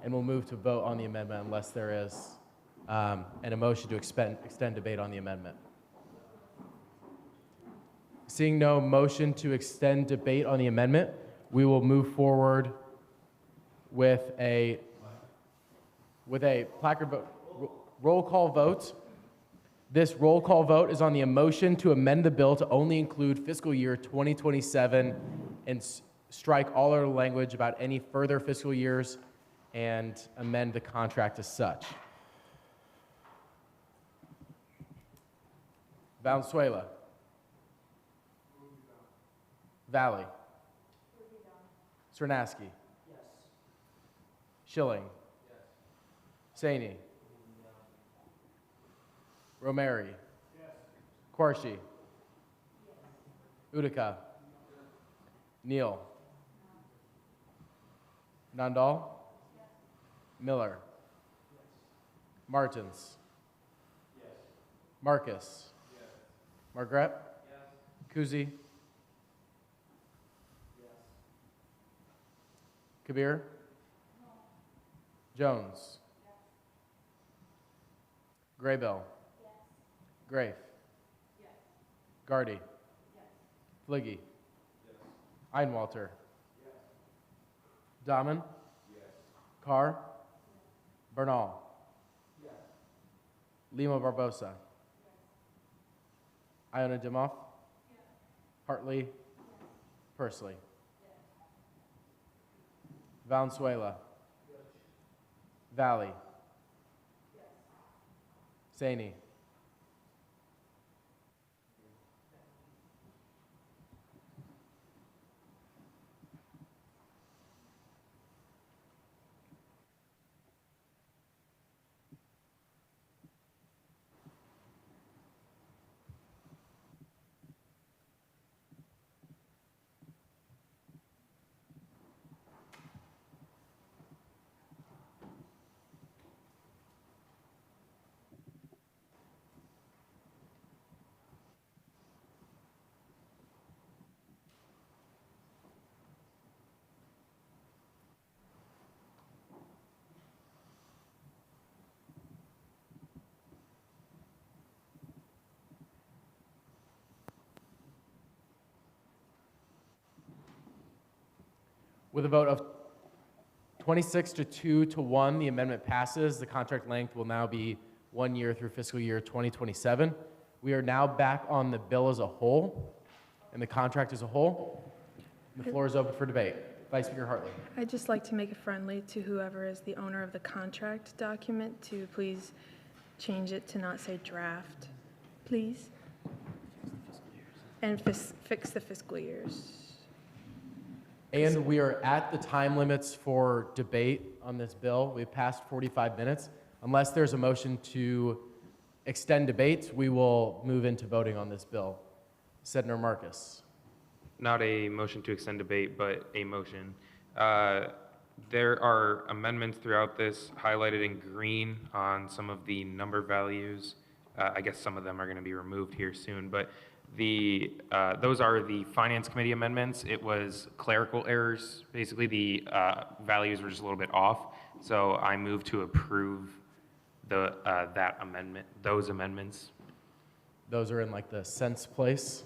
and we'll move to vote on the amendment unless there is a motion to extend debate on the amendment. Seeing no motion to extend debate on the amendment, we will move forward with a placard vote, roll call vote. This roll call vote is on the motion to amend the bill to only include fiscal year 2027 and strike all other language about any further fiscal years and amend the contract as such. Valenzuela. Valley. Cernaski. Schilling. Saney. Romeri. Quarshi. Utica. Neal. Nandal. Miller. Martins. Marcus. Margaret. Kuzi. Kabir. Jones. Graybill. Grafe. Gardy. Fliggy. Einwalter. Dahman. Carr. Bernal. Lima Barbosa. Iona Dimoff. Hartley. Pursley. Valenzuela. Valley. Saney. With a vote of 26 to 2 to 1, the amendment passes. The contract length will now be 1 year through fiscal year 2027. We are now back on the bill as a whole and the contract as a whole. The floor is open for debate. Vice Speaker Hartley. I'd just like to make it friendly to whoever is the owner of the contract document to please change it to not say draft, please. And fix the fiscal years. And we are at the time limits for debate on this bill. We've passed 45 minutes. Unless there's a motion to extend debate, we will move into voting on this bill. Senator Marcus. Not a motion to extend debate, but a motion. There are amendments throughout this highlighted in green on some of the number values. I guess some of them are going to be removed here soon, but those are the Finance Committee amendments. It was clerical errors. Basically, the values were just a little bit off. So I move to approve that amendment, those amendments. Those are in like the cents place?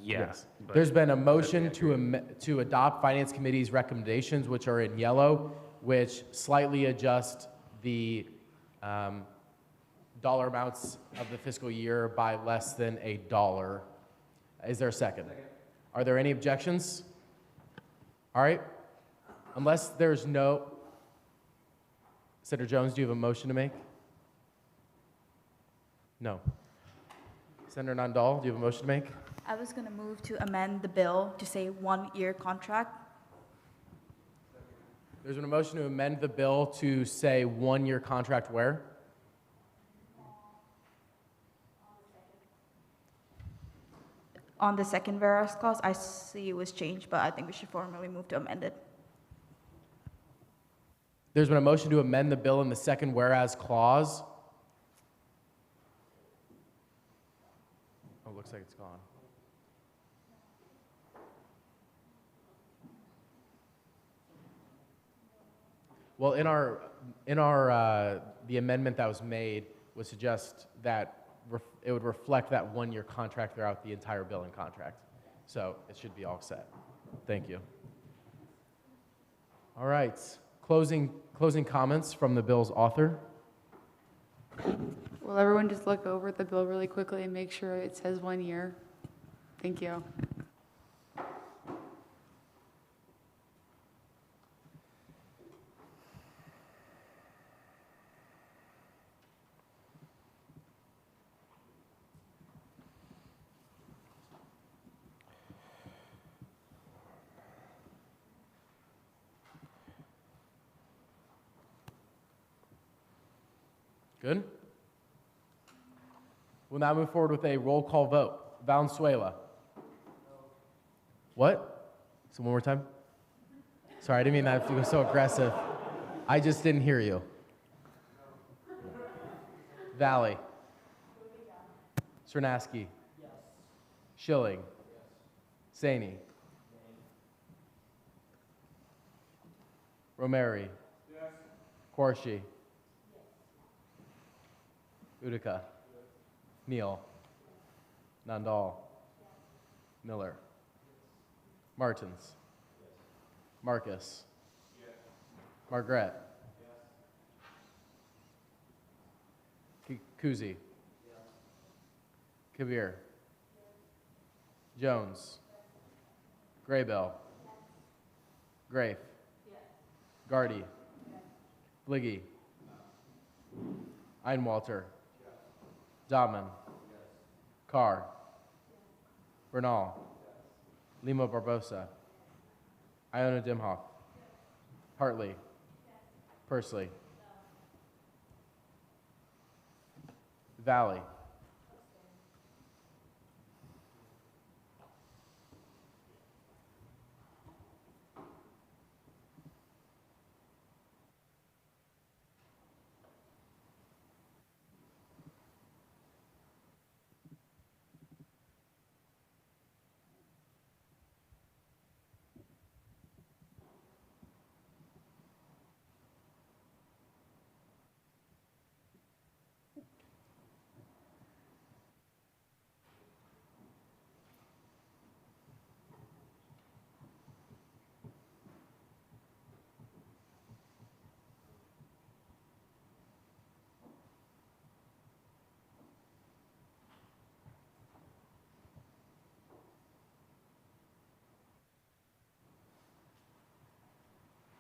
Yes. There's been a motion to adopt Finance Committee's recommendations, which are in yellow, which slightly adjust the dollar amounts of the fiscal year by less than $1. Is there a second? Are there any objections? All right. Unless there's no... Senator Jones, do you have a motion to make? No. Senator Nandal, do you have a motion to make? I was going to move to amend the bill to say 1 year contract. There's been a motion to amend the bill to say 1 year contract where? On the second whereas clause, I see it was changed, but I think we should formally move to amend it. There's been a motion to amend the bill in the second whereas clause. Oh, looks like it's gone. Well, the amendment that was made would suggest that it would reflect that 1 year contract throughout the entire billing contract. So it should be all set. Thank you. All right. Closing comments from the bill's author. Will everyone just look over the bill really quickly and make sure it says 1 year? Thank you. Good. We'll now move forward with a roll call vote. Valenzuela. What? So one more time? Sorry, I didn't mean that to go so aggressive. I just didn't hear you. Valley. Cernaski. Schilling. Saney. Romeri. Quarshi. Utica. Neal. Nandal. Miller. Martins. Marcus. Margaret. Kuzi. Kabir. Jones. Graybell. Grafe. Gardy. Bliggy. Einwalter. Dahman. Carr. Bernal. Lima Barbosa. Iona Dimhoff. Hartley. Pursley. Valley.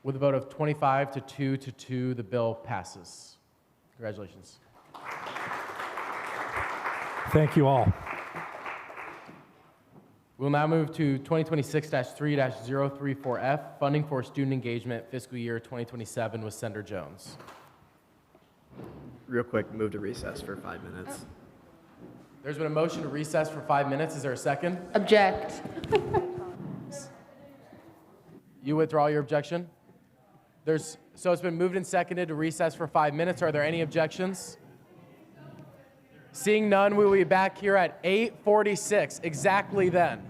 With a vote of 25 to 2 to 2, the bill passes. Congratulations. Thank you all. We'll now move to 2026-3-034F, funding for student engagement fiscal year 2027 with Senator Jones. Real quick, move to recess for 5 minutes. There's been a motion to recess for 5 minutes. Is there a second? Object. You withdraw your objection? So it's been moved and seconded to recess for 5 minutes. Are there any objections? Seeing none, we will be back here at 8:46, exactly then.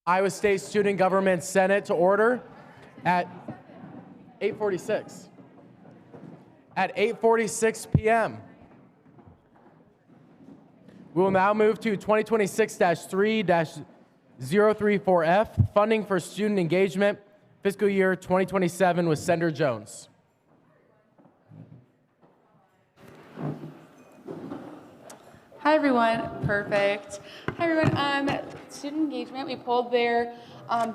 Iowa State Student Government Senate to order at 8:46. At 8:46 p.m. We will now move to 2026-3-034F, funding for student engagement, fiscal year 2027 with Senator Jones. Hi everyone, perfect. Hi everyone, student engagement, we pulled their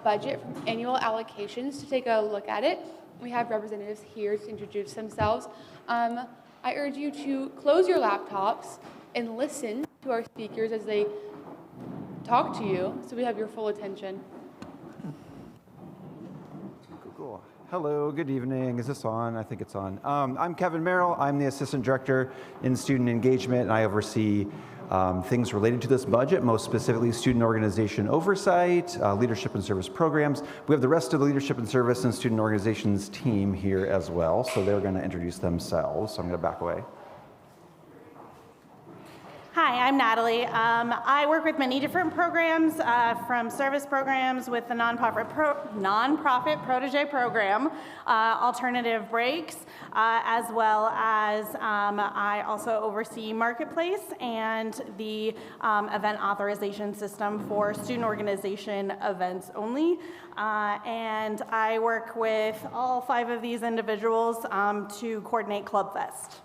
budget from annual allocations to take a look at it. We have representatives here to introduce themselves. I urge you to close your laptops and listen to our speakers as they talk to you so we have your full attention. Cool. Hello, good evening. Is this on? I think it's on. I'm Kevin Merrill. I'm the Assistant Director in Student Engagement, and I oversee things related to this budget, most specifically student organization oversight, leadership and service programs. We have the rest of the leadership and service and student organizations team here as well, so they're going to introduce themselves. So I'm going to back away. Hi, I'm Natalie. I work with many different programs, from service programs with the nonprofit protege program, Alternative Breaks, as well as I also oversee Marketplace and the event authorization system for student organization events only. And I work with all 5 of these individuals to coordinate Club Fest.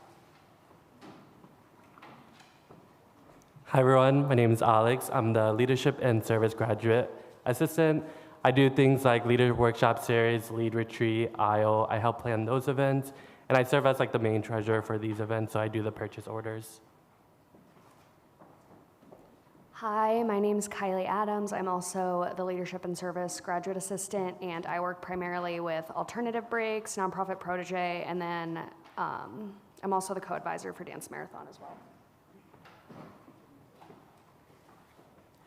Hi everyone, my name is Alex. I'm the Leadership and Service Graduate Assistant. I do things like Leader Workshop Series, Lead Retreat, IO. I help plan those events, and I serve as like the main treasurer for these events, so I do the purchase orders. Hi, my name is Kylie Adams. I'm also the Leadership and Service Graduate Assistant, and I work primarily with Alternative Breaks, Nonprofit Protege, and then I'm also the co-advisor for Dance Marathon as well.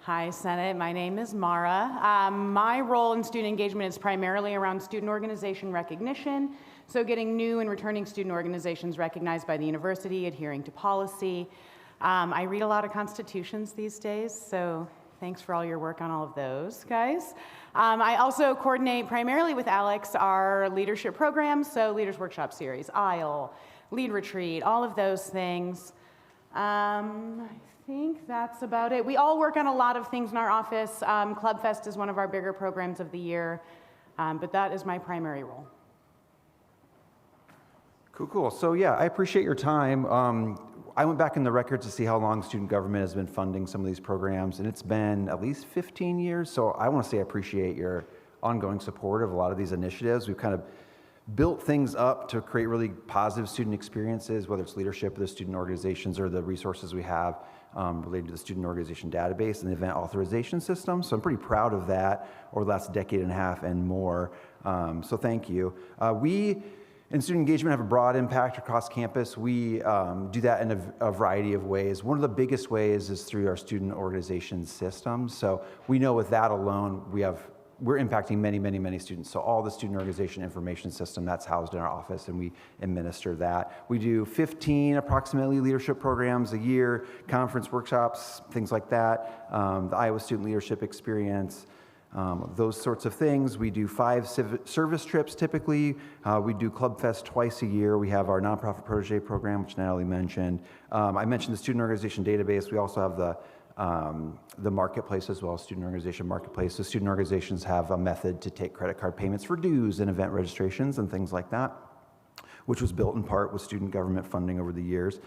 Hi, Senate. My name is Mara. My role in student engagement is primarily around student organization recognition, so getting new and returning student organizations recognized by the university, adhering to policy. I read a lot of constitutions these days, so thanks for all your work on all of those, guys. I also coordinate primarily with Alex our leadership programs, so Leaders Workshop Series, ISLE, Lead Retreat, all of those things. I think that's about it. We all work on a lot of things in our office. Club Fest is one of our bigger programs of the year, but that is my primary role. Cool. So yeah, I appreciate your time. I went back in the record to see how long student government has been funding some of these programs, and it's been at least 15 years. So I want to say I appreciate your ongoing support of a lot of these initiatives. We've kind of built things up to create really positive student experiences, whether it's leadership of the student organizations or the resources we have related to the student organization database and the event authorization system. So I'm pretty proud of that over the last decade and a half and more. So thank you. We in student engagement have a broad impact across campus. We do that in a variety of ways. One of the biggest ways is through our student organization systems. So we know with that alone, we're impacting many students. So all the student organization information system, that's housed in our office, and we administer that. We do 15 approximately leadership programs a year, conference workshops, things like that, the Iowa Student Leadership Experience, those sorts of things. We do 5 service trips typically. We do Club Fest twice a year. We have our nonprofit protege program, which Natalie mentioned. I mentioned the student organization database. We also have the marketplace as well, student organization marketplace. So student organizations have a method to take credit card payments for dues and event registrations and things like that, which was built in part with student government funding over the years.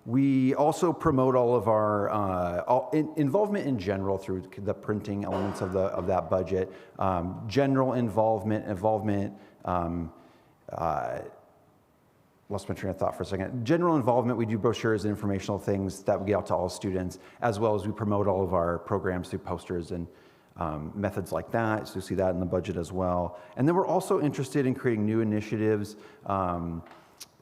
We also promote all of our involvement in general through the printing elements of that budget. General involvement, lost my train of thought for a second. General involvement, we do brochures and informational things that we get out to all students, as well as we promote all of our programs through posters and methods like that. So you see that in the budget as well. And then we're also interested in creating new initiatives,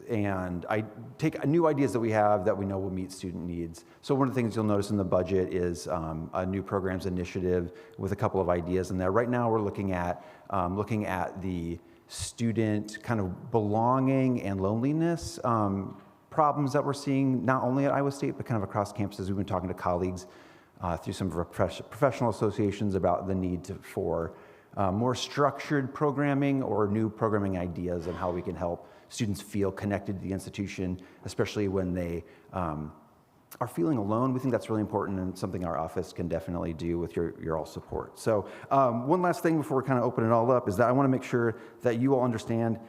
and I take new ideas that we have that we know will meet student needs. So one of the things you'll notice in the budget is a new programs initiative with a couple of ideas in there. Right now we're looking at the student kind of belonging and loneliness problems that we're seeing not only at Iowa State but kind of across campuses. We've been talking to colleagues through some of our professional associations about the need for more structured programming or new programming ideas and how we can help students feel connected to the institution, especially when they are feeling alone. We think that's really important and something our office can definitely do with your all support. So one last thing before we kind of open it all up is that I want to make sure that you all understand,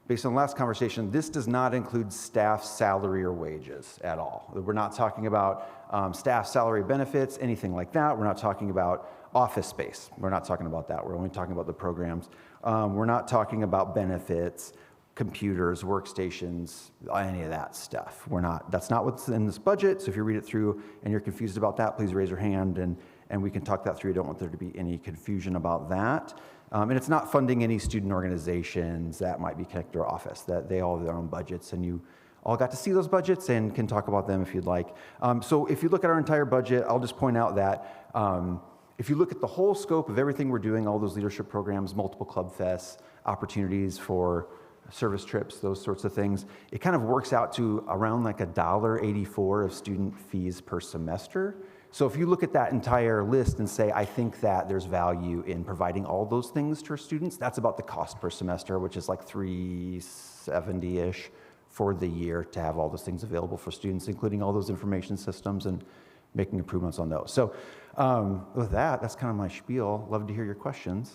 based on the last conversation, this does not include staff salary or wages at all. We're not talking about staff salary benefits, anything like that. We're not talking about office space. We're not talking about that. We're only talking about the programs. We're not talking about benefits, computers, workstations, any of that stuff. That's not what's in this budget. So if you read it through and you're confused about that, please raise your hand and we can talk that through. I don't want there to be any confusion about that. And it's not funding any student organizations that might be connected to our office, that they all have their own budgets, and you all got to see those budgets and can talk about them if you'd like. So if you look at our entire budget, I'll just point out that if you look at the whole scope of everything we're doing, all those leadership programs, multiple club fests, opportunities for service trips, those sorts of things, it kind of works out to around like $1.84 of student fees per semester. So if you look at that entire list and say, I think that there's value in providing all those things to our students, that's about the cost per semester, which is like $370-ish for the year to have all those things available for students, including all those information systems and making improvements on those. So with that's kind of my spiel. Love to hear your questions.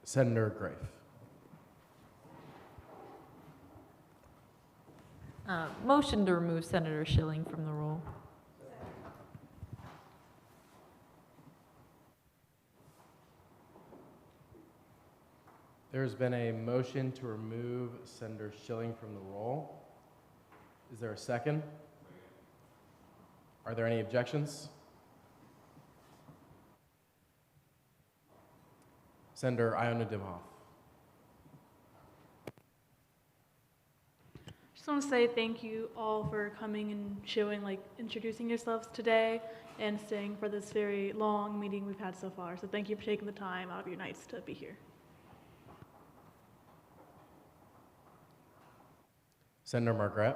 Senator Grafe. Motion to remove Senator Schilling from the roll. There's been a motion to remove Senator Schilling from the roll. Is there a second? Are there any objections? Senator Iona Dimhoff. Just want to say thank you all for coming and introducing yourselves today and staying for this very long meeting we've had so far. So thank you for taking the time out of your nights to be here. Senator Margaret.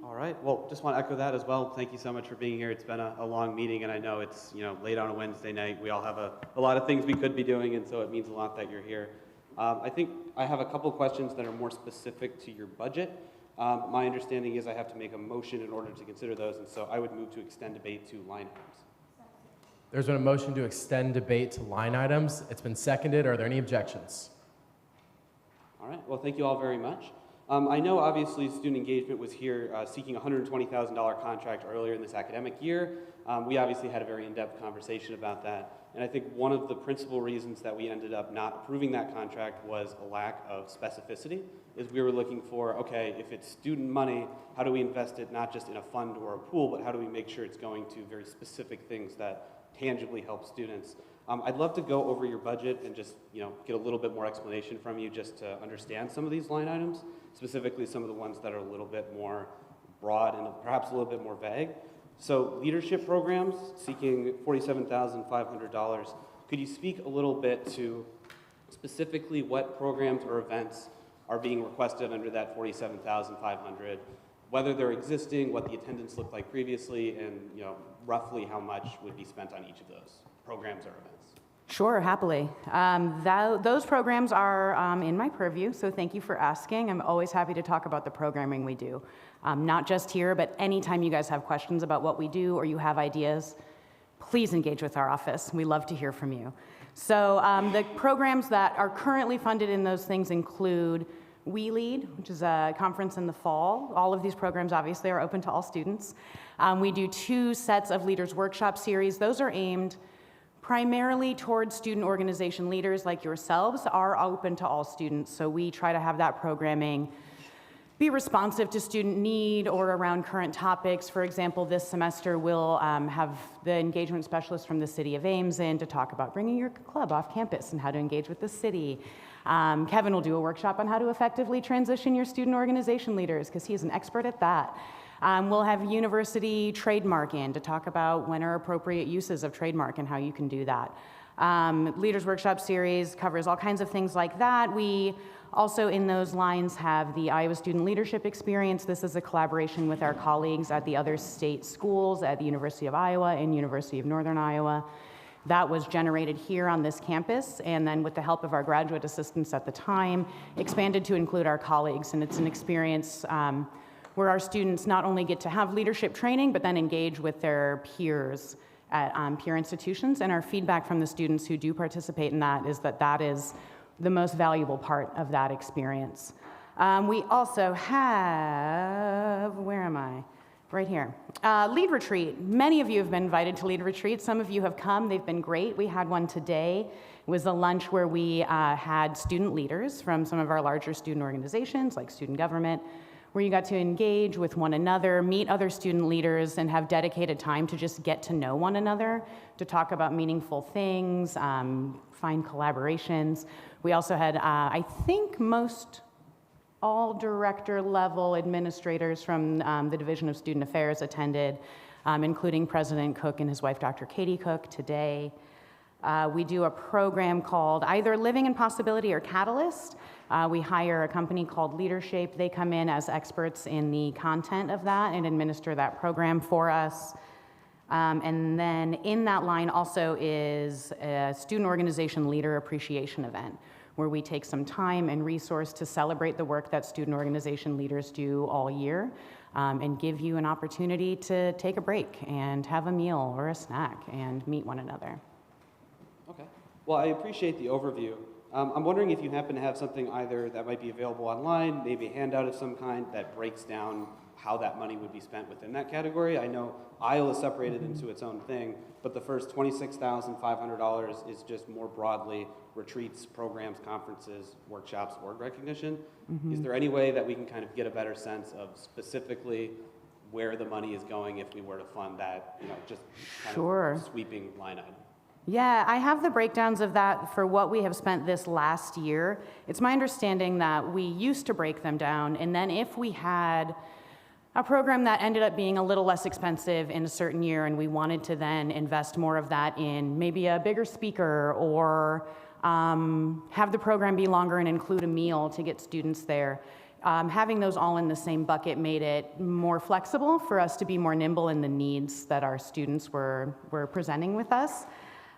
All right. Well, just want to echo that as well. Thank you so much for being here. It's been a long meeting, and I know it's late on a Wednesday night. We all have a lot of things we could be doing, and so it means a lot that you're here. I think I have a couple questions that are more specific to your budget. My understanding is I have to make a motion in order to consider those, and so I would move to extend debate to line items. There's been a motion to extend debate to line items. It's been seconded. Are there any objections? All right. Well, thank you all very much. I know obviously student engagement was here seeking a $120,000 contract earlier in this academic year. We obviously had a very in-depth conversation about that. And I think one of the principal reasons that we ended up not approving that contract was a lack of specificity, is we were looking for, okay, if it's student money, how do we invest it not just in a fund or a pool, but how do we make sure it's going to very specific things that tangibly help students? I'd love to go over your budget and just get a little bit more explanation from you just to understand some of these line items, specifically some of the ones that are a little bit more broad and perhaps a little bit more vague. So leadership programs seeking $47,500. Could you speak a little bit to specifically what programs or events are being requested under that $47,500, whether they're existing, what the attendance looked like previously, and roughly how much would be spent on each of those programs or events? Sure, happily. Those programs are in my purview, so thank you for asking. I'm always happy to talk about the programming we do. Not just here, but anytime you guys have questions about what we do or you have ideas, please engage with our office. We love to hear from you. So the programs that are currently funded in those things include We Lead, which is a conference in the fall. All of these programs obviously are open to all students. We do 2 sets of Leaders Workshop series. Those are aimed primarily towards student organization leaders like yourselves, are open to all students. So we try to have that programming be responsive to student need or around current topics. For example, this semester we'll have the engagement specialist from the city of Ames in to talk about bringing your club off campus and how to engage with the city. Kevin will do a workshop on how to effectively transition your student organization leaders because he's an expert at that. We'll have university trademark in to talk about when are appropriate uses of trademark and how you can do that. Leaders Workshop Series covers all kinds of things like that. We also in those lines have the Iowa Student Leadership Experience. This is a collaboration with our colleagues at the other state schools at the University of Iowa and University of Northern Iowa. That was generated here on this campus, and then with the help of our graduate assistants at the time, expanded to include our colleagues. And it's an experience where our students not only get to have leadership training, but then engage with their peers at peer institutions. And our feedback from the students who do participate in that is that that is the most valuable part of that experience. We also have, where am I? Right here. Lead Retreat. Many of you have been invited to Lead Retreat. Some of you have come. They've been great. We had one today. It was a lunch where we had student leaders from some of our larger student organizations like student government, where you got to engage with one another, meet other student leaders, and have dedicated time to just get to know one another, to talk about meaningful things, find collaborations. We also had, I think all director level administrators from the Division of Student Affairs attended, including President Cook and his wife, Dr. Katie Cook, today. We do a program called either Living in Possibility or Catalyst. We hire a company called Leadership. They come in as experts in the content of that and administer that program for us. And then in that line also is a student organization leader appreciation event, where we take some time and resource to celebrate the work that student organization leaders do all year, and give you an opportunity to take a break and have a meal or a snack and meet one another. Okay. Well, I appreciate the overview. I'm wondering if you happen to have something either that might be available online, maybe a handout of some kind that breaks down how that money would be spent within that category. I know ISLE is separated into its own thing, but the first $26,500 is just more broadly retreats, programs, conferences, workshops, award recognition. Is there any way that we can kind of get a better sense of specifically where the money is going if we were to fund that, just kind of sweeping line item? Yeah, I have the breakdowns of that for what we have spent this last year. It's my understanding that we used to break them down, and then if we had a program that ended up being a little less expensive in a certain year and we wanted to then invest more of that in maybe a bigger speaker or have the program be longer and include a meal to get students there. Having those all in the same bucket made it more flexible for us to be more nimble in the needs that our students were presenting with us.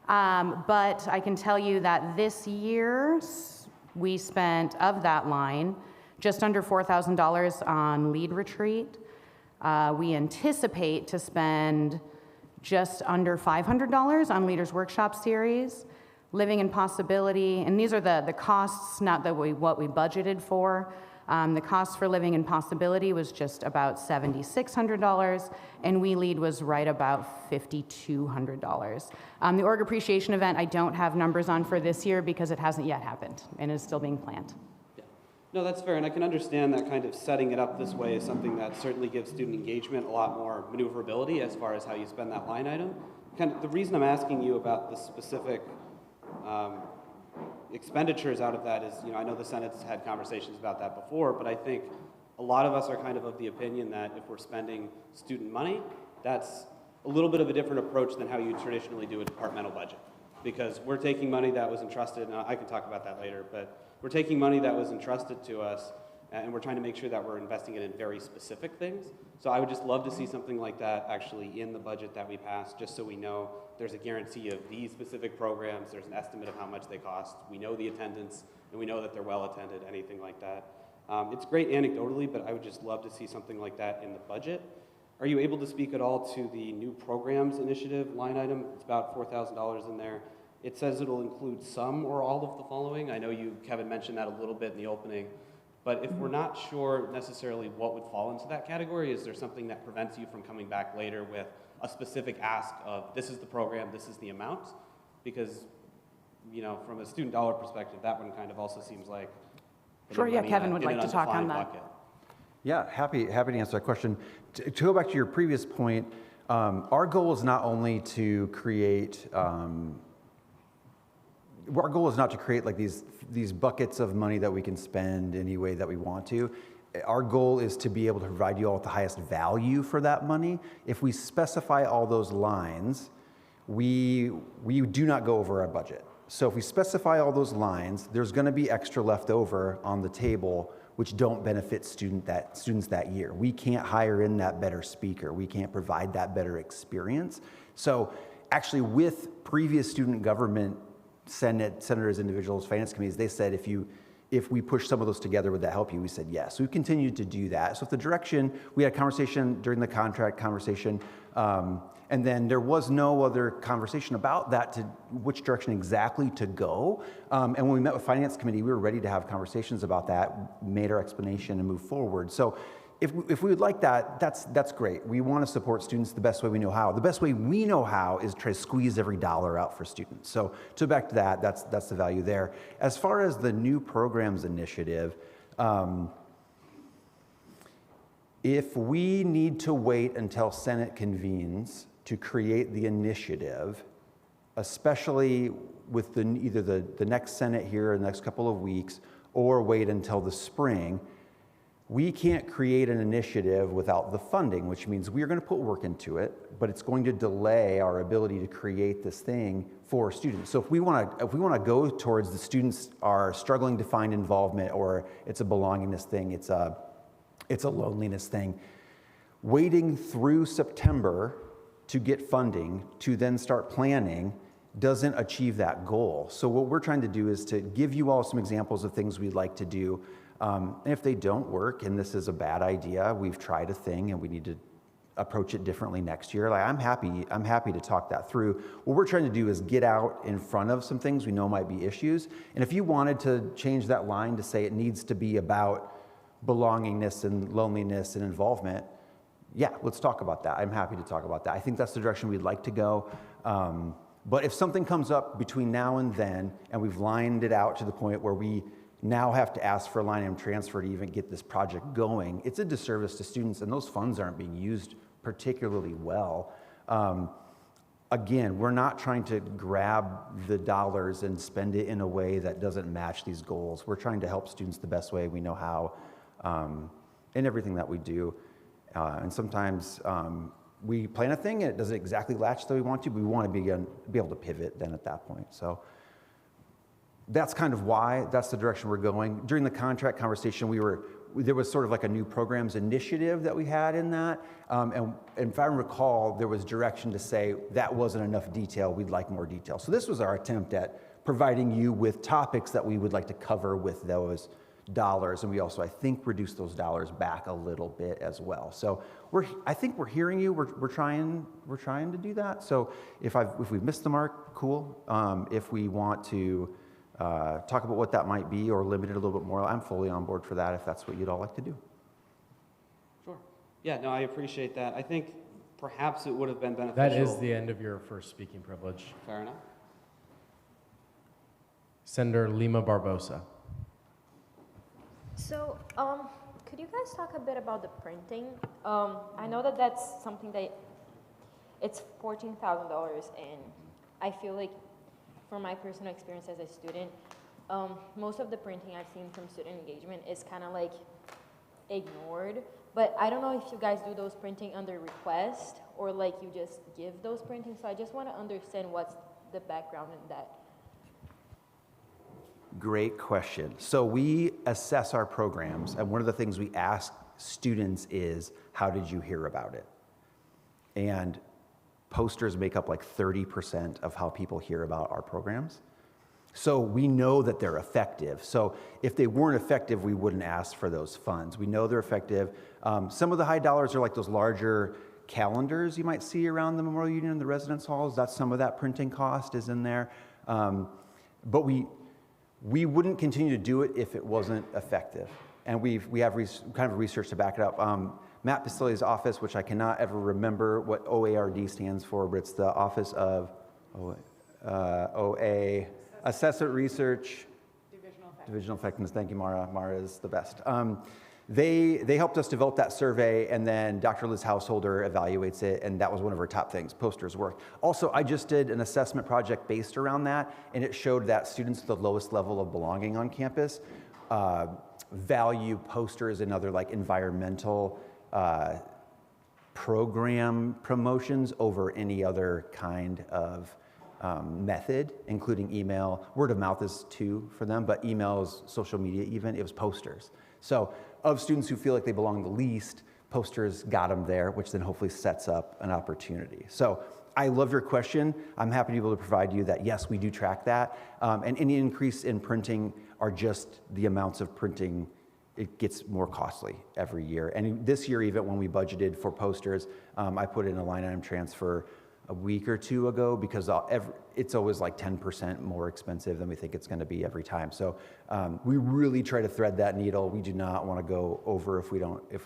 But I can tell you that this year we spent, of that line, just under $4,000 on Lead Retreat. We anticipate to spend just under $500 on Leaders Workshop Series, Living in Possibility, and these are the costs, not what we budgeted for. The cost for Living in Possibility was just about $7,600, and We Lead was right about $5,200. The org appreciation event I don't have numbers on for this year because it hasn't yet happened and is still being planned. No, that's fair, and I can understand that kind of setting it up this way is something that certainly gives student engagement a lot more maneuverability as far as how you spend that line item. Kind of the reason I'm asking you about the specific expenditures out of that is, I know the Senate's had conversations about that before, but I think a lot of us are kind of the opinion that if we're spending student money, that's a little bit of a different approach than how you traditionally do a departmental budget. Because we're taking money that was entrusted, and I can talk about that later, but we're taking money that was entrusted to us, and we're trying to make sure that we're investing it in very specific things. So I would just love to see something like that actually in the budget that we pass, just so we know there's a guarantee of these specific programs, there's an estimate of how much they cost, we know the attendance, and we know that they're well attended, anything like that. It's great anecdotally, but I would just love to see something like that in the budget. Are you able to speak at all to the new programs initiative line item? It's about $4,000 in there. It says it'll include some or all of the following. I know you, Kevin, mentioned that a little bit in the opening, but if we're not sure necessarily what would fall into that category, is there something that prevents you from coming back later with a specific ask of this is the program, this is the amount? Because, from a student dollar perspective, that one kind of also seems like sure, yeah, Kevin would like to talk on that. Bucket. Yeah, happy to answer that question. To go back to your previous point, our goal is not only to create our goal is not to create like these buckets of money that we can spend any way that we want to. Our goal is to be able to provide you all with the highest value for that money. If we specify all those lines, we do not go over our budget. So if we specify all those lines, there's going to be extra left over on the table which don't benefit students that year. We can't hire in that better speaker. We can't provide that better experience. So actually with previous student government senators, individuals, finance committees, they said if we push some of those together, would that help you? We said yes. So we continued to do that. So if the direction, we had a conversation during the contract conversation, and then there was no other conversation about that to which direction exactly to go. And when we met with Finance Committee, we were ready to have conversations about that, made our explanation and move forward. So if we would like that, that's great. We want to support students the best way we know how. The best way we know how is try to squeeze every dollar out for students. So back to that, that's the value there. As far as the new programs initiative, if we need to wait until Senate convenes to create the initiative, especially with either the next Senate here in the next couple of weeks, or wait until the spring, we can't create an initiative without the funding, which means we're going to put work into it, but it's going to delay our ability to create this thing for students. So if we want to go towards the students are struggling to find involvement, or it's a belongingness thing, it's a loneliness thing, waiting through September to get funding to then start planning doesn't achieve that goal. So what we're trying to do is to give you all some examples of things we'd like to do. And if they don't work and this is a bad idea, we've tried a thing and we need to approach it differently next year. Like I'm happy to talk that through. What we're trying to do is get out in front of some things we know might be issues. And if you wanted to change that line to say it needs to be about belongingness and loneliness and involvement, yeah, let's talk about that. I'm happy to talk about that. I think that's the direction we'd like to go. But if something comes up between now and then, and we've lined it out to the point where we now have to ask for a line item transfer to even get this project going, it's a disservice to students, and those funds aren't being used particularly well. Again, we're not trying to grab the dollars and spend it in a way that doesn't match these goals. We're trying to help students the best way we know how in everything that we do. And sometimes we plan a thing and it doesn't exactly latch that we want to, but we want to be able to pivot then at that point. So that's kind of why, that's the direction we're going. During the contract conversation, there was sort of like a new programs initiative that we had in that. And if I recall, there was direction to say that wasn't enough detail, we'd like more detail. So this was our attempt at providing you with topics that we would like to cover with those dollars, and we also, I think, reduce those dollars back a little bit as well. So I think we're hearing you. We're trying to do that. So if we've missed the mark, cool. If we want to talk about what that might be or limit it a little bit more, I'm fully on board for that if that's what you'd all like to do. Sure. Yeah, no, I appreciate that. I think perhaps it would have been beneficial. That is the end of your first speaking privilege. Fair enough. Senator Lima Barbosa. So, could you guys talk a bit about the printing? I know that that's something that it's $14,000, and I feel like from my personal experience as a student, most of the printing I've seen from student engagement is kind of like ignored. But I don't know if you guys do those printing under request or like you just give those printing. So I just want to understand what's the background in that. Great question. So we assess our programs, and one of the things we ask students is, how did you hear about it? And posters make up like 30% of how people hear about our programs. So we know that they're effective. So if they weren't effective, we wouldn't ask for those funds. We know they're effective. Some of the high dollars are like those larger calendars you might see around the Memorial Union and the residence halls. That's some of that printing cost is in there. But we wouldn't continue to do it if it wasn't effective. And we have kind of research to back it up. Matt Pacilli's office, which I cannot ever remember what OARD stands for, but it's the Office of OA, Assessment Research, Divisional Effectiveness. Thank you, Mara. Mara is the best. They helped us develop that survey, and then Dr. Liz Householder evaluates it, and that was one of her top things, posters work. Also, I just did an assessment project based around that, and it showed that students with the lowest level of belonging on campus value posters and other like environmental program promotions over any other kind of method, including email. Word of mouth is too for them, but emails, social media even, it was posters. So of students who feel like they belong the least, posters got them there, which then hopefully sets up an opportunity. So I love your question. I'm happy to be able to provide you that, yes, we do track that. And any increase in printing are just the amounts of printing. It gets more costly every year. And this year, even when we budgeted for posters, I put in a line item transfer a week or two ago because it's always like 10% more expensive than we think it's going to be every time. So we really try to thread that needle. We do not want to go over if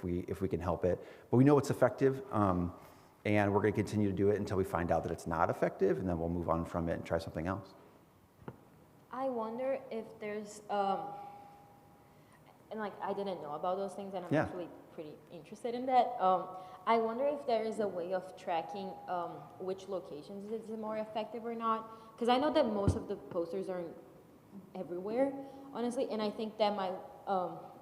we can help it. But we know it's effective, and we're going to continue to do it until we find out that it's not effective, and then we'll move on from it and try something else. I wonder if there's and like I didn't know about those things, and I'm actually pretty interested in that. I wonder if there is a way of tracking which locations is more effective or not, because I know that most of the posters are everywhere, honestly, and I think that might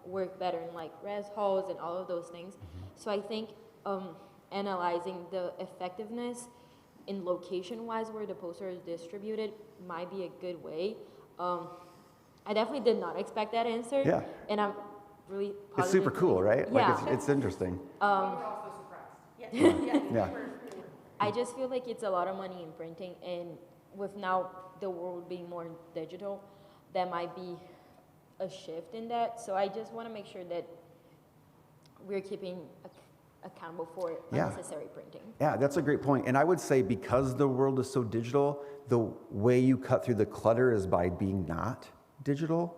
work better in like res halls and all of those things. So I think analyzing the effectiveness in location-wise where the poster is distributed might be a good way. I definitely did not expect that answer. Yeah. And I'm really positive. It's super cool, right? Yeah. Like it's interesting. Yeah. I just feel like it's a lot of money in printing, and with now the world being more digital, there might be a shift in that. So I just want to make sure that we're keeping accountable for unnecessary printing. Yeah, that's a great point. And I would say because the world is so digital, the way you cut through the clutter is by being not digital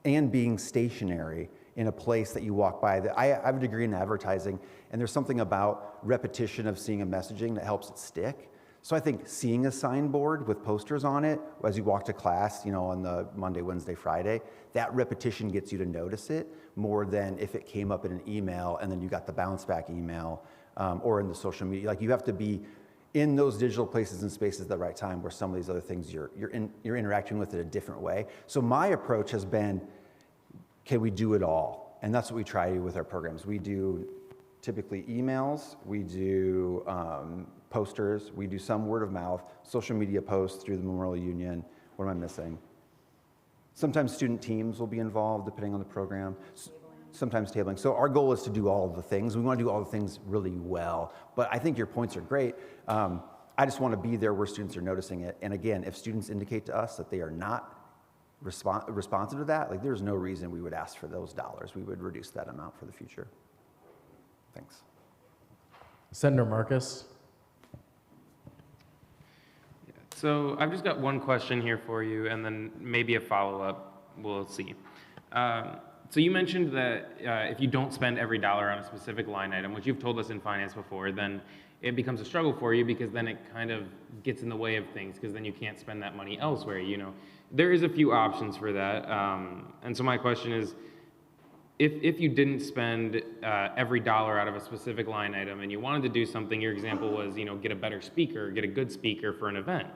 and being stationary in a place that you walk by. I have a degree in advertising, and there's something about repetition of seeing a messaging that helps it stick. So I think seeing a signboard with posters on it as you walk to class, on the Monday, Wednesday, Friday, that repetition gets you to notice it more than if it came up in an email and then you got the bounce back email or in the social media. Like you have to be in those digital places and spaces at the right time where some of these other things you're interacting with it a different way. So my approach has been, can we do it all? And that's what we try to do with our programs. We do typically emails, we do posters, we do some word of mouth, social media posts through the Memorial Union. What am I missing? Sometimes student teams will be involved depending on the program. Sometimes tabling. So our goal is to do all of the things. We want to do all the things really well. But I think your points are great. I just want to be there where students are noticing it. And again, if students indicate to us that they are not responsive to that, like there's no reason we would ask for those dollars. We would reduce that amount for the future. Thanks. Senator Marcus. So I've just got one question here for you, and then maybe a follow-up. We'll see. So you mentioned that if you don't spend every dollar on a specific line item, which you've told us in finance before, then it becomes a struggle for you because then it kind of gets in the way of things because then you can't spend that money elsewhere. There is a few options for that. And so my question is, if you didn't spend every dollar out of a specific line item and you wanted to do something, your example was, get a better speaker, get a good speaker for an event.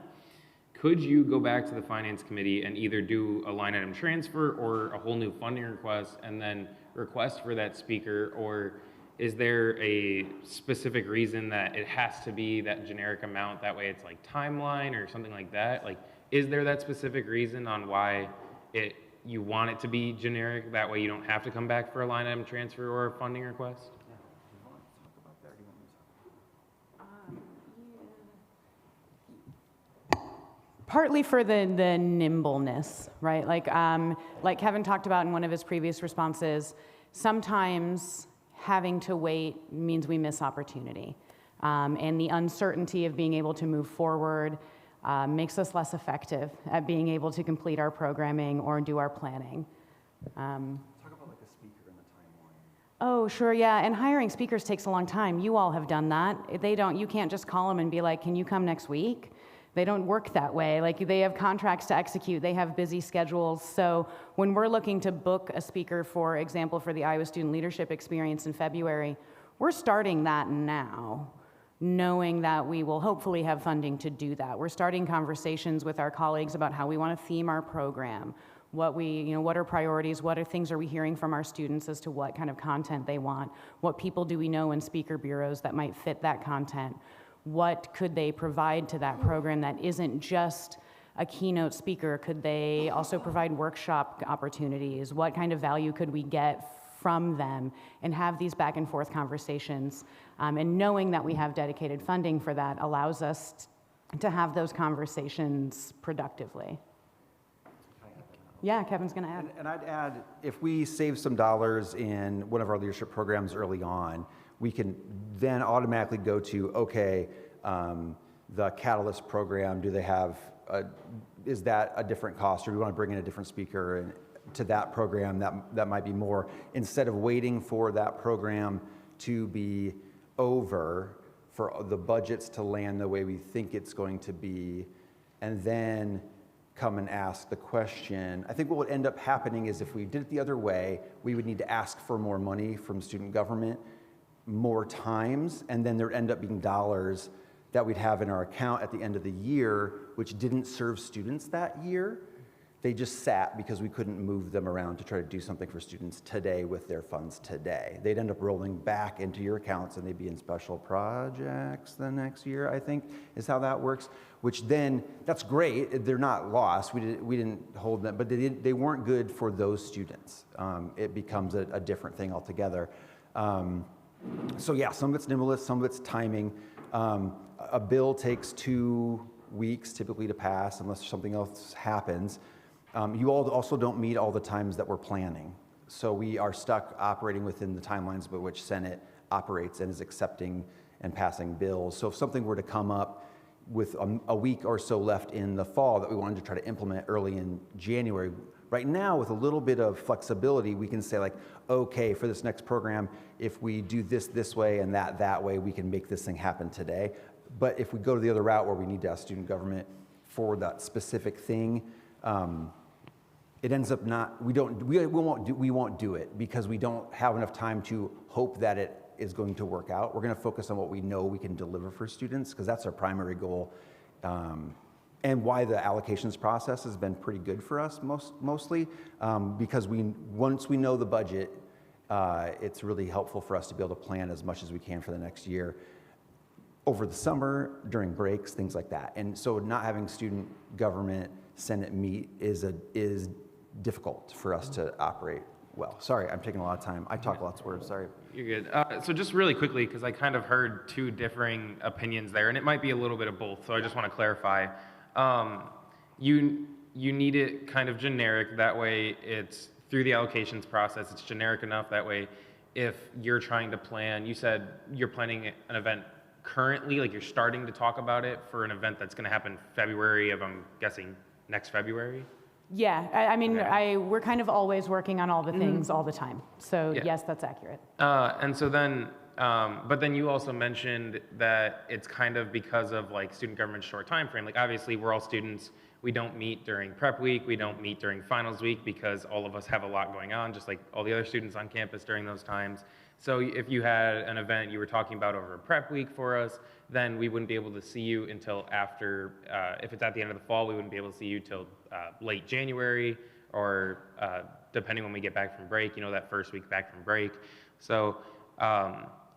Could you go back to the finance committee and either do a line item transfer or a whole new funding request and then request for that speaker? Or is there a specific reason that it has to be that generic amount? That way it's like timeline or something like that? Like, is there that specific reason on why you want it to be generic? That way you don't have to come back for a line item transfer or a funding request? Partly for the nimbleness, right? Like Kevin talked about in one of his previous responses, sometimes having to wait means we miss opportunity. And the uncertainty of being able to move forward makes us less effective at being able to complete our programming or do our planning. Talk about like a speaker in the timeline. Oh, sure, yeah, and hiring speakers takes a long time. You all have done that. You can't just call them and be like, can you come next week? They don't work that way. Like they have contracts to execute, they have busy schedules. So when we're looking to book a speaker, for example, for the Iowa Student Leadership Experience in February, we're starting that now, knowing that we will hopefully have funding to do that. We're starting conversations with our colleagues about how we want to theme our program. what are priorities, what are things are we hearing from our students as to what kind of content they want, what people do we know in speaker bureaus that might fit that content, what could they provide to that program that isn't just a keynote speaker? Could they also provide workshop opportunities? What kind of value could we get from them, and have these back and forth conversations? And knowing that we have dedicated funding for that allows us to have those conversations productively. Yeah, Kevin's going to add. And I'd add, if we save some dollars in one of our leadership programs early on, we can then automatically go to, okay, the Catalyst program, do they have, is that a different cost, or do we want to bring in a different speaker and to that program that might be more, instead of waiting for that program to be over, for the budgets to land the way we think it's going to be, and then come and ask the question. I think what would end up happening is if we did it the other way, we would need to ask for more money from student government more times, and then there'd end up being dollars that we'd have in our account at the end of the year, which didn't serve students that year. They just sat because we couldn't move them around to try to do something for students today with their funds today. They'd end up rolling back into your accounts, and they'd be in special projects the next year, I think, is how that works, which then, that's great. They're not lost. We didn't hold them, but they weren't good for those students. It becomes a different thing altogether. So yeah, some of it's nimbleness, some of it's timing. A bill takes 2 weeks typically to pass unless something else happens. You all also don't meet all the times that we're planning. So we are stuck operating within the timelines by which Senate operates and is accepting and passing bills. So if something were to come up with a week or so left in the fall that we wanted to try to implement early in January, right now with a little bit of flexibility, we can say like, okay, for this next program, if we do this way and that way, we can make this thing happen today. But if we go to the other route where we need to ask student government for that specific thing, it ends up not, we won't do it because we don't have enough time to hope that it is going to work out. We're going to focus on what we know we can deliver for students because that's our primary goal, and why the allocations process has been pretty good for us mostly, because once we know the budget, it's really helpful for us to be able to plan as much as we can for the next year over the summer, during breaks, things like that. And so not having student government Senate meet is difficult for us to operate well. Sorry, I'm taking a lot of time. I talk lots of words, sorry. You're good. So just really quickly, because I kind of heard two differing opinions there, and it might be a little bit of both, so I just want to clarify. You need it kind of generic, that way it's through the allocations process, it's generic enough, that way if you're trying to plan, you said you're planning an event currently, like you're starting to talk about it for an event that's going to happen February of, I'm guessing, next February? Yeah, I mean, we're kind of always working on all the things all the time. So Yeah. yes, that's accurate. And so then, but then you also mentioned that it's kind of because of like student government's short time frame. Like obviously we're all students. We don't meet during prep week. We don't meet during finals week because all of us have a lot going on, just like all the other students on campus during those times. So if you had an event you were talking about over prep week for us, then we wouldn't be able to see you until after, if it's at the end of the fall, we wouldn't be able to see you till late January or depending when we get back from break, you know, that first week back from break. So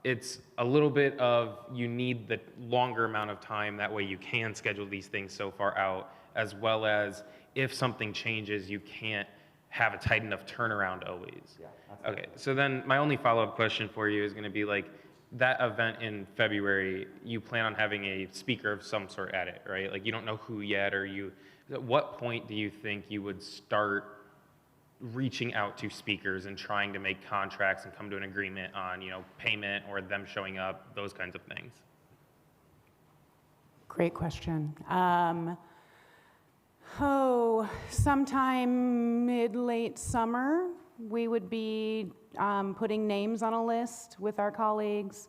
it's a little bit of, you need the longer amount of time, that way you can schedule these things so far out, as well as if something changes, you can't have a tight enough turnaround always. Yeah, okay, so then my only follow-up question for you is going to be like, that event in February, you plan on having a speaker of some sort at it, right? Like you don't know who yet, or at what point do you think you would start reaching out to speakers and trying to make contracts and come to an agreement on, you know, payment or them showing up, those kinds of things? Great question. Sometime mid-late summer, we would be putting names on a list with our colleagues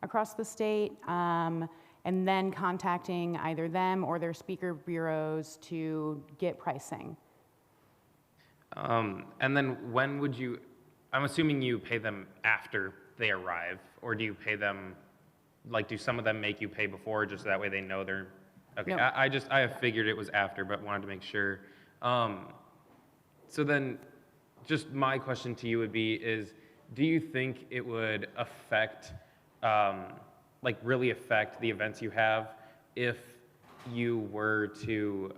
across the state, and then contacting either them or their speaker bureaus to get pricing. And then when would you, I'm assuming you pay them after they arrive, or do you pay them, like do some of them make you pay before, just so that way they know they're, okay, no. I have figured it was after, but wanted to make sure. So then, just my question to you would be is, do you think it would affect, like really affect the events you have if you were to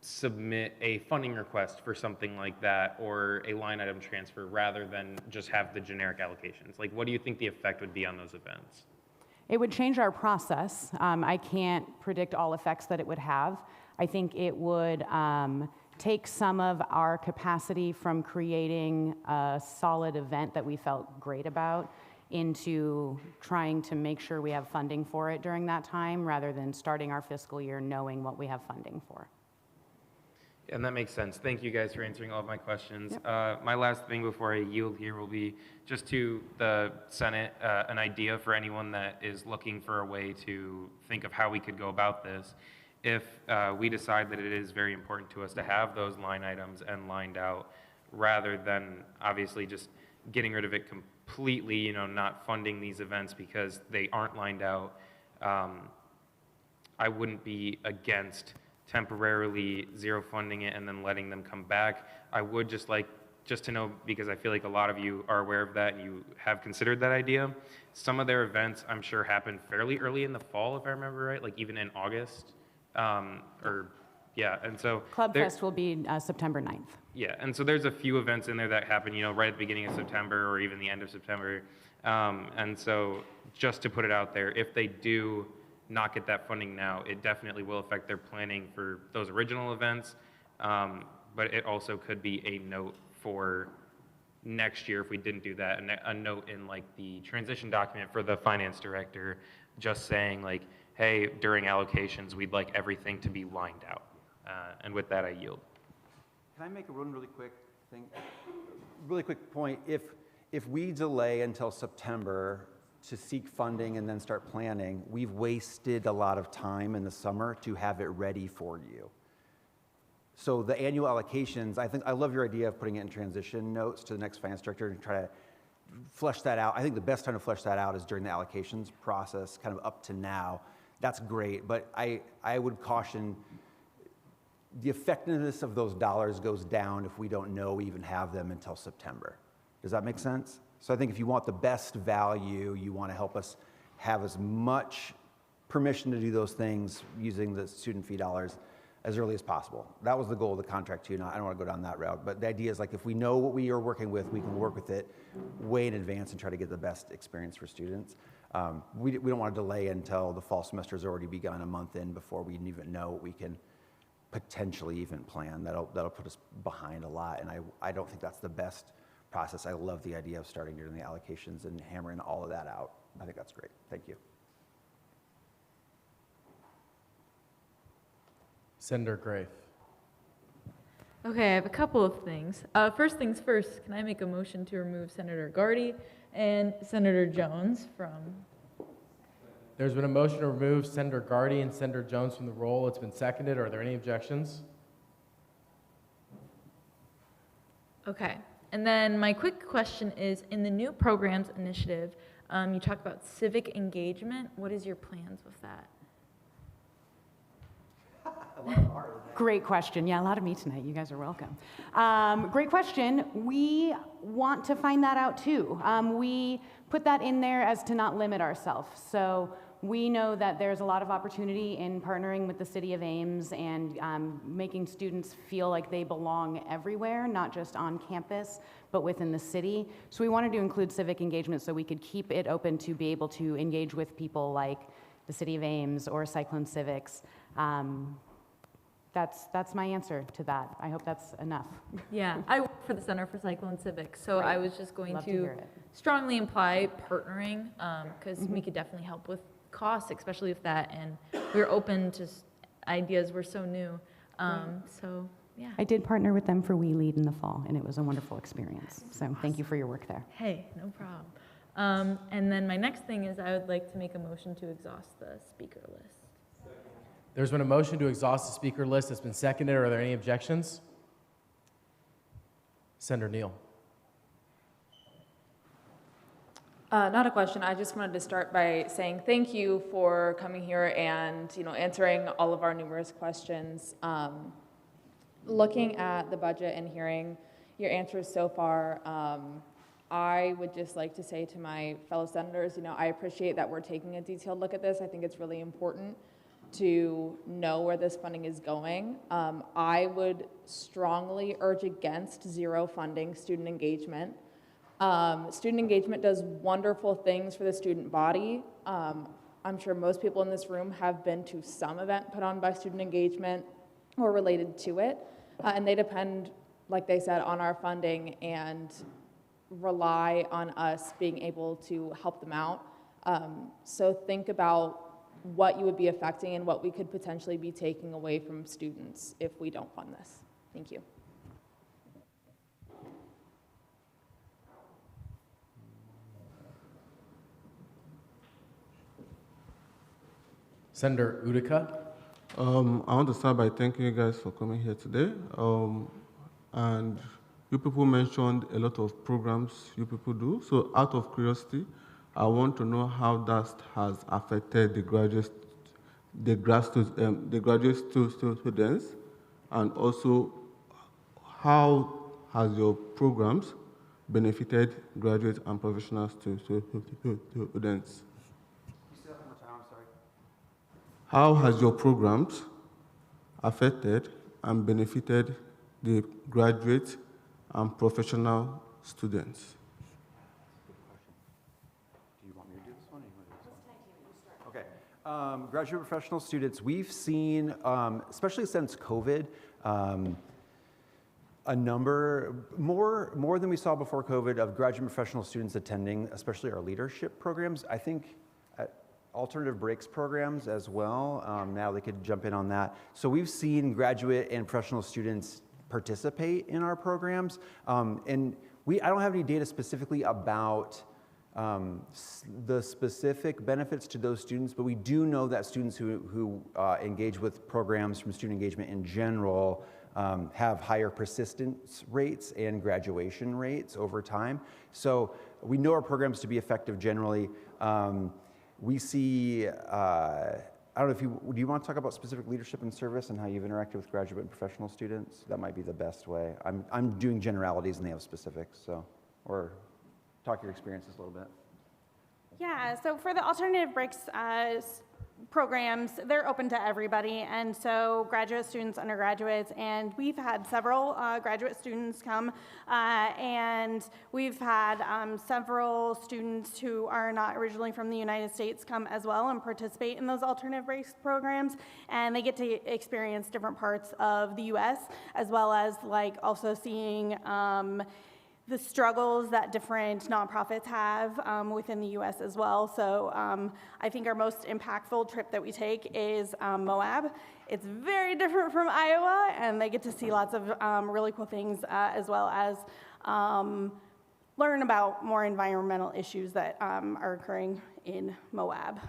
submit a funding request for something like that or a line item transfer rather than just have the generic allocations? Like, what do you think the effect would be on those events? It would change our process. I can't predict all effects that it would have. I think it would take some of our capacity from creating a solid event that we felt great about into trying to make sure we have funding for it during that time rather than starting our fiscal year knowing what we have funding for. And that makes sense. Thank you guys for answering all of my questions. Yep. My last thing before I yield here will be just to the Senate, an idea for anyone that is looking for a way to think of how we could go about this. If we decide that it is very important to us to have those line items and lined out, rather than obviously just getting rid of it completely, you know, not funding these events because they aren't lined out, I wouldn't be against temporarily zero funding it and then letting them come back. I would just like to know, because I feel like a lot of you are aware of that and you have considered that idea. Some of their events, I'm sure, happen fairly early in the fall, if I remember right, like even in August. And so Club Fest will be September 9th. Yeah, and so there's a few events in there that happen, you know, right at the beginning of September or even the end of September. And so just to put it out there, if they do not get that funding now, it definitely will affect their planning for those original events. But it also could be a note for next year if we didn't do that, and a note in like the transition document for the finance director, just saying like, hey, during allocations, we'd like everything to be lined out. And with that, I yield. Can I make a really quick thing? Really quick point. If we delay until September to seek funding and then start planning, we've wasted a lot of time in the summer to have it ready for you. So the annual allocations, I love your idea of putting it in transition notes to the next finance director and try to flesh that out. I think the best time to flesh that out is during the allocations process, kind of up to now. That's great, but I would caution the effectiveness of those dollars goes down if we don't know we even have them until September. Does that make sense? So I think if you want the best value, you want to help us have as much permission to do those things using the student fee dollars as early as possible. That was the goal of the contract too. Now, I don't want to go down that route, but the idea is like if we know what we are working with, we can work with it way in advance and try to get the best experience for students. We don't want to delay until the fall semester has already begun a month in before we even know what we can potentially even plan. That'll put us behind a lot, and I don't think that's the best process. I love the idea of starting during the allocations and hammering all of that out. I think that's great. Thank you. Senator Grafe. Okay, I have a couple of things. First things first, can I make a motion to remove Senator Gardy and Senator Jones from? There's been a motion to remove Senator Gardy and Senator Jones from the roll. It's been seconded. Are there any objections? Okay, and then my quick question is, in the new programs initiative, you talk about civic engagement. What is your plans with that? Great question. Yeah, a lot of me tonight. You guys are welcome. Great question. We want to find that out too. We put that in there as to not limit ourselves. So we know that there's a lot of opportunity in partnering with the City of Ames and making students feel like they belong everywhere, not just on campus, but within the city. So we wanted to include civic engagement so we could keep it open to be able to engage with people like the City of Ames or Cyclone Civics. That's my answer to that. I hope that's enough. Yeah, I work for the Center for Cyclone Civics, so Right. I was just going Love to to hear it. strongly imply partnering, because we could definitely help with costs, especially with that, and we're open to ideas. We're so new, so yeah. I did partner with them for We Lead in the fall, and it was a wonderful experience. So thank you for your work there. Hey, no problem. And then my next thing is I would like to make a motion to exhaust the speaker list. There's been a motion to exhaust the speaker list. It's been seconded. Are there any objections? Senator Neal. Not a question. I just wanted to start by saying thank you for coming here and answering all of our numerous questions. looking at the budget and hearing your answers so far, I would just like to say to my fellow senators, I appreciate that we're taking a detailed look at this. I think it's really important to know where this funding is going. I would strongly urge against zero funding student engagement. Student engagement does wonderful things for the student body. I'm sure most people in this room have been to some event put on by student engagement or related to it, and they depend, like they said, on our funding and rely on us being able to help them out. So think about what you would be affecting and what we could potentially be taking away from students if we don't fund this. Thank you. Senator Utica. I want to start by thanking you guys for coming here today. And you people mentioned a lot of programs you people do. So out of curiosity, I want to know how that has affected the graduate students, and also how has your programs benefited graduate and professional students? How has your programs affected and benefited the graduate and professional students? Do you want me to do this one? Or you want to do this one? Okay. Graduate professional students, we've seen, especially since COVID, a number, more than we saw before COVID, of graduate professional students attending, especially our leadership programs. I think alternative breaks programs as well. Now they could jump in on that. So we've seen graduate and professional students participate in our programs. And I don't have any data specifically about the specific benefits to those students, but we do know that students who engage with programs from student engagement in general have higher persistence rates and graduation rates over time. So we know our programs to be effective generally. We see, I don't know if do you want to talk about specific leadership and service and how you've interacted with graduate and professional students? That might be the best way. I'm doing generalities and they have specifics, so, or talk your experiences a little bit. Yeah, so for the alternative breaks programs, they're open to everybody, and so graduate students, undergraduates, and we've had several graduate students come, and we've had several students who are not originally from the United States come as well and participate in those alternative breaks programs, and they get to experience different parts of the U.S. as well as like also seeing the struggles that different nonprofits have within the U.S. as well. So I think our most impactful trip that we take is Moab. It's very different from Iowa, and they get to see lots of really cool things as well as learn about more environmental issues that are occurring in Moab.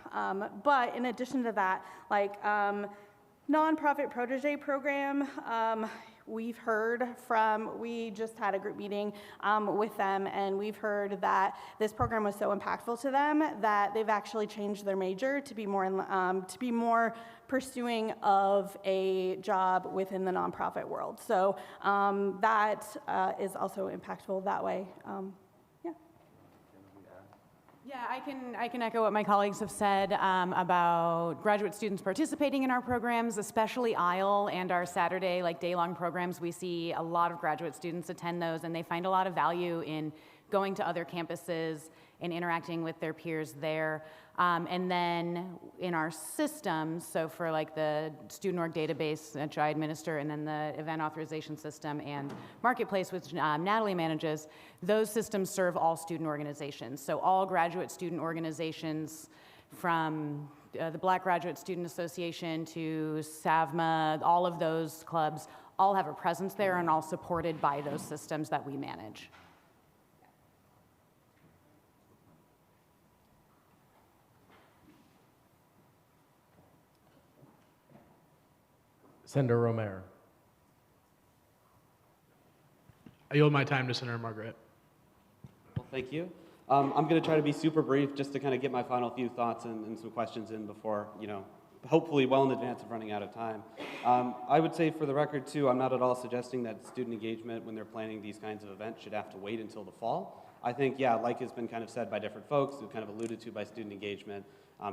But in addition to that, like nonprofit protege program, we've heard from, we just had a group meeting with them, and we've heard that this program was so impactful to them that they've actually changed their major to be more pursuing of a job within the nonprofit world. So that is also impactful that way. Yeah, I can echo what my colleagues have said about graduate students participating in our programs, especially ISLE and our Saturday, like day-long programs. We see a lot of graduate students attend those, and they find a lot of value in going to other campuses and interacting with their peers there. And then in our systems, so for like the student org database, which I administer, and then the event authorization system and marketplace, which Natalie manages, those systems serve all student organizations. So all graduate student organizations, from the Black Graduate Student Association to SAVMA, all of those clubs all have a presence there and all supported by those systems that we manage. Senator Romero. I yield my time to Senator Margaret. Well, thank you. I'm going to try to be super brief just to kind of get my final few thoughts and some questions in before, hopefully well in advance of running out of time. I would say for the record too, I'm not at all suggesting that student engagement when they're planning these kinds of events should have to wait until the fall. I think, yeah, like has been kind of said by different folks, and kind of alluded to by student engagement,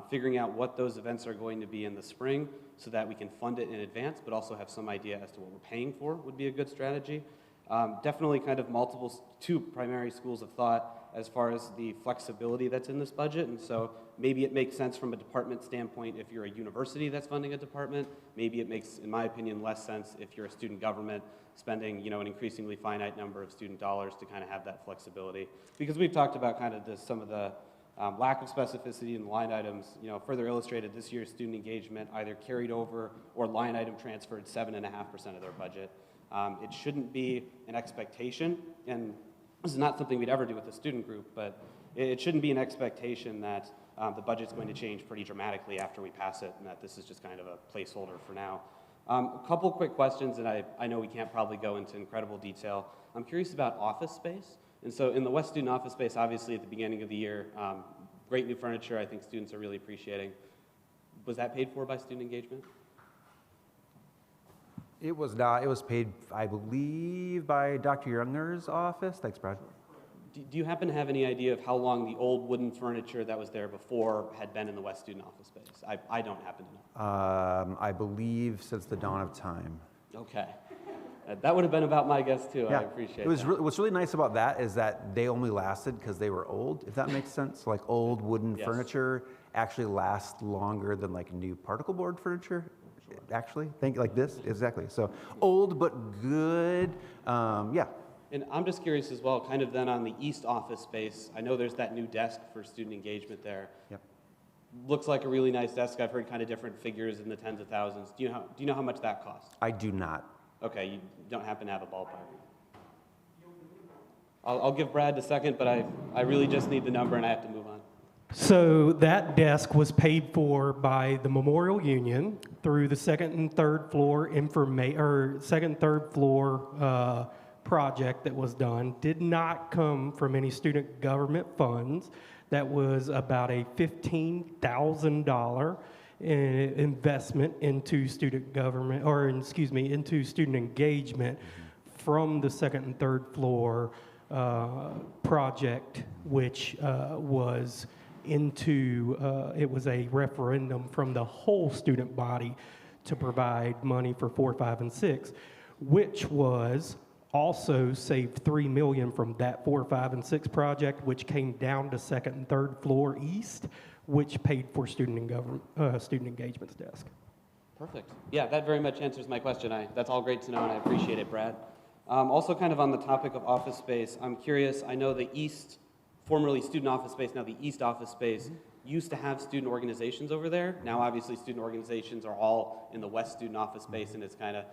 figuring out what those events are going to be in the spring so that we can fund it in advance, but also have some idea as to what we're paying for would be a good strategy. Definitely kind of two primary schools of thought as far as the flexibility that's in this budget. And so maybe it makes sense from a department standpoint if you're a university that's funding a department. Maybe it makes, in my opinion, less sense if you're a student government spending, you know, an increasingly finite number of student dollars to kind of have that flexibility. Because we've talked about kind of some of the lack of specificity in line items, you know, further illustrated this year's student engagement either carried over or line item transferred 7.5% of their budget. It shouldn't be an expectation, and this is not something we'd ever do with a student group, but it shouldn't be an expectation that the budget's going to change pretty dramatically after we pass it, and that this is just kind of a placeholder for now. A couple quick questions, and I know we can't probably go into incredible detail. I'm curious about office space. And so in the West Student Office Space, obviously at the beginning of the year, great new furniture I think students are really appreciating. Was that paid for by student engagement? It was not. It was paid, I believe, by Dr. Younger's office. Thanks, Brad. Do you happen to have any idea of how long the old wooden furniture that was there before had been in the West Student Office Space? I don't happen to know. I believe since the dawn of time. Okay. That would have been about my guess too. Yeah. I appreciate it. that. What's really nice about that is that they only lasted because they were old, if that makes sense. Like old wooden furniture actually lasts longer than like new particle board furniture. Actually, think like this, exactly. So old but good, yeah. And I'm just curious as well, kind of then on the East office space, I know there's that new desk for student engagement there. Yep. Looks like a really nice desk. I've heard kind of different figures in the tens of thousands. Do you know how much that costs? I do not. Okay, you don't happen to have a ballpark. I'll give Brad a second, but I really just need the number and I have to move on. So that desk was paid for by the Memorial Union through the second and third floor project that was done. Did not come from any student government funds. That was about a $15,000 investment into student government, into student engagement from the second and third floor project, which was it was a referendum from the whole student body to provide money for 4, 5, and 6, which was also saved $3 million from that 4, 5, and 6 project, which came down to second and third floor east, which paid for student engagement's desk. Perfect. Yeah, that very much answers my question. That's all great to know, and I appreciate it, Brad. Also kind of on the topic of office space, I'm curious, I know the East, formerly student office space, now the East office space, used to have student organizations over there. Now obviously student organizations are all in the West student office space, and it's kind of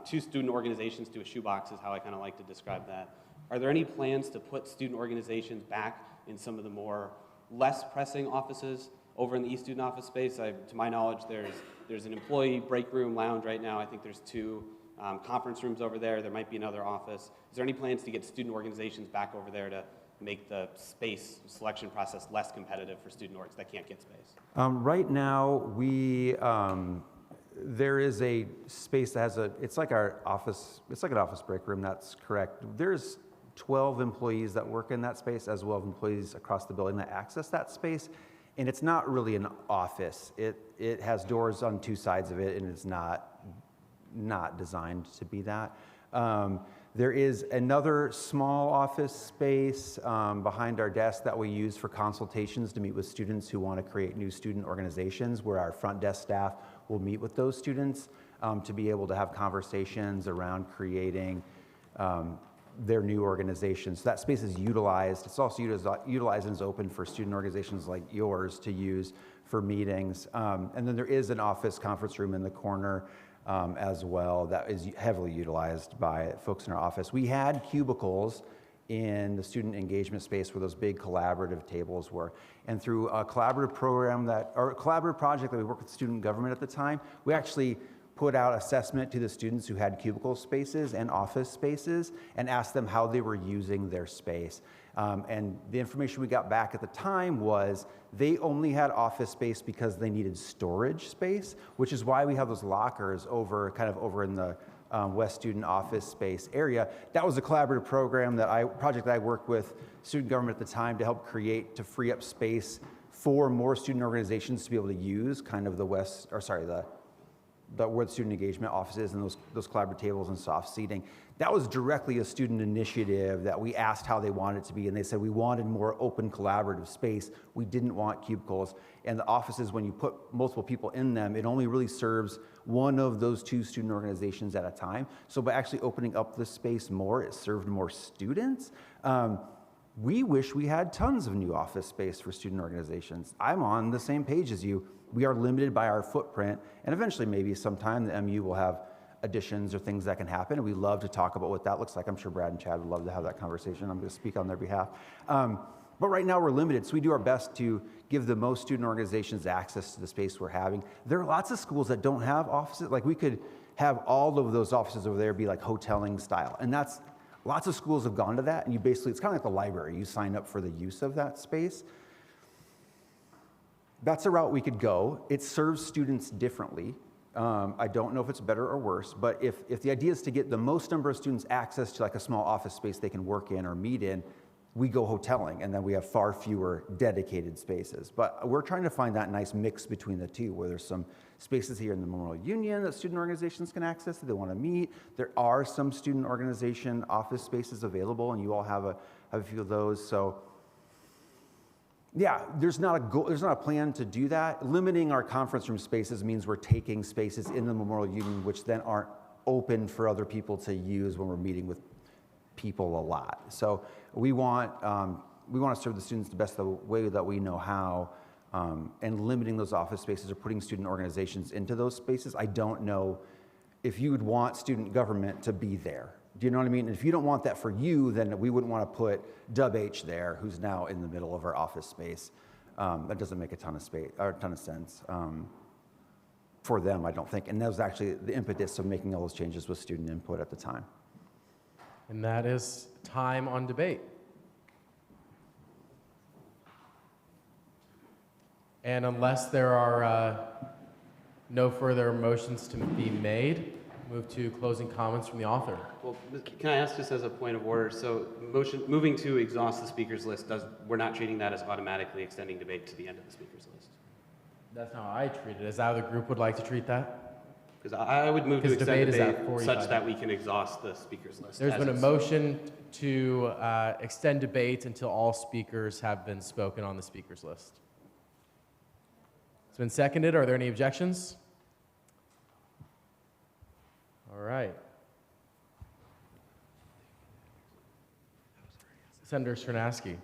two student organizations to a shoebox is how I kind of like to describe that. Are there any plans to put student organizations back in some of the more less pressing offices over in the East student office space? To my knowledge, there's an employee break room lounge right now. I think there's 2 conference rooms over there. There might be another office. Is there any plans to get student organizations back over there to make the space selection process less competitive for student orgs that can't get space? Right now, there is a space that has it's like an office break room, that's correct. There's 12 employees that work in that space, as well as employees across the building that access that space. And it's not really an office. It has doors on 2 sides of it, and it's not designed to be that. There is another small office space behind our desk that we use for consultations to meet with students who want to create new student organizations, where our front desk staff will meet with those students to be able to have conversations around creating their new organizations. So that space is utilized. It's also utilized and is open for student organizations like yours to use for meetings. And then there is an office conference room in the corner as well that is heavily utilized by folks in our office. We had cubicles in the student engagement space where those big collaborative tables were. And through a collaborative project that we worked with student government at the time, we actually put out assessment to the students who had cubicle spaces and office spaces and asked them how they were using their space. And the information we got back at the time was they only had office space because they needed storage space, which is why we have those lockers over in the West Student Office Space area. That was a collaborative project that I worked with student government at the time to help create, to free up space for more student organizations to be able to use kind of where the student engagement offices and those collaborative tables and soft seating. That was directly a student initiative that we asked how they wanted it to be, and they said we wanted more open collaborative space. We didn't want cubicles. And the offices, when you put multiple people in them, it only really serves one of those two student organizations at a time. So by actually opening up the space more, it served more students. We wish we had tons of new office space for student organizations. I'm on the same page as you. We are limited by our footprint, and eventually maybe sometime the MU will have additions or things that can happen, and we love to talk about what that looks like. I'm sure Brad and Chad would love to have that conversation. I'm going to speak on their behalf. But right now we're limited, so we do our best to give the most student organizations access to the space we're having. There are lots of schools that don't have offices. Like we could have all of those offices over there be like hoteling style, and lots of schools have gone to that, and it's kind of like the library. You sign up for the use of that space. That's a route we could go. It serves students differently. I don't know if it's better or worse, but if the idea is to get the most number of students access to like a small office space they can work in or meet in, we go hoteling, and then we have far fewer dedicated spaces. But we're trying to find that nice mix between the two, where there's some spaces here in the Memorial Union that student organizations can access if they want to meet. There are some student organization office spaces available, and you all have a few of those. So yeah, there's not a plan to do that. Limiting our conference room spaces means we're taking spaces in the Memorial Union which then aren't open for other people to use when we're meeting with people a lot. So we want to serve the students the best way that we know how, and limiting those office spaces or putting student organizations into those spaces. I don't know if you would want student government to be there. Do you know what I mean? And if you don't want that for you, then we wouldn't want to put Dub H there, who's now in the middle of our office space. That doesn't make a ton of sense for them, I don't think. And that was actually the impetus of making all those changes with student input at the time. And that is time on debate. And unless there are no further motions to be made, move to closing comments from the author. Well, can I ask just as a point of order, so moving to exhaust the speakers list, we're not treating that as automatically extending debate to the end of the speakers list? That's how I treat it. Is that how the group would like to treat that? Because I would move to extend debate such that we minutes. can exhaust the speakers list. There's been a motion to extend debate until all speakers have been spoken on the speakers list. It's been seconded. Are there any objections? All right. Senator Stranaski.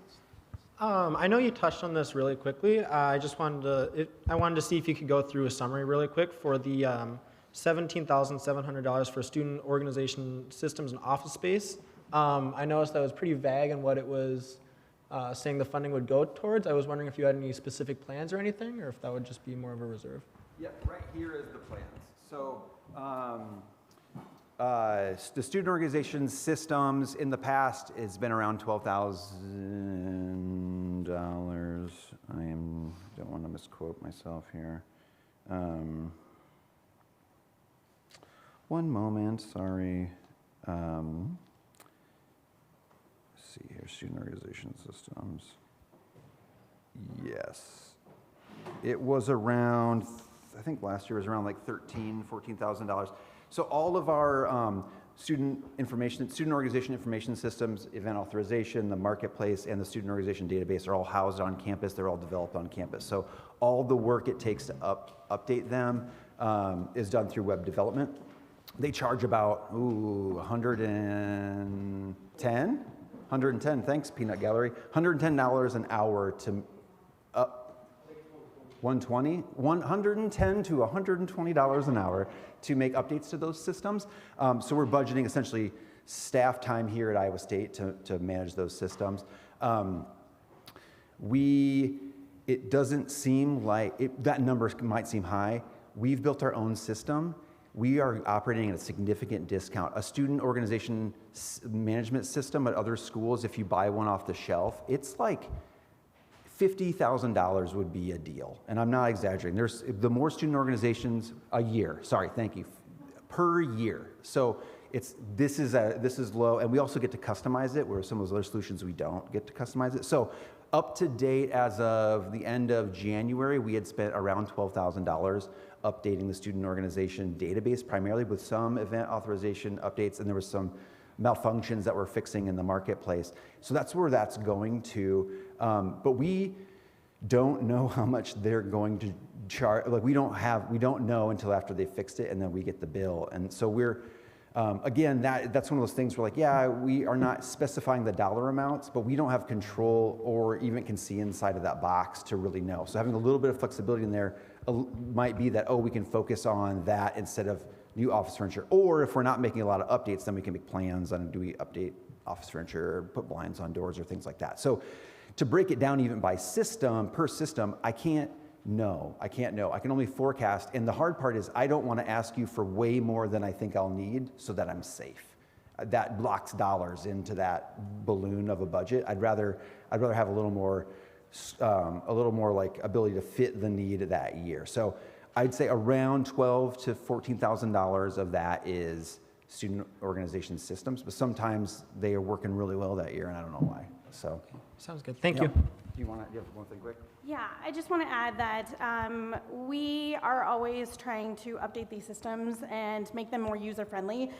I know you touched on this really quickly. I just wanted to see if you could go through a summary really quick for the $17,700 for student organization systems and office space. I noticed that was pretty vague in what it was saying the funding would go towards. I was wondering if you had any specific plans or anything, or if that would just be more of a reserve. Yep, right here is the plans. So the student organization systems in the past has been around $12,000. I don't want to misquote myself here. One moment, sorry. Let's see here, student organization systems. Yes. It was around, I think last year was around like $14,000. So all of our student organization information systems, event authorization, the marketplace, and the student organization database are all housed on campus. They're all developed on campus. So all the work it takes to update them is done through web development. They charge about $110, thanks Peanut Gallery, $110 an hour to $110 to $120 an hour to make updates to those systems. So we're budgeting essentially staff time here at Iowa State to manage those systems. It doesn't seem like, that number might seem high. We've built our own system. we are operating at a significant discount. A student organization management system at other schools, if you buy one off the shelf, it's like $50,000 would be a deal. And I'm not exaggerating. There's the more student organizations a year, sorry, thank you, per year. So this is low, and we also get to customize it, where some of those other solutions we don't get to customize it. So up to date, as of the end of January, we had spent around $12,000 updating the student organization database, primarily with some event authorization updates, and there was some malfunctions that we're fixing in the marketplace. So that's where that's going to, but we don't know how much they're going to charge. Like we don't know until after they fixed it, and then we get the bill. And so we're, again, that's one of those things where like, yeah, we are not specifying the dollar amounts, but we don't have control or even can see inside of that box to really know. So having a little bit of flexibility in there might be that, oh, we can focus on that instead of new office furniture. Or if we're not making a lot of updates, then we can make plans on, do we update office furniture, or put blinds on doors or things like that. So to break it down even by system, per system, I can't know. I can only forecast. And the hard part is I don't want to ask you for way more than I think I'll need so that I'm safe. That blocks dollars into that balloon of a budget. I'd rather have a little more like ability to fit the need that year. So I'd say around $12,000 to $14,000 of that is student organization systems, but sometimes they are working really well that year, and I don't know why. So sounds good. Thank you. Do you have one thing quick? Yeah, I just want to add that we are always trying to update these systems and make them more user-friendly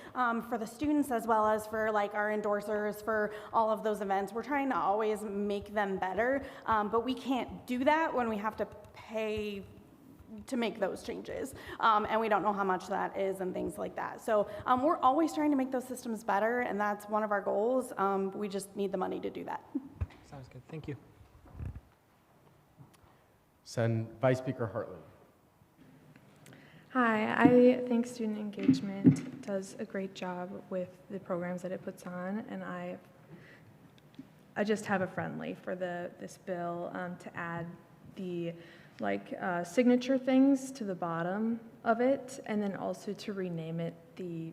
for the students as well as for like our endorsers for all of those events. We're trying to always make them better, but we can't do that when we have to pay to make those changes, and we don't know how much that is and things like that. So we're always trying to make those systems better, and that's one of our goals. We just need the money to do that. Sounds good. Thank you. Send Vice Speaker Hartley. Hi, I think student engagement does a great job with the programs that it puts on, and I just have a friendly for this bill to add the signature things to the bottom of it, and then also to rename it the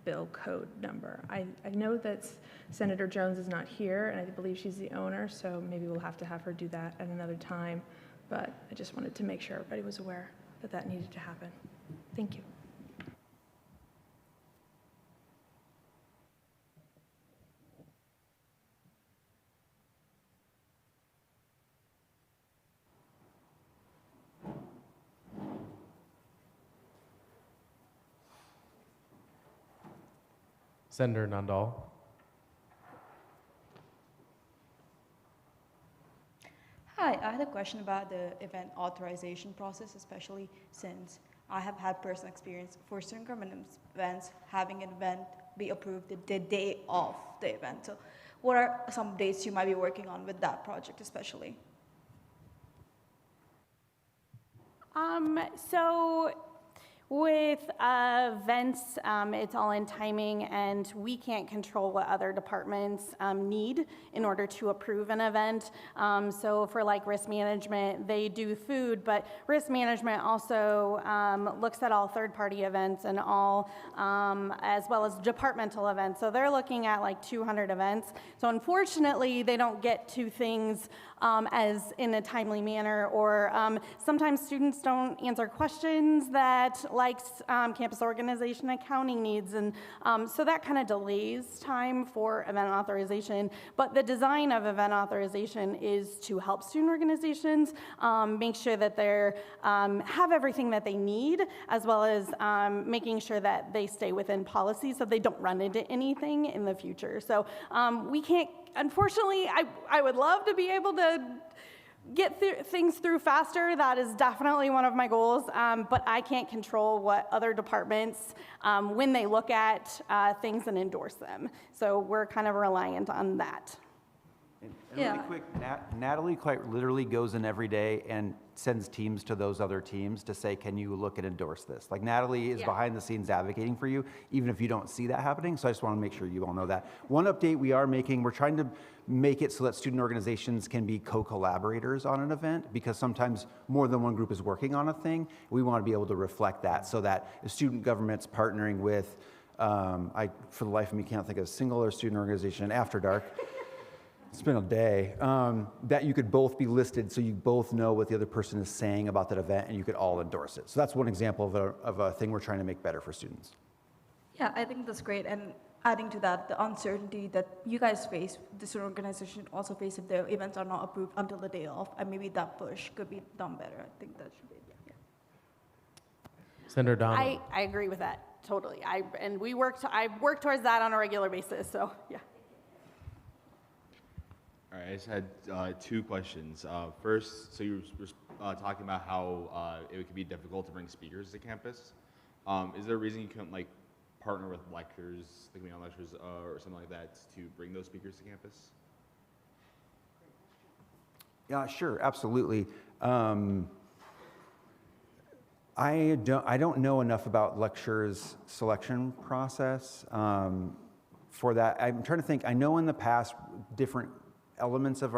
bill code number. I know that Senator Jones is not here, and I believe she's the owner, so maybe we'll have to have her do that at another time. But I just wanted to make sure everybody was aware that that needed to happen. Thank you. Senator Nandal. Hi, I had a question about the event authorization process, especially since I have had personal experience for certain government events having an event be approved the day of the event. So what are some dates you might be working on with that project especially? So with events, it's all in timing, and we can't control what other departments need in order to approve an event. So for like risk management, they do food, but risk management also looks at all third-party events and all, as well as departmental events. So they're looking at like 200 events. So unfortunately, they don't get to things as in a timely manner, or sometimes students don't answer questions that campus organization accounting needs, and so that kind of delays time for event authorization. But the design of event authorization is to help student organizations make sure that they have everything that they need, as well as making sure that they stay within policy so they don't run into anything in the future. So we can't, unfortunately, I would love to be able to get things through faster. That is definitely one of my goals, but I can't control what other departments, when they look at things and endorse them. So we're kind of reliant on that. And really quick, Natalie quite literally goes in every day and sends teams to those other teams to say, can you look and endorse this? Like Natalie is behind the scenes advocating for you, even if you don't see that happening. So I just want to make sure you all know that. One update we are making, we're trying to make it so that student organizations can be co-collaborators on an event, because sometimes more than one group is working on a thing. We want to be able to reflect that so that if student government's partnering with, I, for the life of me, can't think of a single other student organization after dark. It's been a day, that you could both be listed so you both know what the other person is saying about that event and you could all endorse it. So that's one example of a thing we're trying to make better for students. Yeah, I think that's great. And adding to that, the uncertainty that you guys face, the student organization also face if their events are not approved until the day of, and maybe that push could be done better. I think that should be, Senator Donovan. I agree with that, totally. I work towards that on a regular basis, so yeah. All right, I just had two questions. First, so you were talking about how it could be difficult to bring speakers to campus. Is there a reason you couldn't like partner with lectures, like on lectures or something like that, to bring those speakers to campus? Yeah, sure, absolutely. I don't know enough about lectures selection process for that. I'm trying to think. I know in the past different elements of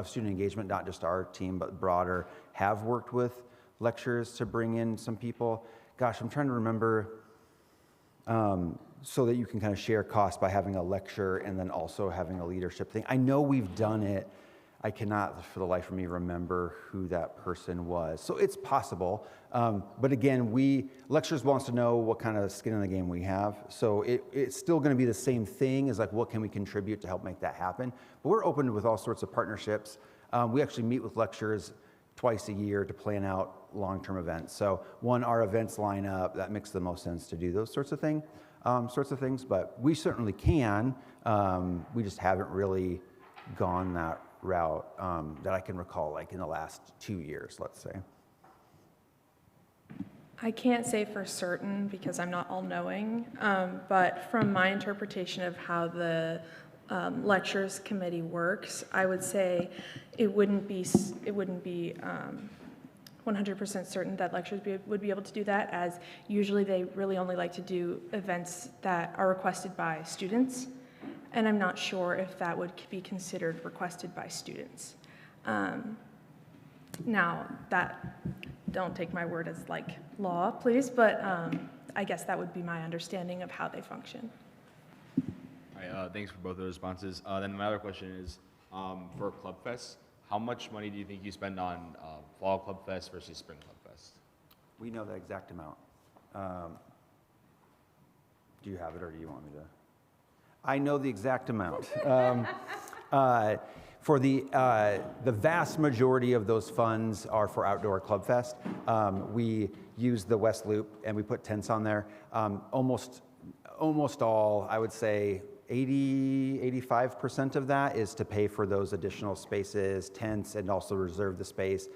student engagement, not just our team but broader, have worked with lectures to bring in some people. Gosh, I'm trying to remember, so that you can kind of share costs by having a lecture and then also having a leadership thing. I know we've done it. I cannot, for the life of me, remember who that person was. So it's possible. But again, lectures wants to know what kind of skin in the game we have. So it's still going to be the same thing as like, what can we contribute to help make that happen? But we're open with all sorts of partnerships. We actually meet with lecturers twice a year to plan out long-term events. So our events line up, that makes the most sense to do those sorts of things. But we certainly can. We just haven't really gone that route that I can recall, like in the last 2 years, let's say. I can't say for certain because I'm not all-knowing, but from my interpretation of how the lectures committee works, I would say it wouldn't be 100% certain that lectures would be able to do that, as usually they really only like to do events that are requested by students. And I'm not sure if that would be considered requested by students. Now, don't take my word as like law, please, but I guess that would be my understanding of how they function. All right, thanks for both of those responses. Then my other question is, for Club Fest, how much money do you think you spend on Fall Club Fest versus Spring Club Fest? We know the exact amount. Do you have it, or do you want me to? I know the exact amount. For the vast majority of those funds are for outdoor Club Fest. We use the West Loop and we put tents on there. Almost all, I would say 85% of that is to pay for those additional spaces, tents, and also reserve the space,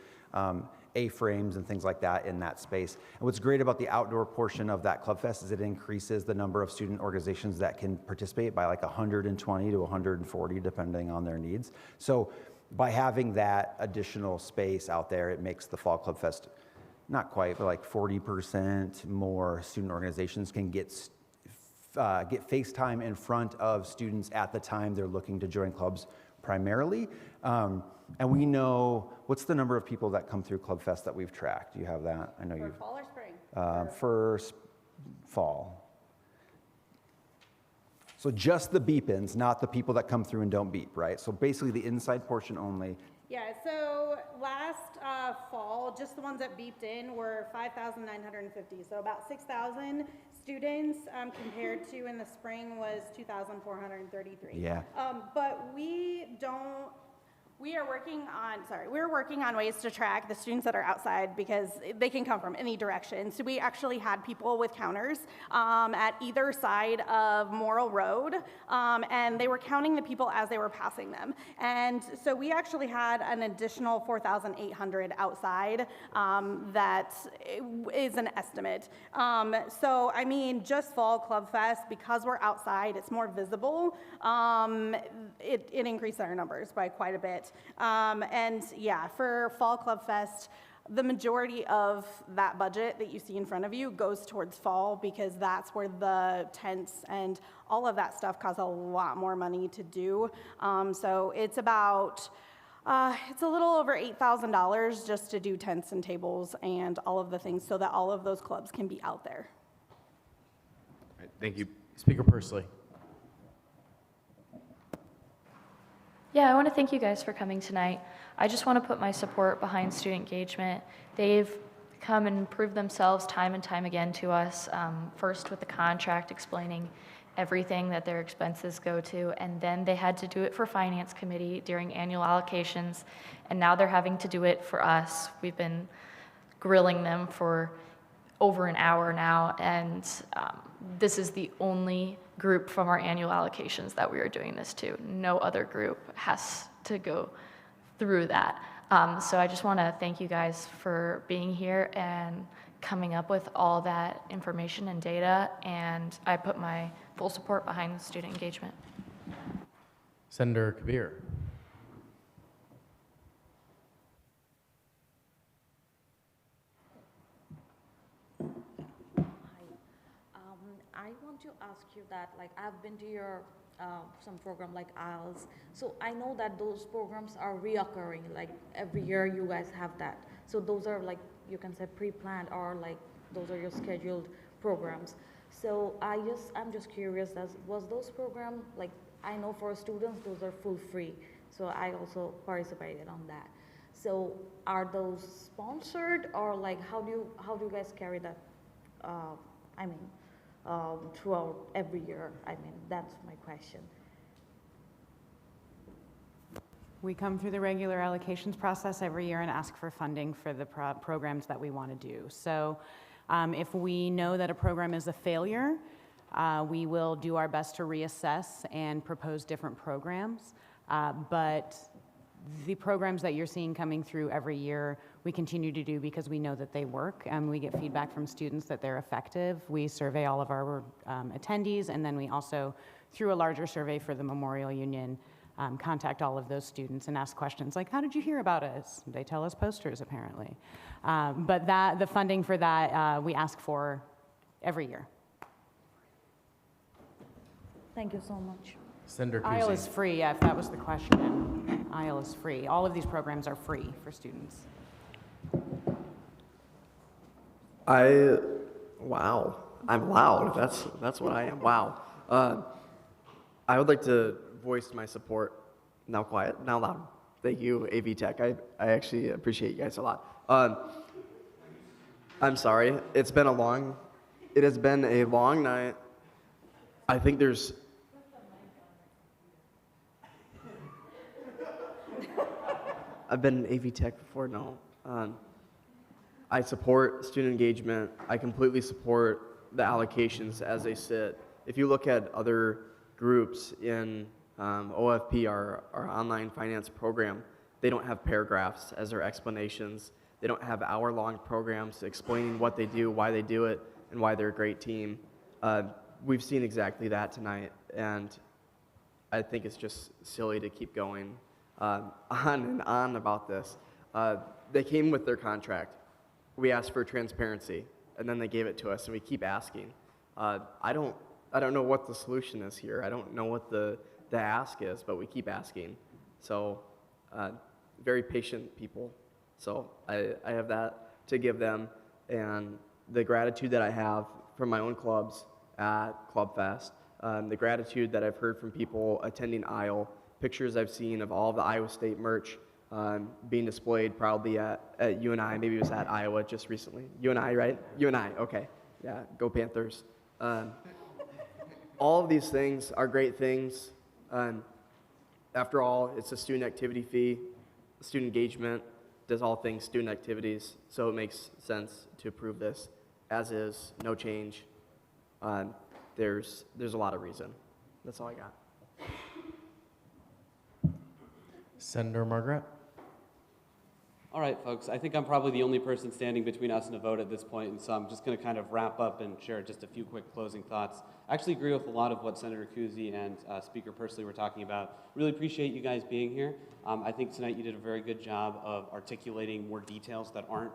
A-frames and things like that in that space. And what's great about the outdoor portion of that Club Fest is it increases the number of student organizations that can participate by like 120 to 140, depending on their needs. So by having that additional space out there, it makes the Fall Club Fest not quite, but like 40% more student organizations can get face time in front of students at the time they're looking to join clubs primarily. And we know, what's the number of people that come through Club Fest that we've tracked? Do you have that? I know For fall or spring? For fall. So just the beep-ins, not the people that come through and don't beep, right? So basically the inside portion only. Yeah, so last fall, just the ones that beeped in were 5,950, so about 6,000 students compared to in the spring was 2,433. Yeah. But we don't we're working on ways to track the students that are outside because they can come from any direction. So we actually had people with counters at either side of Morrill Road, and they were counting the people as they were passing them. And so we actually had an additional 4,800 outside that is an estimate. So I mean, just Fall Club Fest, because we're outside, it's more visible, it increased our numbers by quite a bit. And yeah, for Fall Club Fest, the majority of that budget that you see in front of you goes towards fall because that's where the tents and all of that stuff costs a lot more money to do. So it's about, it's a little over $8,000 just to do tents and tables and all of the things so that all of those clubs can be out there. All right, thank you. Speaker Pursley. Yeah, I want to thank you guys for coming tonight. I just want to put my support behind student engagement. They've come and proved themselves time and time again to us, first with the contract explaining everything that their expenses go to, and then they had to do it for Finance Committee during annual allocations, and now they're having to do it for us. We've been grilling them for over an hour now, and this is the only group from our annual allocations that we are doing this to. No other group has to go through that. So I just want to thank you guys for being here and coming up with all that information and data, and I put my full support behind student engagement. Senator Kabir. I want to ask you that, like, I've been to your some program like IELTS, so I know that those programs are reoccurring, like every year you guys have that. So those are, like, you can say pre-planned, or like those are your scheduled programs. So I'm just curious, was those programs, like, I know for students those are full free, so I also participated on that. So are those sponsored, or like how do you guys carry that? Throughout every year? I mean, that's my question. We come through the regular allocations process every year and ask for funding for the programs that we want to do. So if we know that a program is a failure, we will do our best to reassess and propose different programs. But the programs that you're seeing coming through every year, we continue to do because we know that they work, and we get feedback from students that they're effective. We survey all of our attendees, and then we also, through a larger survey for the Memorial Union, contact all of those students and ask questions like, how did you hear about us? They tell us posters, apparently. But the funding for that, we ask for every year. Thank you so much. Senator Kuzi. IEL is free, yeah, if that was the question. IEL is free. All of these programs are free for students. Wow, I'm loud. That's what I am. Wow. I would like to voice my support. Now quiet, now loud. Thank you, AV Tech. I actually appreciate you guys a lot. I'm sorry. It has been a long night. I think there's. I've been AV Tech before, no. I support student engagement. I completely support the allocations as they sit. If you look at other groups in OFP, our online finance program, they don't have paragraphs as their explanations. They don't have hour-long programs explaining what they do, why they do it, and why they're a great team. We've seen exactly that tonight, and I think it's just silly to keep going on and on about this. They came with their contract. We asked for transparency, and then they gave it to us, and we keep asking. I don't know what the solution is here. I don't know what the ask is, but we keep asking. So, very patient people. So I have that to give them, and the gratitude that I have from my own clubs at Club Fest, the gratitude that I've heard from people attending IEL, pictures I've seen of all the Iowa State merch being displayed probably at UNI, maybe it was at Iowa just recently. UNI, right? UNI, okay. Yeah, go Panthers. All of these things are great things, and After all, it's a student activity fee. Student engagement does all things student activities, so it makes sense to approve this as is, no change. There's a lot of reason. That's all I got. Senator Margaret. All right, folks, I think I'm probably the only person standing between us and a vote at this point, and so I'm just going to kind of wrap up and share just a few quick closing thoughts. I actually agree with a lot of what Senator Kuzy and Speaker Pursley were talking about. Really appreciate you guys being here. I think tonight you did a very good job of articulating more details that aren't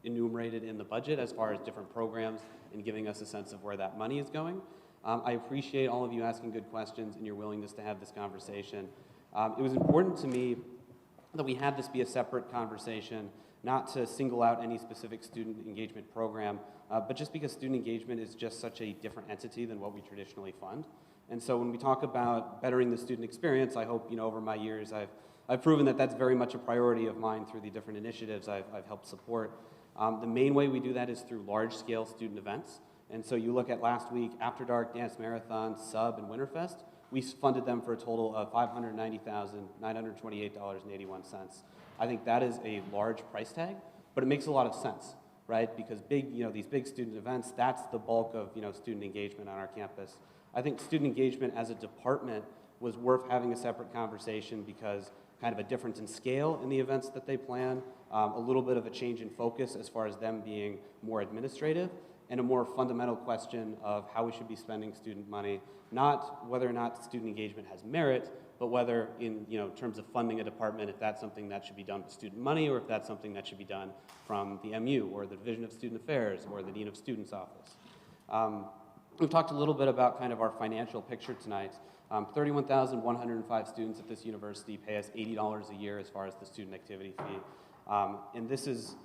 enumerated in the budget as far as different programs and giving us a sense of where that money is going. I appreciate all of you asking good questions and your willingness to have this conversation. It was important to me that we had this be a separate conversation, not to single out any specific student engagement program, but just because student engagement is just such a different entity than what we traditionally fund. And so when we talk about bettering the student experience, I hope, over my years, I've proven that that's very much a priority of mine through the different initiatives I've helped support. The main way we do that is through large-scale student events. And so you look at last week, After Dark, Dance Marathon, Sub, and Winterfest, we funded them for a total of $590,928.81. I think that is a large price tag, but it makes a lot of sense, right? Because these big student events, that's the bulk of, student engagement on our campus. I think student engagement as a department was worth having a separate conversation because kind of a difference in scale in the events that they plan, a little bit of a change in focus as far as them being more administrative, and a more fundamental question of how we should be spending student money, not whether or not student engagement has merit, but whether in terms of funding a department, if that's something that should be done with student money or if that's something that should be done from the MU or the Division of Student Affairs or the Dean of Students Office. We've talked a little bit about kind of our financial picture tonight. 31,105 students at this university pay us $80 a year as far as the student activity fee. And this is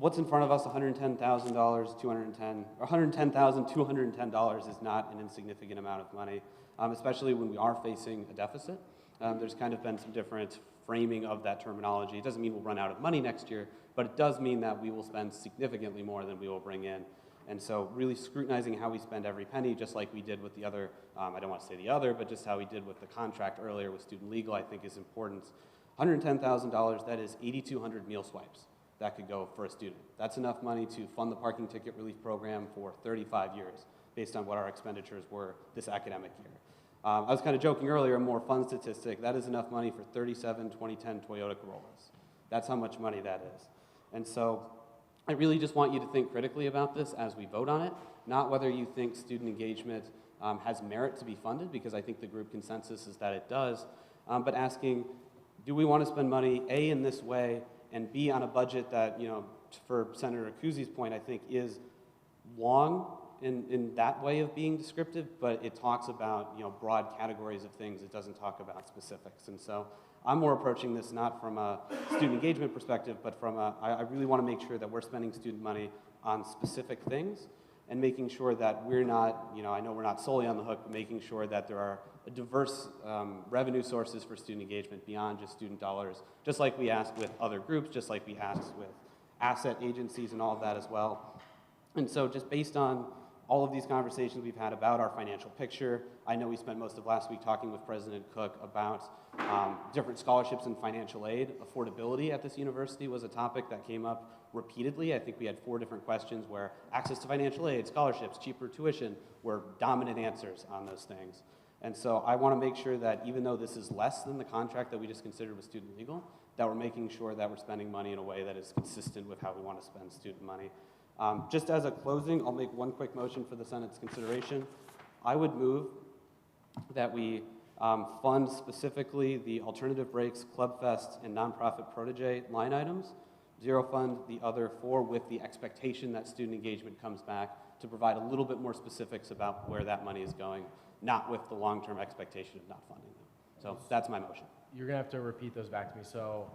what's in front of us, $110,210 is not an insignificant amount of money, especially when we are facing a deficit. There's kind of been some different framing of that terminology. It doesn't mean we'll run out of money next year, but it does mean that we will spend significantly more than we will bring in. And so really scrutinizing how we spend every penny, just like we did with the other, I don't want to say the other, but just how we did with the contract earlier with student legal, I think is important. $110,000, that is 8,200 meal swipes that could go for a student. That's enough money to fund the parking ticket relief program for 35 years, based on what our expenditures were this academic year. I was kind of joking earlier, a more fun statistic, that is enough money for 37 2010 Toyota Corollas. That's how much money that is. And so I really just want you to think critically about this as we vote on it, not whether you think student engagement has merit to be funded, because I think the group consensus is that it does, but asking, do we want to spend money, A, in this way, and B, on a budget that, for Senator Kuzy's point, I think is long in that way of being descriptive, but it talks about, broad categories of things. It doesn't talk about specifics. And so I'm more approaching this not from a student engagement perspective, but from I really want to make sure that we're spending student money on specific things and making sure that we're not, I know we're not solely on the hook, but making sure that there are diverse revenue sources for student engagement beyond just student dollars, just like we ask with other groups, just like we ask with asset agencies and all of that as well. And so just based on all of these conversations we've had about our financial picture, I know we spent most of last week talking with President Cook about different scholarships and financial aid. Affordability at this university was a topic that came up repeatedly. I think we had 4 different questions where access to financial aid, scholarships, cheaper tuition were dominant answers on those things. And so I want to make sure that even though this is less than the contract that we just considered with student legal, that we're making sure that we're spending money in a way that is consistent with how we want to spend student money. Just as a closing, I'll make one quick motion for the Senate's consideration. I would move that we fund specifically the Alternative Breaks, Club Fest, and Nonprofit Protege line items, zero fund the other 4 with the expectation that student engagement comes back to provide a little bit more specifics about where that money is going, not with the long-term expectation of not funding them. So that's my motion. You're gonna have to repeat those back to me, so.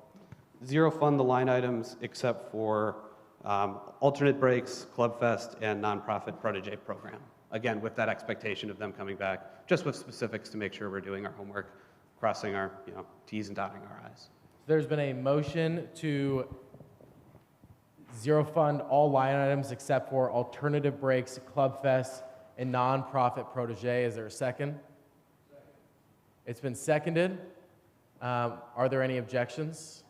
Zero fund the line items except for alternate breaks, Club Fest, and Nonprofit Protege program. Again, with that expectation of them coming back, just with specifics to make sure we're doing our homework, crossing our T's and dotting our I's. There's been a motion to zero fund all line items except for alternative breaks, Club Fest, and nonprofit protege. Is there a second? It's been seconded. Are there any objections?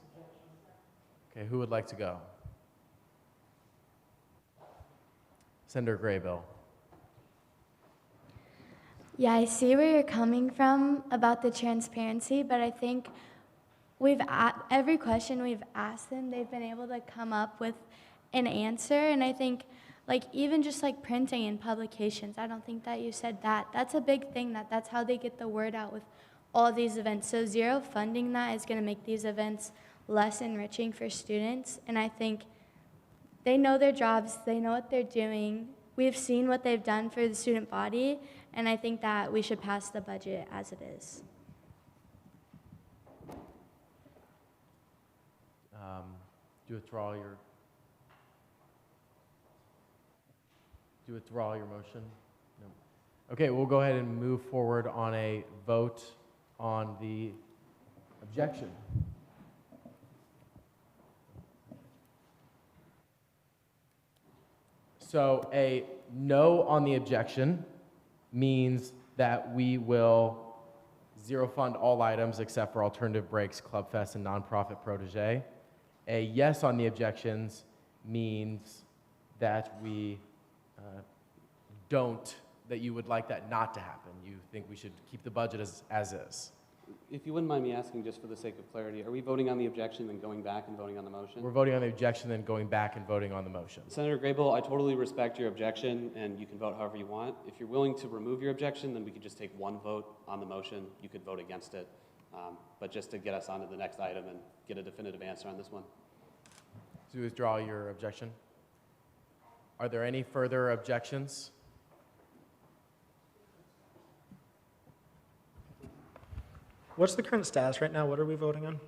Okay, who would like to go? Senator Graybill. Yeah, I see where you're coming from about the transparency, but I think every question we've asked them, they've been able to come up with an answer, and I think like even just like printing and publications, I don't think that you said that. That's a big thing, that's how they get the word out with all these events. So zero funding that is going to make these events less enriching for students, and I think they know their jobs, they know what they're doing. We've seen what they've done for the student body, and I think that we should pass the budget as it is. Do you withdraw your motion? No. Okay, we'll go ahead and move forward on a vote on the objection. So a no on the objection means that we will zero fund all items except for alternative breaks, Club Fest, and nonprofit protege. A yes on the objections means that we that you would like that not to happen. You think we should keep the budget as is. If you wouldn't mind me asking, just for the sake of clarity, are we voting on the objection, then going back and voting on the motion? We're voting on the objection, then going back and voting on the motion. Senator Graybill, I totally respect your objection, and you can vote however you want. If you're willing to remove your objection, then we could just take one vote on the motion. You could vote against it. But just to get us on to the next item and get a definitive answer on this one. Do you withdraw your objection? Are there any further objections? What's the current status right now? What are we voting on?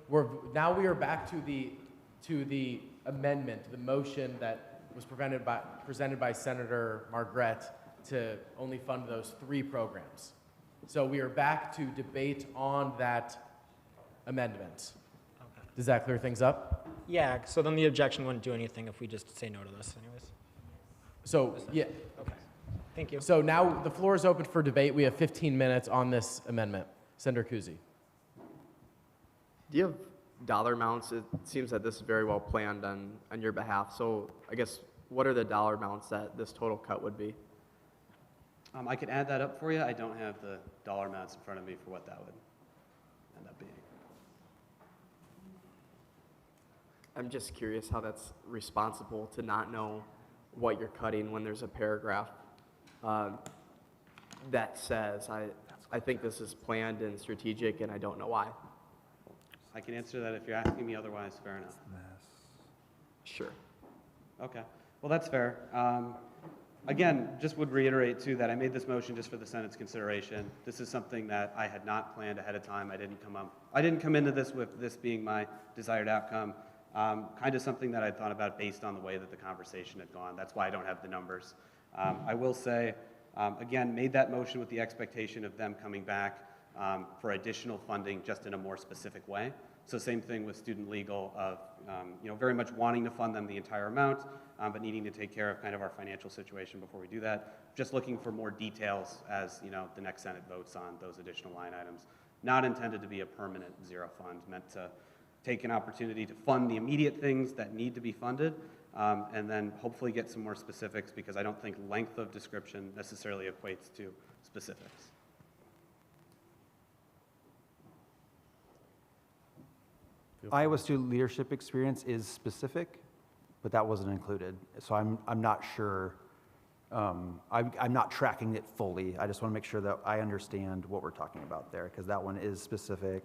Now we are back to the amendment, the motion that was presented by Senator Margaret to only fund those 3 programs. So we are back to debate on that amendment. Okay. Does that clear things up? Yeah, so then the objection wouldn't do anything if we just say no to this anyways. So, yeah. Okay, thank you. So now the floor is open for debate. We have 15 minutes on this amendment. Senator Kuzi. Do you have dollar amounts? It seems that this is very well planned on your behalf. So I guess what are the dollar amounts that this total cut would be? I could add that up for you. I don't have the dollar amounts in front of me for what that would end up being. I'm just curious how that's responsible to not know what you're cutting when there's a paragraph that says, I think this is planned and strategic and I don't know why. I can answer that if you're asking me otherwise, fair enough. Sure. Okay, well, that's fair. Again, just would reiterate too that I made this motion just for the Senate's consideration. This is something that I had not planned ahead of time. I didn't come into this with this being my desired outcome. Kind of something that I thought about based on the way that the conversation had gone. That's why I don't have the numbers. I will say, again, made that motion with the expectation of them coming back for additional funding just in a more specific way. So same thing with student legal of, very much wanting to fund them the entire amount, but needing to take care of kind of our financial situation before we do that. Just looking for more details as, the next Senate votes on those additional line items. Not intended to be a permanent zero fund, meant to take an opportunity to fund the immediate things that need to be funded, and then hopefully get some more specifics, because I don't think length of description necessarily equates to specifics. Iowa student leadership experience is specific, but that wasn't included. So I'm not sure. I'm not tracking it fully. I just want to make sure that I understand what we're talking about there, because that one is specific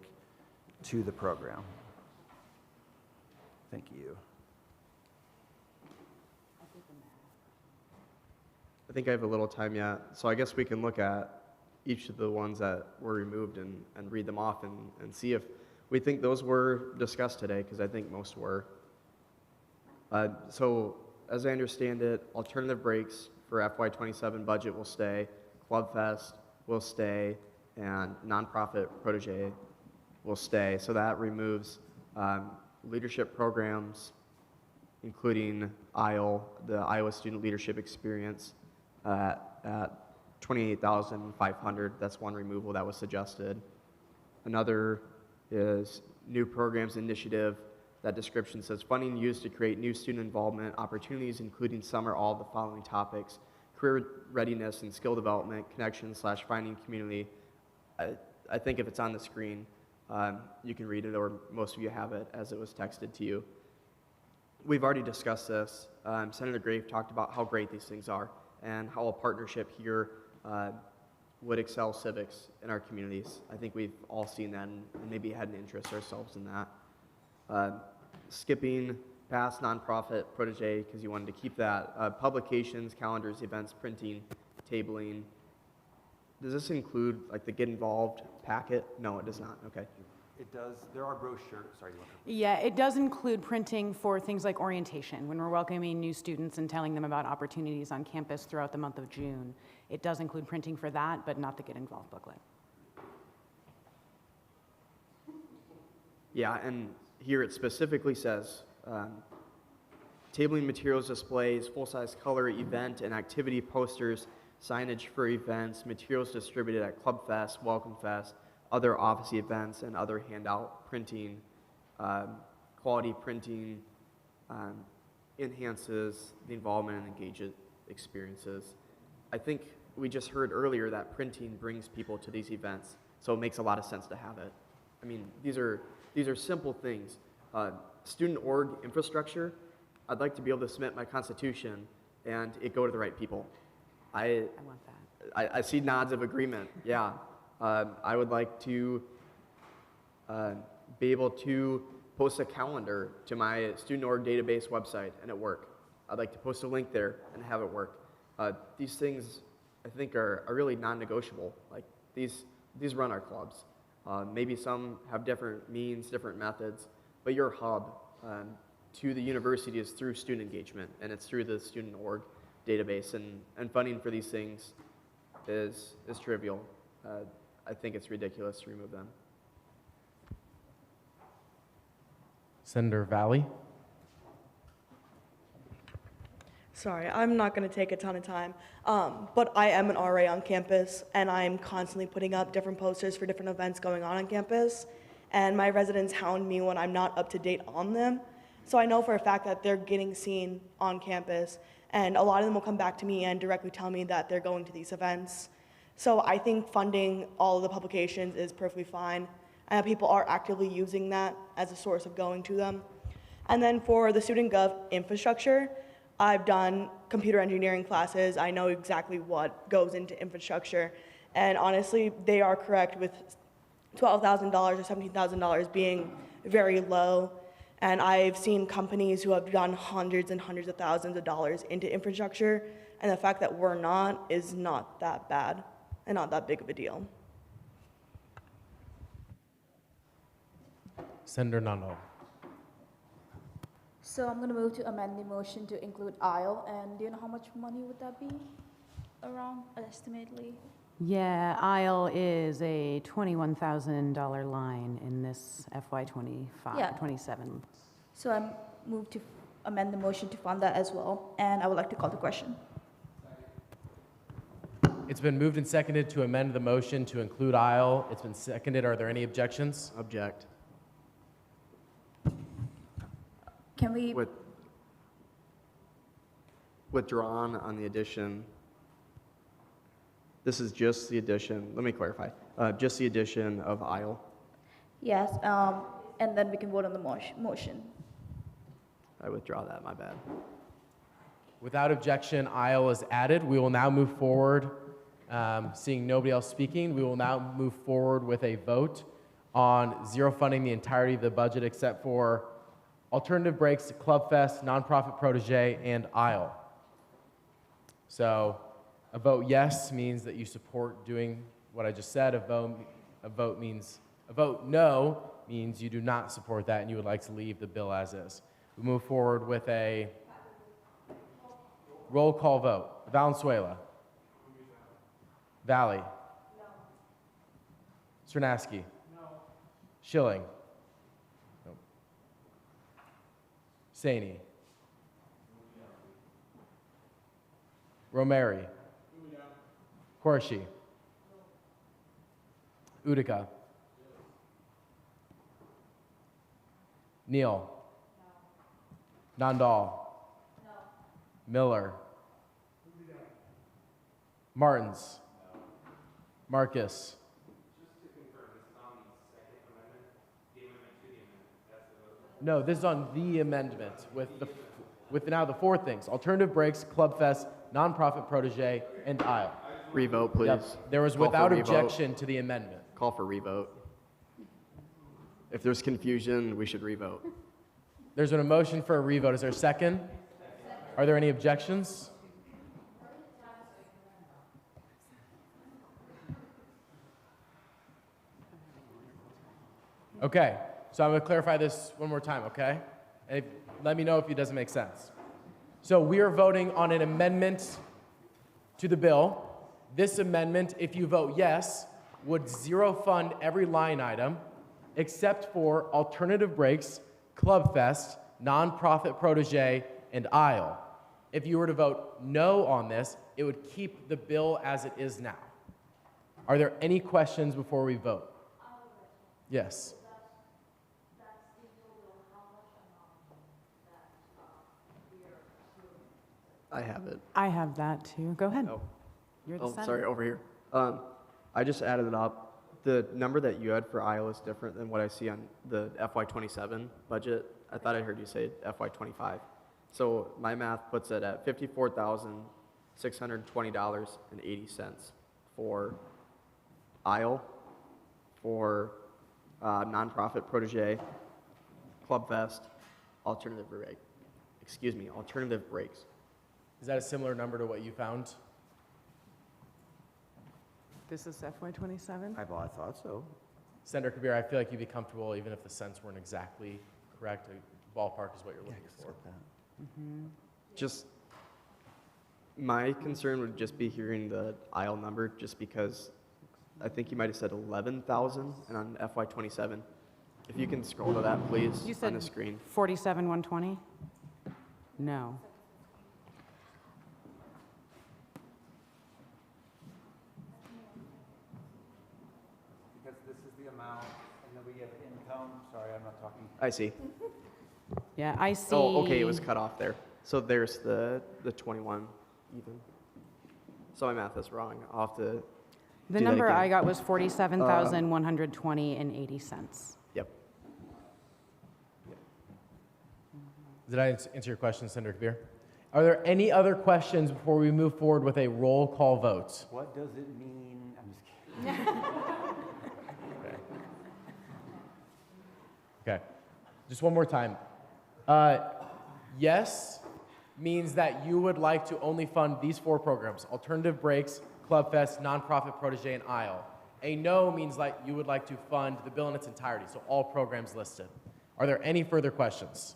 to the program. Thank you. I think I have a little time yet, so I guess we can look at each of the ones that were removed and read them off and see if we think those were discussed today, because I think most were. So as I understand it, alternative breaks for FY27 budget will stay, Club Fest will stay, and nonprofit protege will stay. So that removes leadership programs, including the Iowa Student Leadership Experience at $28,500. That's one removal that was suggested. Another is new programs initiative. That description says funding used to create new student involvement opportunities, including some or all of the following topics: career readiness and skill development, connection/finding community. I think if it's on the screen, you can read it, or most of you have it as it was texted to you. We've already discussed this. Senator Grave talked about how great these things are and how a partnership here would excel civics in our communities. I think we've all seen that and maybe had an interest ourselves in that. Skipping past nonprofit protege because you wanted to keep that. Publications, calendars, events, printing, tabling. Does this include like the Get Involved packet? No, it does not. Okay. It does. There are brochures. Sorry, you want to... Yeah, it does include printing for things like orientation, when we're welcoming new students and telling them about opportunities on campus throughout the month of June. It does include printing for that, but not the Get Involved booklet. Yeah, and here it specifically says, tabling materials, displays, full-size color, event and activity posters, signage for events, materials distributed at Club Fest, Welcome Fest, other office events, and other handout printing, quality printing, enhances the involvement and engagement experiences. I think we just heard earlier that printing brings people to these events, so it makes a lot of sense to have it. I mean, these are simple things. Student org infrastructure, I'd like to be able to submit my constitution and it go to the right people. I want that. I see nods of agreement, yeah. I would like to be able to post a calendar to my student org database website and it work. I'd like to post a link there and have it work. These things I think are really non-negotiable. Like these run our clubs. Maybe some have different means, different methods, but your hub to the university is through student engagement, and it's through the student org database, and funding for these things is trivial. I think it's ridiculous to remove them. Senator Valley. Sorry, I'm not going to take a ton of time, but I am an RA on campus, and I'm constantly putting up different posters for different events going on campus, and my residents hound me when I'm not up to date on them. So I know for a fact that they're getting seen on campus, and a lot of them will come back to me and directly tell me that they're going to these events. So I think funding all of the publications is perfectly fine, and people are actively using that as a source of going to them. And then for the student gov infrastructure, I've done computer engineering classes. I know exactly what goes into infrastructure. And honestly, they are correct with $12,000 or $17,000 being very low. And I've seen companies who have done hundreds and hundreds of thousands of dollars into infrastructure. And the fact that we're not is not that bad and not that big of a deal. Senator Nunno. So I'm going to move to amend the motion to include aisle. And do you know how much money would that be around, estimately? Yeah, aisle is a $21,000 line in this FY25, Yeah. 27. So I move to amend the motion to fund that as well. And I would like to call the question. It's been moved and seconded to amend the motion to include aisle. It's been seconded. Are there any objections? Object. Can we? Withdrawn on the addition. This is just the addition. Let me clarify. Just the addition of aisle. Yes, and then we can vote on the motion. I withdraw that, my bad. Without objection, aisle is added. We will now move forward. Seeing nobody else speaking, we will now move forward with a vote on zero funding the entirety of the budget except for alternative breaks, Club Fest, nonprofit protege, and aisle. So a vote yes means that you support doing what I just said. A vote no means you do not support that and you would like to leave the bill as is. We move forward with a roll call vote. Valenzuela. Valley. No. Cernaski. No. Schilling. No. Saney. Romeri. Qureshi. Utica. Neal? Nandal? Miller? Martins? Marcus? No, this is on the amendment with now the four things: alternative breaks, Club Fest, nonprofit protege, and aisle. Revote, please. Yep. There was Call for without revote. objection to the amendment. Call for revote. If there's confusion, we should revote. There's been a motion for a revote. Is there a second? Are there any objections? Okay, so I'm going to clarify this one more time, okay? And let me know if it doesn't make sense. So we are voting on an amendment to the bill. This amendment, if you vote yes, would zero fund every line item except for alternative breaks, Club Fest, nonprofit protege, and aisle. If you were to vote no on this, it would keep the bill as it is now. Are there any questions before we vote? Yes. I have it. I have that too. Go ahead. Oh, You're the Senate. sorry, over here. I just added it up. The number that you had for Iowa is different than what I see on the FY27 budget. I thought I heard you say FY25. So my math puts it at $54,620.80 for aisle, for nonprofit protege, Club Fest, alternative breaks. Is that a similar number to what you found? This is FY27? I thought so. Senator Kabir, I feel like you'd be comfortable even if the cents weren't exactly correct. A ballpark is what you're looking for. Just, my concern would just be hearing the aisle number, just because I think you might have said 11,000, and on FY27, if you can scroll to that, please, You said on the screen. 47,120? No. Because this is the amount, and then we have income. Sorry, I'm not talking. I see. Yeah, I see. Oh, okay, it was cut off there. So there's the 21 even. So my math is wrong. I'll have to The do that number again. I got was 47,120 and 80 cents. Yep. Did I answer your question, Senator Kabir? Are there any other questions before we move forward with a roll call vote? What does it mean? I'm just kidding. Okay. Just one more time. Yes means that you would like to only fund these four programs: alternative breaks, Club Fest, nonprofit protege, and aisle. A no means like you would like to fund the bill in its entirety, so all programs listed. Are there any further questions?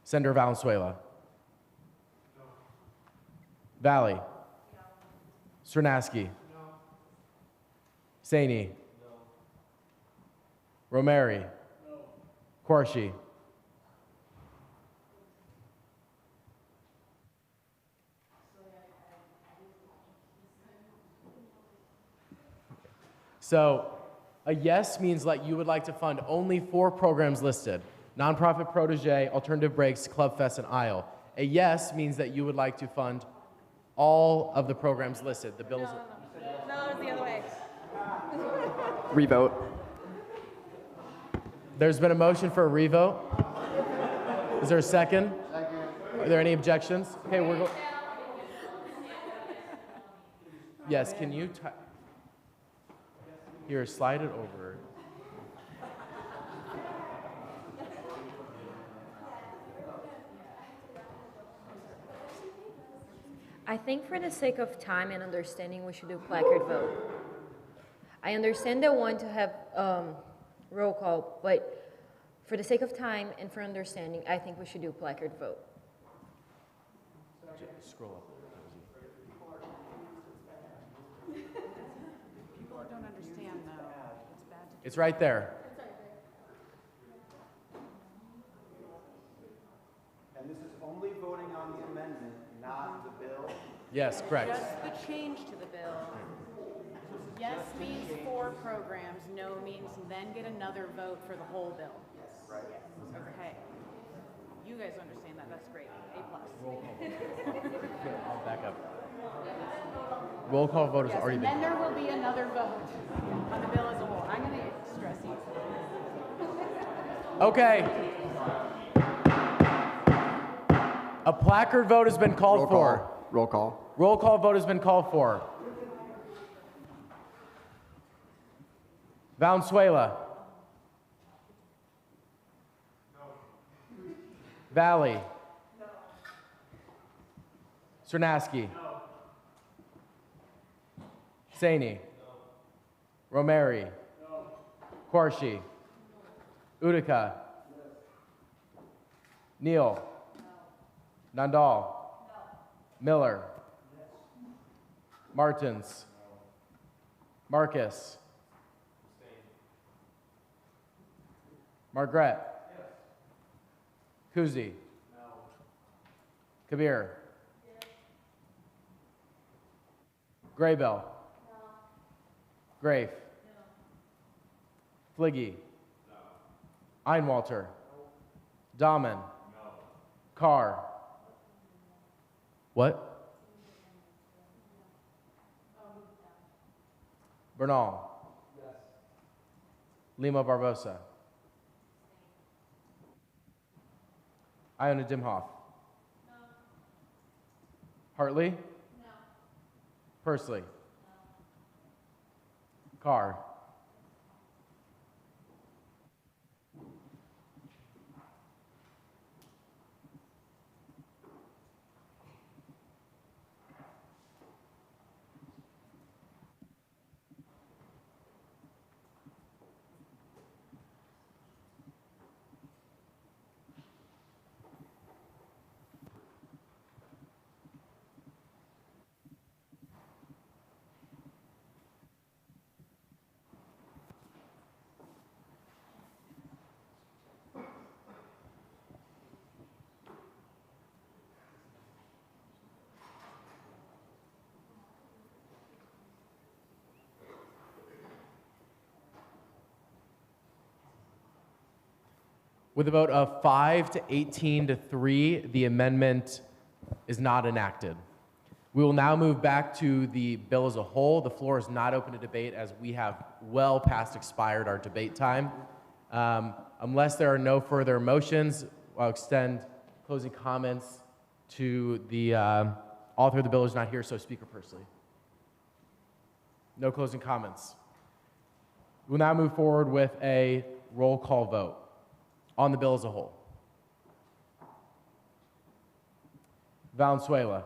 Senator Valenzuela. No. Valley. No. Cernaski. No. Saini. No. Romeri. No. Corsi. So a yes means like you would like to fund only four programs listed: nonprofit protege, alternative breaks, Club Fest, and aisle. A yes means that you would like to fund all of the programs listed. The bills. No, it's the other way. Revote. There's been a motion for a revote. Is there a second? Second. Are there any objections? Okay, we're going. Yes, can you here, slide it over. I think for the sake of time and understanding, we should do placard vote. I understand they want to have roll call, but for the sake of time and for understanding, I think we should do placard vote. Scroll up. People don't understand though. It's bad to It's right there. And this is only voting on the amendment, not the bill? Yes, correct. Just the change to the bill. Yes means four programs, no means then get another vote for the whole bill. Okay. You guys understand that, that's great. A+. I'll back up. Roll call vote has Yes, already and been then there will be another vote on the bill as a whole. I'm going to stress you. Okay. A placard vote has been called for. Roll call. Roll call vote has been called for. Valenzuela. No. Valley. No. Cernaski. No. Saney. No. Romeri. No. Quarshi. No. Utica. Yes. Neal. No. Nandal. No. Miller. Yes. Martins. No. Marcus. Margaret. Yes. Kuzi. No. Kabir. Yes. Graybell. No. Grafe. No. Fliggy. No. Einwalter. No. Dahman. No. Carr. What? Bernal. Yes. Lima Barbosa. Iona Dimhoff. No. Hartley? No. Pursley? No. Carr? With a vote of 5 to 18 to 3, the amendment is not enacted. We will now move back to the bill as a whole. The floor is not open to debate as we have well past expired our debate time. Unless there are no further motions, I'll extend closing comments to the author of the bill who's not here, so Speaker Pursley. No closing comments. We'll now move forward with a roll call vote on the bill as a whole. Valenzuela.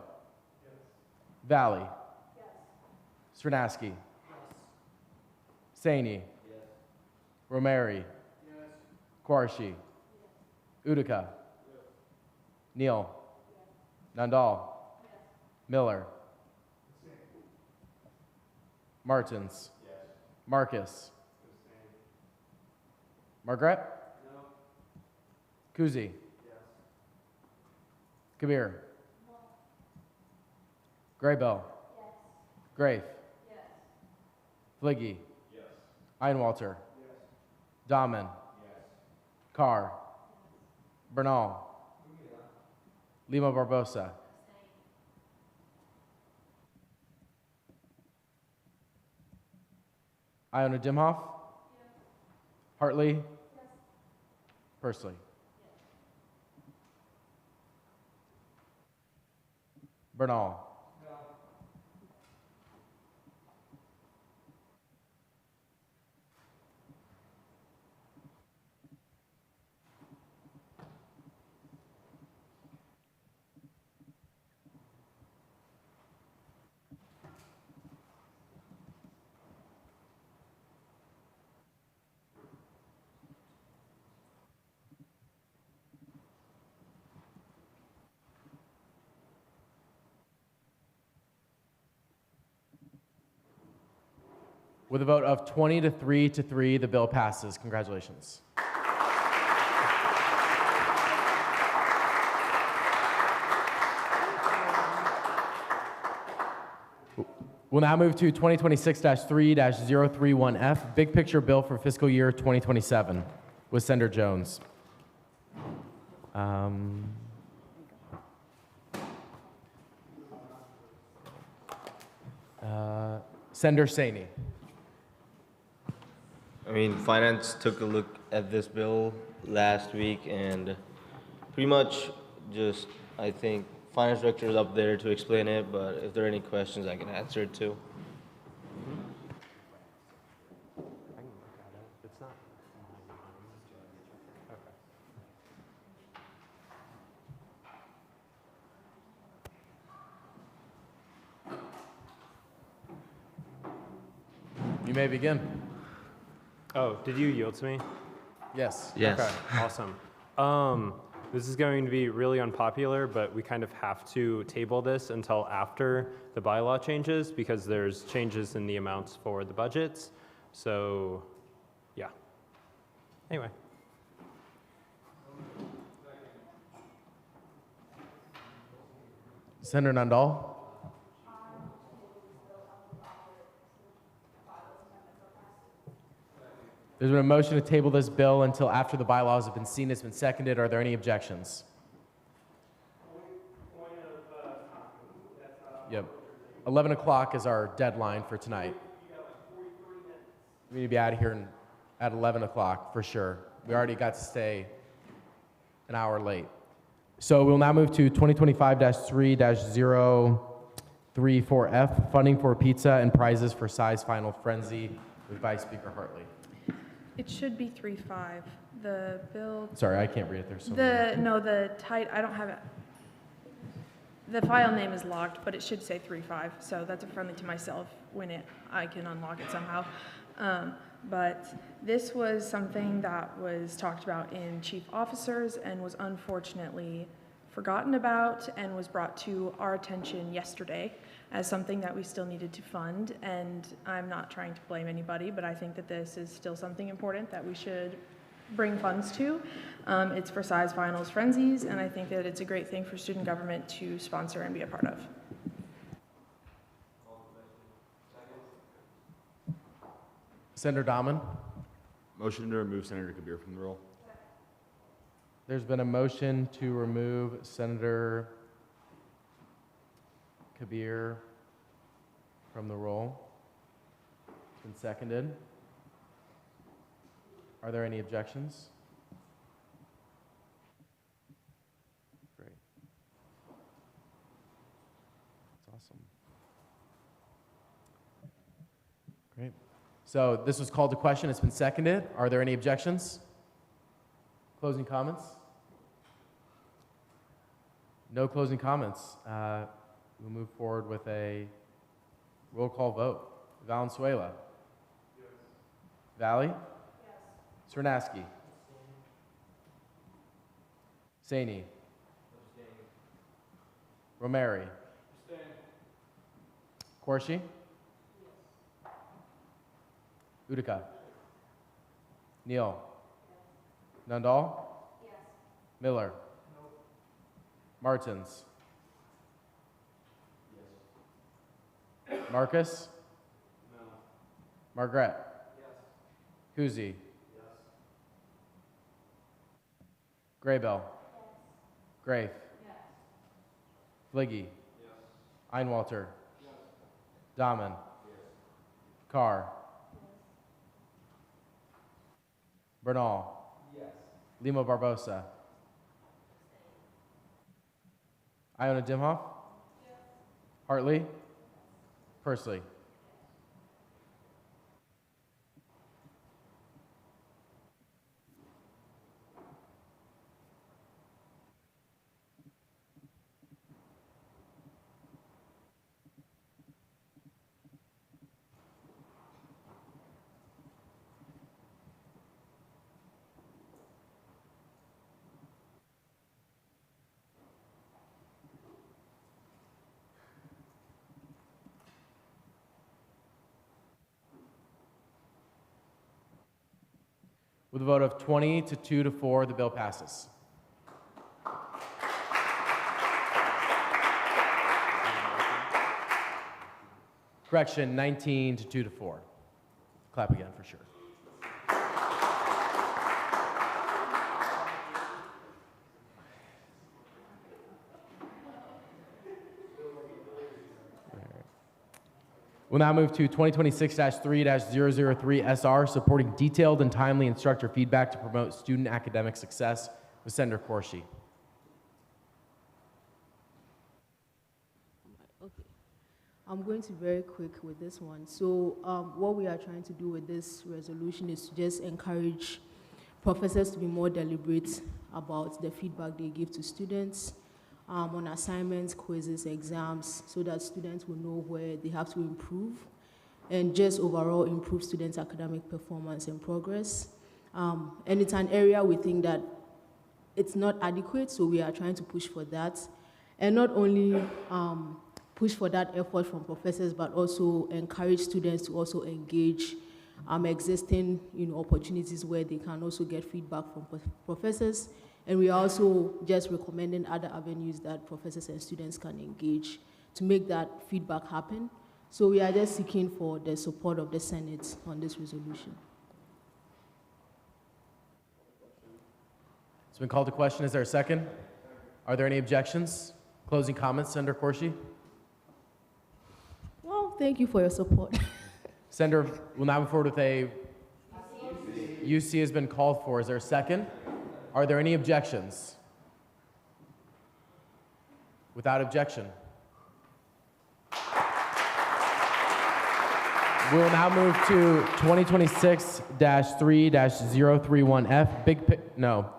Yes. Valley. Yes. Cernaski. Yes. Saney. Yes. Romeri. Yes. Quarshi. Yes. Utica. Yes. Neal. Yes. Nandal. Yes. Miller. Yes. Martins. Yes. Marcus. Yes. Margaret. Kuzi? Yes. Kabir? No. Graybell? Yes. Grafe? Yes. Fliggy? Yes. Einwalter? Yes. Dahman? Yes. Carr? Yes. Bernal? Yes. Lima Barbosa? Iona Dimhoff? Yes. Hartley? Yes. Pursley? Bernal? No. With a vote of 20 to 3, the bill passes. Congratulations. We'll now move to 2026-3-031F, Big Picture Bill for Fiscal Year 2027 with Senator Jones. Senator Saini. I mean, finance took a look at this bill last week and pretty much just, I think, finance director is up there to explain it, but if there are any questions, I can answer it too. You may begin. Oh, did you yield to me? Yes. Yes. Okay, awesome. This is going to be really unpopular, but we kind of have to table this until after the bylaw changes because there's changes in the amounts for the budgets. So, yeah. Anyway. Senator Nandal. There's been a motion to table this bill until after the bylaws have been seen. It's been seconded. Are there any objections? Yep. 11 o'clock is our deadline for tonight. We need to be out of here at 11 o'clock for sure. We already got to stay an hour late. So we'll now move to 2025-3-034F, funding for pizza and prizes for size final frenzy with Vice Speaker Hartley. It should be 3-5. The bill. Sorry, I can't read it. There's so many. I don't have it. The file name is locked, but it should say 3-5. So that's a friendly to myself when I can unlock it somehow. But this was something that was talked about in chief officers and was unfortunately forgotten about and was brought to our attention yesterday as something that we still needed to fund. And I'm not trying to blame anybody, but I think that this is still something important that we should bring funds to. It's for size finals frenzies, and I think that it's a great thing for student government to sponsor and be a part of. Senator Dahman. Motion to remove Senator Kabir from the roll. There's been a motion to remove Senator Kabir from the roll. It's been seconded. Are there any objections? Great. That's awesome. Great. So this was called to question. It's been seconded. Are there any objections? Closing comments? No closing comments. We'll move forward with a roll call vote. Valenzuela? Yes. Valley? Yes. Cernaski? Saini? Romeri? Corshi? Yes. Utica? Neal? Yes. Nandal? Yes. Miller? No. Martins? Yes. Marcus? No. Margaret? Yes. Kuzi? Yes. Graybell? Yes. Grafe? Yes. Fliggy? Yes. Einwalter? Yes. Dahman? Yes. Carr? Yes. Bernal? Yes. Lima Barbosa? Iona Dimhoff? Yes. Hartley? Pursley? With a vote of 20 to 2 to 4, the bill passes. Correction, 19 to 2 to 4. Clap again for sure. We'll now move to 2026-3-003 SR, supporting detailed and timely instructor feedback to promote student academic success with Senator Corsi. Okay. I'm going to be very quick with this one. So what we are trying to do with this resolution is to just encourage professors to be more deliberate about the feedback they give to students on assignments, quizzes, exams, so that students will know where they have to improve and just overall improve students' academic performance and progress. And it's an area we think that it's not adequate, so we are trying to push for that. And not only push for that effort from professors, but also encourage students to also engage existing opportunities where they can also get feedback from professors. And we are also just recommending other avenues that professors and students can engage to make that feedback happen. So we are just seeking for the support of the Senate on this resolution. It's been called to question. Is there a second? Are there any objections? Closing comments, Senator Corsi? Well, thank you for your support. Senator, we'll now move forward with a UC has been called for. Is there a second? Are there any objections? Without objection. We will now move to 2026-3-031F.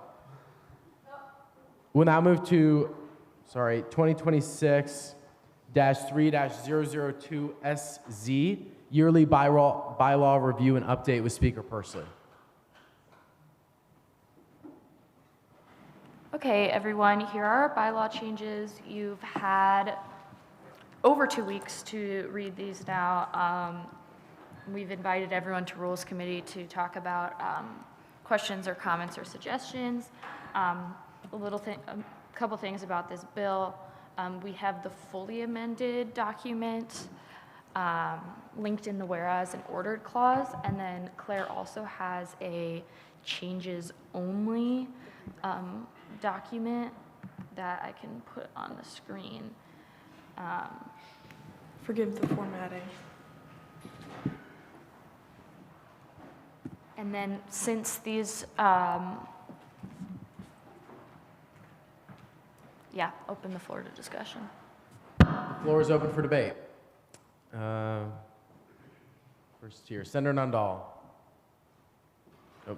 We'll now move to, 2026-3-002SZ, yearly bylaw review and update with Speaker Pursley. Okay, everyone, here are our bylaw changes. You've had over 2 weeks to read these now. We've invited everyone to Rules Committee to talk about questions or comments or suggestions. A couple things about this bill. We have the fully amended document linked in the whereas and ordered clause, and then Claire also has a changes only document that I can put on the screen. Forgive the formatting. And then since these, open the floor to discussion. The floor is open for debate. First here, Senator Nundal.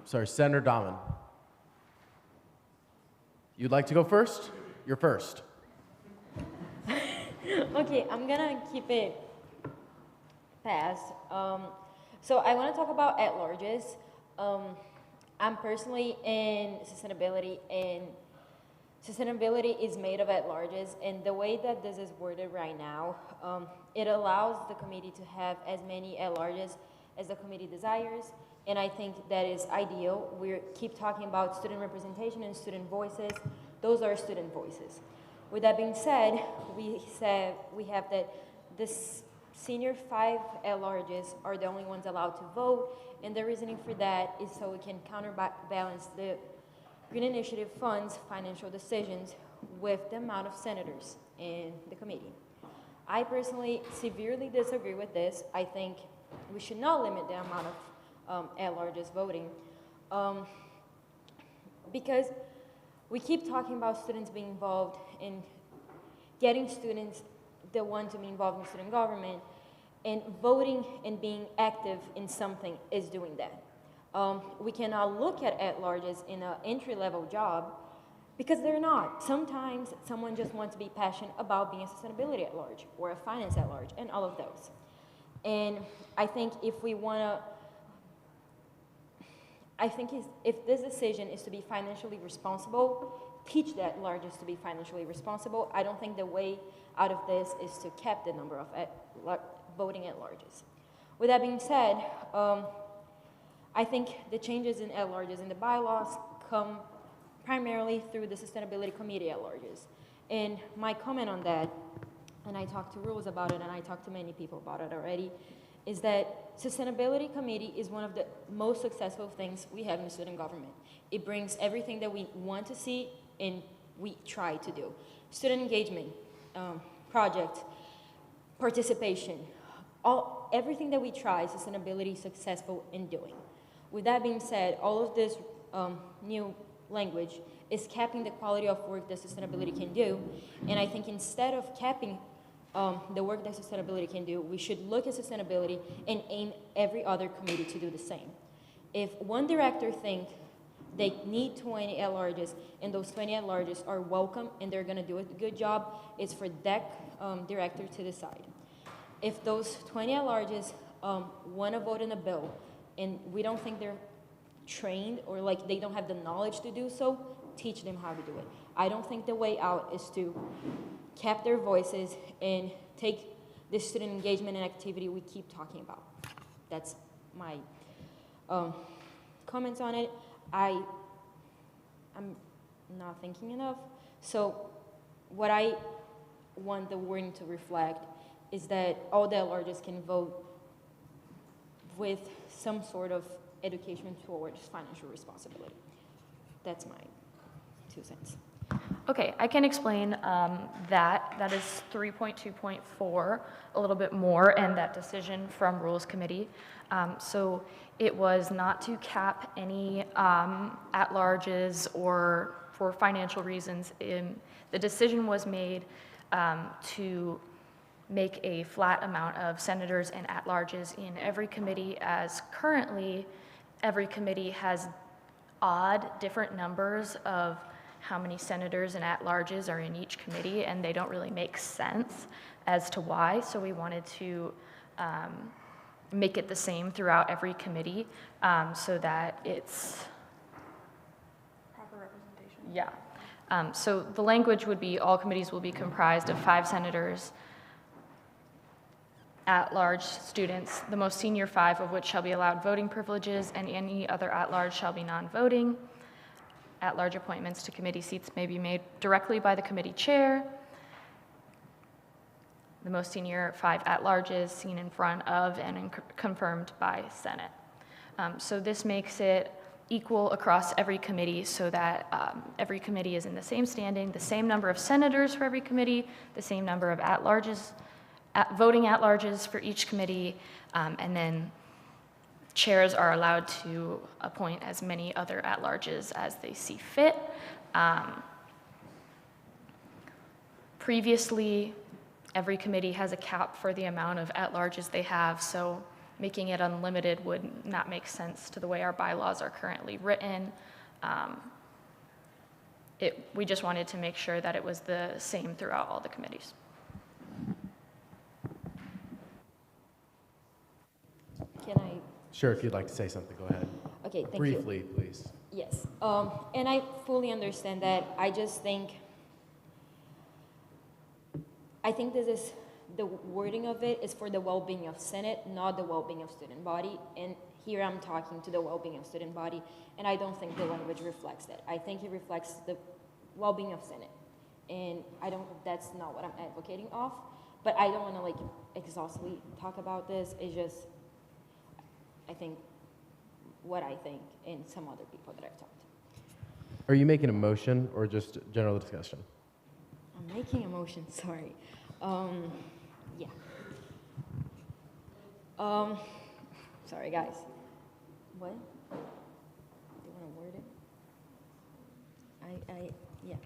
Senator Dahman. You'd like to go first? You're first. Okay, I'm gonna keep it fast. So I want to talk about at-larges. I'm personally in sustainability, and sustainability is made of at-larges, and the way that this is worded right now, it allows the committee to have as many at-larges as the committee desires, and I think that is ideal. We keep talking about student representation and student voices. Those are student voices. With that being said, we have that this senior 5 at-larges are the only ones allowed to vote, and the reasoning for that is so we can counterbalance the Green Initiative funds financial decisions with the amount of senators in the committee. I personally severely disagree with this. I think we should not limit the amount of at-larges voting because we keep talking about students being involved in getting students the one to be involved in student government, and voting and being active in something is doing that. We cannot look at at-larges in an entry-level job because they're not. Sometimes someone just wants to be passionate about being a sustainability at-large or a finance at-large and all of those. And I think if we want to, if this decision is to be financially responsible, teach the at-larges to be financially responsible. I don't think the way out of this is to cap the number of voting at-larges. With that being said, I think the changes in at-larges in the bylaws come primarily through the Sustainability Committee at-larges. And my comment on that, and I talked to Rules about it, and I talked to many people about it already, is that Sustainability Committee is one of the most successful things we have in student government. It brings everything that we want to see and we try to do. Student engagement, project, participation, everything that we try, sustainability is successful in doing. With that being said, all of this new language is capping the quality of work that sustainability can do. And I think instead of capping the work that sustainability can do, we should look at sustainability and aim every other committee to do the same. If one director thinks they need 20 at-larges and those 20 at-larges are welcome and they're going to do a good job, it's for that director to decide. If those 20 at-larges want to vote in a bill and we don't think they're trained or like they don't have the knowledge to do so, teach them how to do it. I don't think the way out is to cap their voices and take this student engagement and activity we keep talking about. That's my comments on it. I'm not thinking enough. So what I want the wording to reflect is that all the at-larges can vote with some sort of education towards financial responsibility. That's my 2 cents. Okay, I can explain that. That is 3.2.4, a little bit more, and that decision from Rules Committee. So it was not to cap any at-larges or for financial reasons. The decision was made to make a flat amount of senators and at-larges in every committee, as currently every committee has odd, different numbers of how many senators and at-larges are in each committee, and they don't really make sense as to why. So we wanted to make it the same throughout every committee so that it's Proper representation. yeah. So the language would be all committees will be comprised of 5 senators, at-large students, the most senior 5 of which shall be allowed voting privileges, and any other at-large shall be non-voting. At-large appointments to committee seats may be made directly by the committee chair. The most senior 5 at-larges seen in front of and confirmed by Senate. So this makes it equal across every committee so that every committee is in the same standing, the same number of senators for every committee, the same number of at-larges, voting at-larges for each committee, and then chairs are allowed to appoint as many other at-larges as they see fit. Previously, every committee has a cap for the amount of at-larges they have, so making it unlimited would not make sense to the way our bylaws are currently written. We just wanted to make sure that it was the same throughout all the committees. Can I? Sure, if you'd like to say something, go ahead. Okay, thank you. Briefly, please. Yes, and I fully understand that. I just think this is, the wording of it is for the well-being of Senate, not the well-being of student body. And here I'm talking to the well-being of student body, and I don't think the language reflects that. I think it reflects the well-being of Senate. And that's not what I'm advocating of, but I don't want to like exhaustively talk about this. It's just, I think what I think and some other people that I've talked to. Are you making a motion or just general discussion? I'm making a motion, sorry. Yeah. Sorry guys. What? Do you want to word it? Yeah.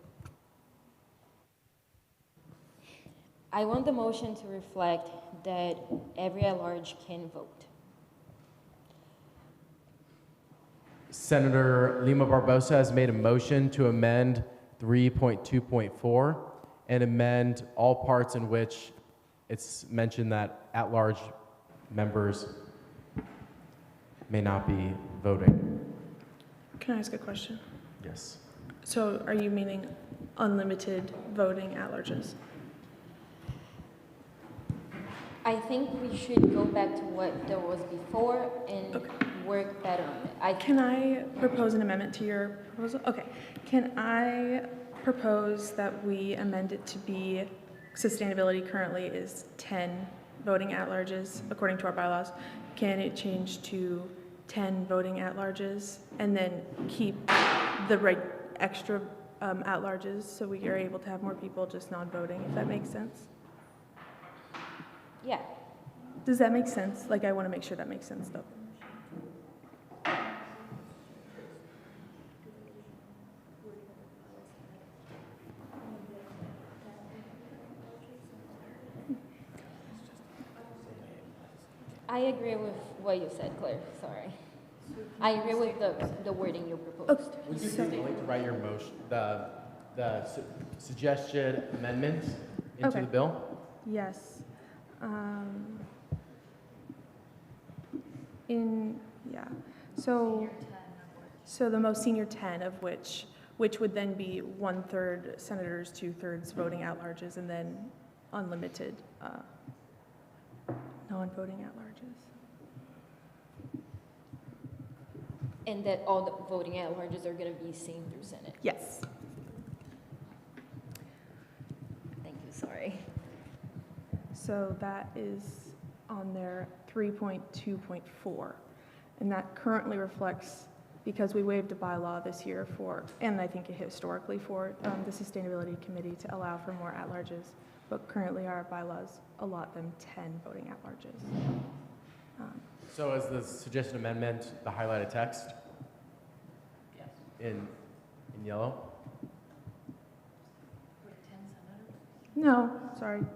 I want the motion to reflect that every at-large can vote. Senator Lima Barbosa has made a motion to amend 3.2.4 and amend all parts in which it's mentioned that at-large members may not be voting. Can I ask a question? Yes. So are you meaning unlimited voting at-larges? I think we should go back to what there was before and work better on it. Can I propose an amendment to your proposal? Okay. Can I propose that we amend it to be, sustainability currently is 10 voting at-larges according to our bylaws. Can it change to 10 voting at-larges and then keep the extra at-larges so we are able to have more people just non-voting, if that makes sense? Yeah. Does that make sense? Like, I want to make sure that makes sense, though. I agree with what you said, Claire, sorry. I agree with the wording you proposed. Would you be willing to write your motion, the suggested amendments into Okay. the bill? Yes. So the most senior 10 of which would then be 1/3 senators, 2/3 voting at-larges, and then unlimited non-voting at-larges. And that all the voting at-larges are going to be seen through Senate? Yes. Thank you, sorry. So that is on their 3.2.4. And that currently reflects, because we waived a bylaw this year for, and I think historically for the Sustainability Committee to allow for more at-larges, but currently our bylaws allot them 10 voting at-larges. So is the suggested amendment the highlighted text? Yes. In yellow? No, sorry.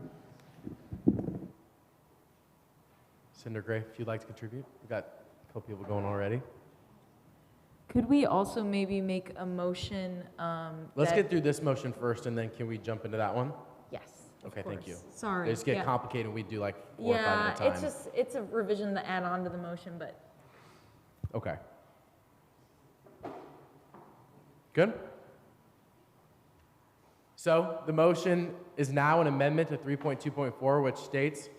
Senator Gray, if you'd like to contribute. We've got a couple people going already. Could we also maybe make a motion? Let's get through this motion first, and then can we jump into that one? Yes. Okay, thank you. Sorry. They just get yeah. complicated. We do like 4 or 5 at a time. It's a revision to add on to the motion, but Okay. Good? So the motion is now an amendment to 3.2.4, which states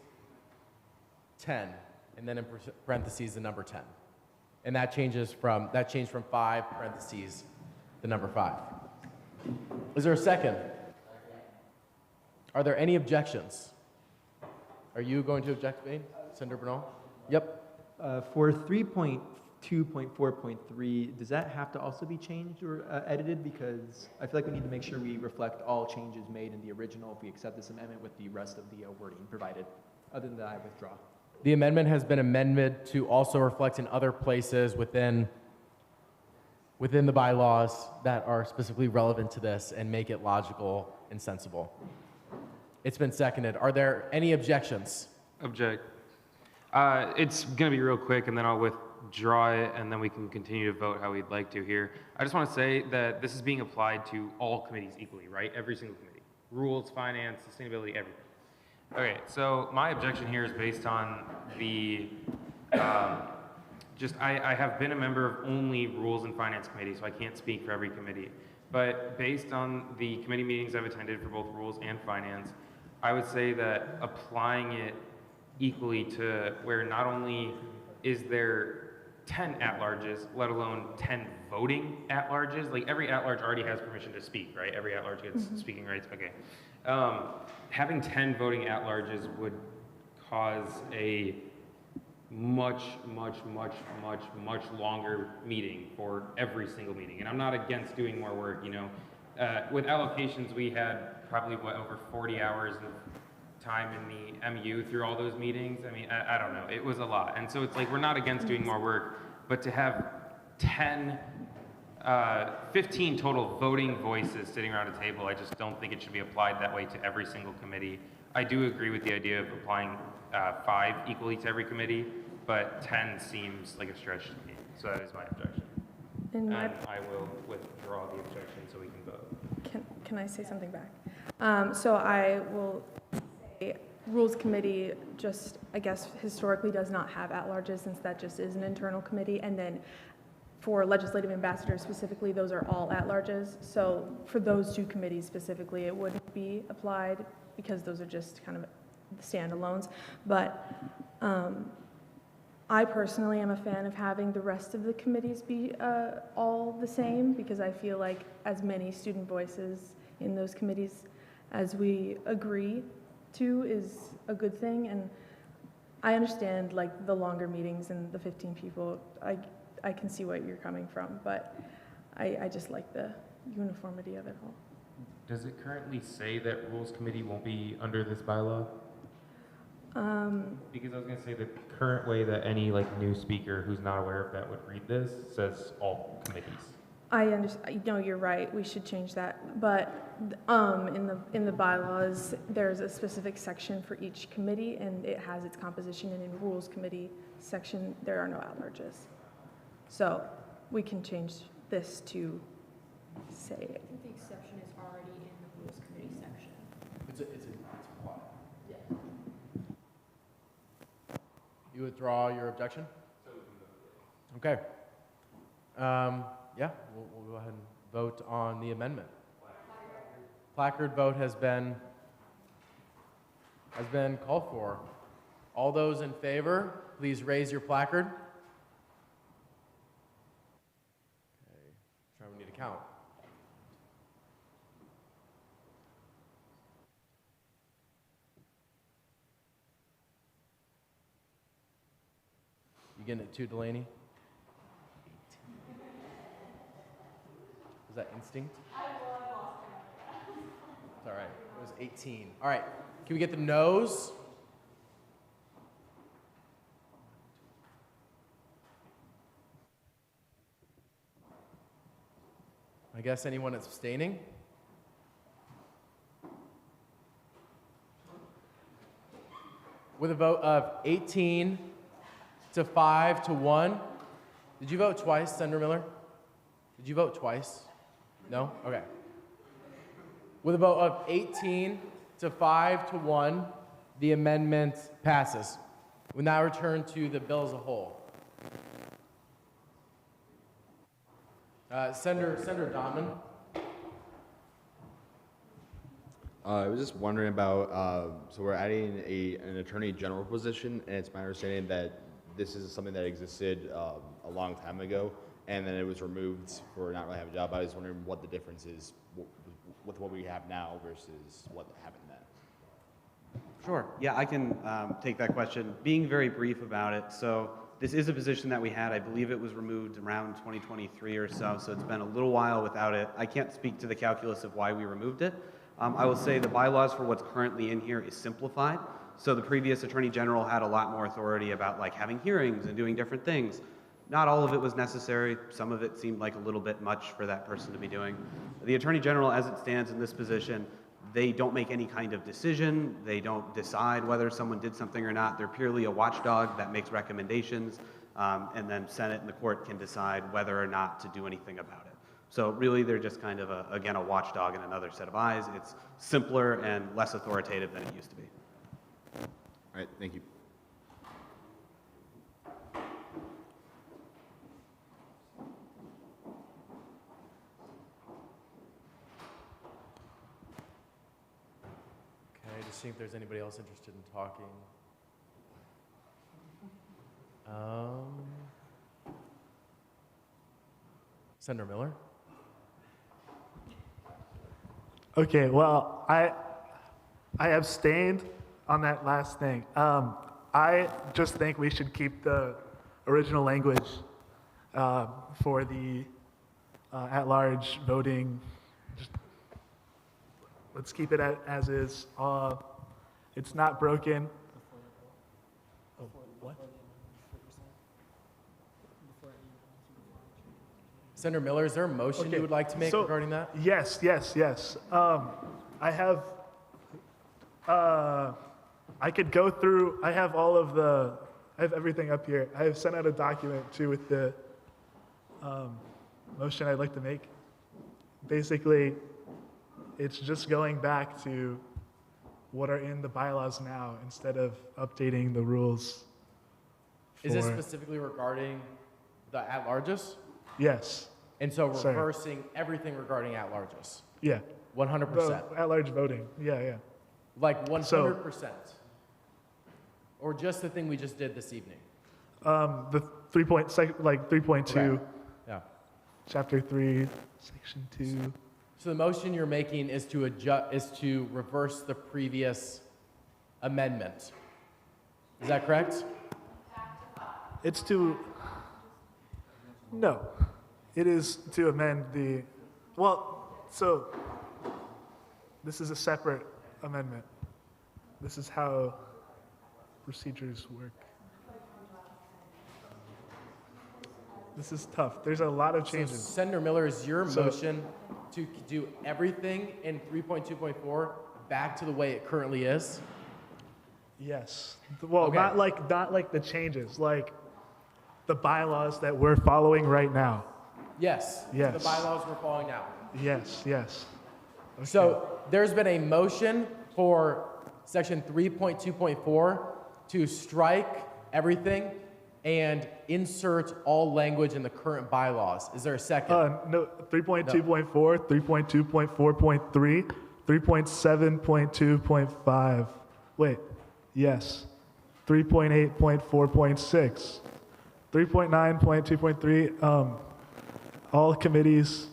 10, and then in parentheses the number 10. And that changed from 5 parentheses the number 5. Is there a second? Are there any objections? Are you going to object, Bain? Senator Bernal? Yep. For 3.2.4.3, does that have to also be changed or edited? Because I feel like we need to make sure we reflect all changes made in the original if we accept this amendment with the rest of the wording provided. Other than that, I withdraw. The amendment has been amended to also reflect in other places within the bylaws that are specifically relevant to this and make it logical and sensible. It's been seconded. Are there any objections? Object. It's going to be real quick, and then I'll withdraw it, and then we can continue to vote how we'd like to here. I just want to say that this is being applied to all committees equally, right? Every single committee. Rules, finance, sustainability, everything. Okay, so my objection here is based on the, I have been a member of only Rules and Finance Committee, so I can't speak for every committee. But based on the committee meetings I've attended for both Rules and Finance, I would say that applying it equally to where not only is there 10 at-larges, let alone 10 voting at-larges, like every at-large already has permission to speak, right? Every at-large gets speaking rights, okay. Having 10 voting at-larges would cause a much longer meeting for every single meeting. And I'm not against doing more work, you know. With allocations, we had probably, over 40 hours of time in the MU through all those meetings. I mean, I don't know, it was a lot. And so it's like, we're not against doing more work, but to have 15 total voting voices sitting around a table, I just don't think it should be applied that way to every single committee. I do agree with the idea of applying 5 equally to every committee, but 10 seems like a stretch to me. So that is my objection. And I will withdraw the objection so we can vote. Can I say something back? So I will say Rules Committee just, I guess, historically does not have at-larges since that just is an internal committee. And then for legislative ambassadors specifically, those are all at-larges. So for those 2 committees specifically, it wouldn't be applied because those are just kind of standalones. But I personally am a fan of having the rest of the committees be all the same because I feel like as many student voices in those committees as we agree to is a good thing. And I understand like the longer meetings and the 15 people. I can see where you're coming from, but I just like the uniformity of it all. Does it currently say that Rules Committee won't be under this bylaw? Because I was going to say the current way that any like new speaker who's not aware of that would read this says all committees. I understand. No, you're right. We should change that. But in the bylaws, there's a specific section for each committee, and it has its composition. And in rules committee section, there are no at-larges. So we can change this to say. I think the exception is already in the rules committee section. It's a plot. Yeah. You withdraw your objection? Okay. Yeah, we'll go ahead and vote on the amendment. Placard vote has been called for. All those in favor, please raise your placard. Okay, sorry, we need to count. You getting it too, Delaney? Was that instinct? It's all right. It was 18. All right. Can we get the noes? I guess anyone that's abstaining? With a vote of 18 to 5 to 1. Did you vote twice, Senator Miller? Did you vote twice? No? Okay. With a vote of 18 to 5 to 1, the amendment passes. We now return to the bill as a whole. Senator Donovan. I was just wondering about, so we're adding an attorney general position, and it's my understanding that this is something that existed a long time ago, and then it was removed for not really having a job. I was wondering what the difference is with what we have now versus what happened then. Sure. Yeah, I can take that question. Being very brief about it, so this is a position that we had. I believe it was removed around 2023 or so it's been a little while without it. I can't speak to the calculus of why we removed it. I will say the bylaws for what's currently in here is simplified. So the previous Attorney General had a lot more authority about like having hearings and doing different things. Not all of it was necessary. Some of it seemed like a little bit much for that person to be doing. The Attorney General, as it stands in this position, they don't make any kind of decision. They don't decide whether someone did something or not. They're purely a watchdog that makes recommendations, and then Senate and the court can decide whether or not to do anything about it. So really, they're just kind of, again, a watchdog and another set of eyes. It's simpler and less authoritative than it used to be. All right, thank you. Okay, just seeing if there's anybody else interested in talking. Senator Miller? Okay, well, I abstained on that last thing. I just think we should keep the original language for the at-large voting. Let's keep it as is. It's not broken. Oh, what? Senator Miller, is there a motion you would like to make regarding that? Yes. I have, I could go through, I have everything up here. I have sent out a document too with the motion I'd like to make. Basically, it's just going back to what are in the bylaws now instead of updating the rules. Is this specifically regarding the at-larges? Yes. And so reversing everything regarding at-larges? Yeah. 100%? At-large voting, yeah. Like 100%? Or just the thing we just did this evening? The 3.2, okay. Yeah. Chapter 3, Section 2. So the motion you're making is to reverse the previous amendment. Is that correct? It's to, no, it is to amend so this is a separate amendment. This is how procedures work? This is tough. There's a lot of changes. So Senator Miller, is your motion to do everything in 3.2.4 back to the way it currently is? Yes. Well, Okay. not like the changes, like the bylaws that we're following right now. Yes. Yes. The bylaws we're following now. Yes, yes. Okay. So there's been a motion for section 3.2.4 to strike everything and insert all language in the current bylaws. Is there a second? No, 3.2.4, 3.2.4.3, 3.7.2.5. Wait, yes. 3.8.4.6, 3.9.2.3, all committees.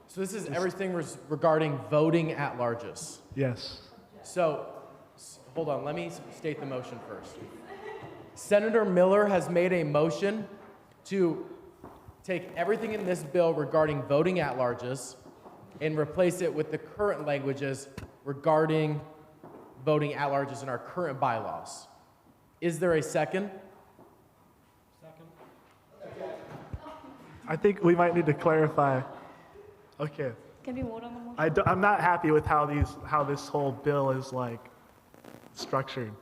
So this is everything regarding voting at larges. Yes. So, hold on, let me state the motion first. Senator Miller has made a motion to take everything in this bill regarding voting at larges and replace it with the current languages regarding voting at larges in our current bylaws. Is there a second? I think we might need to clarify. Okay. Can we vote on the motion? I'm not happy with how this whole bill is like structured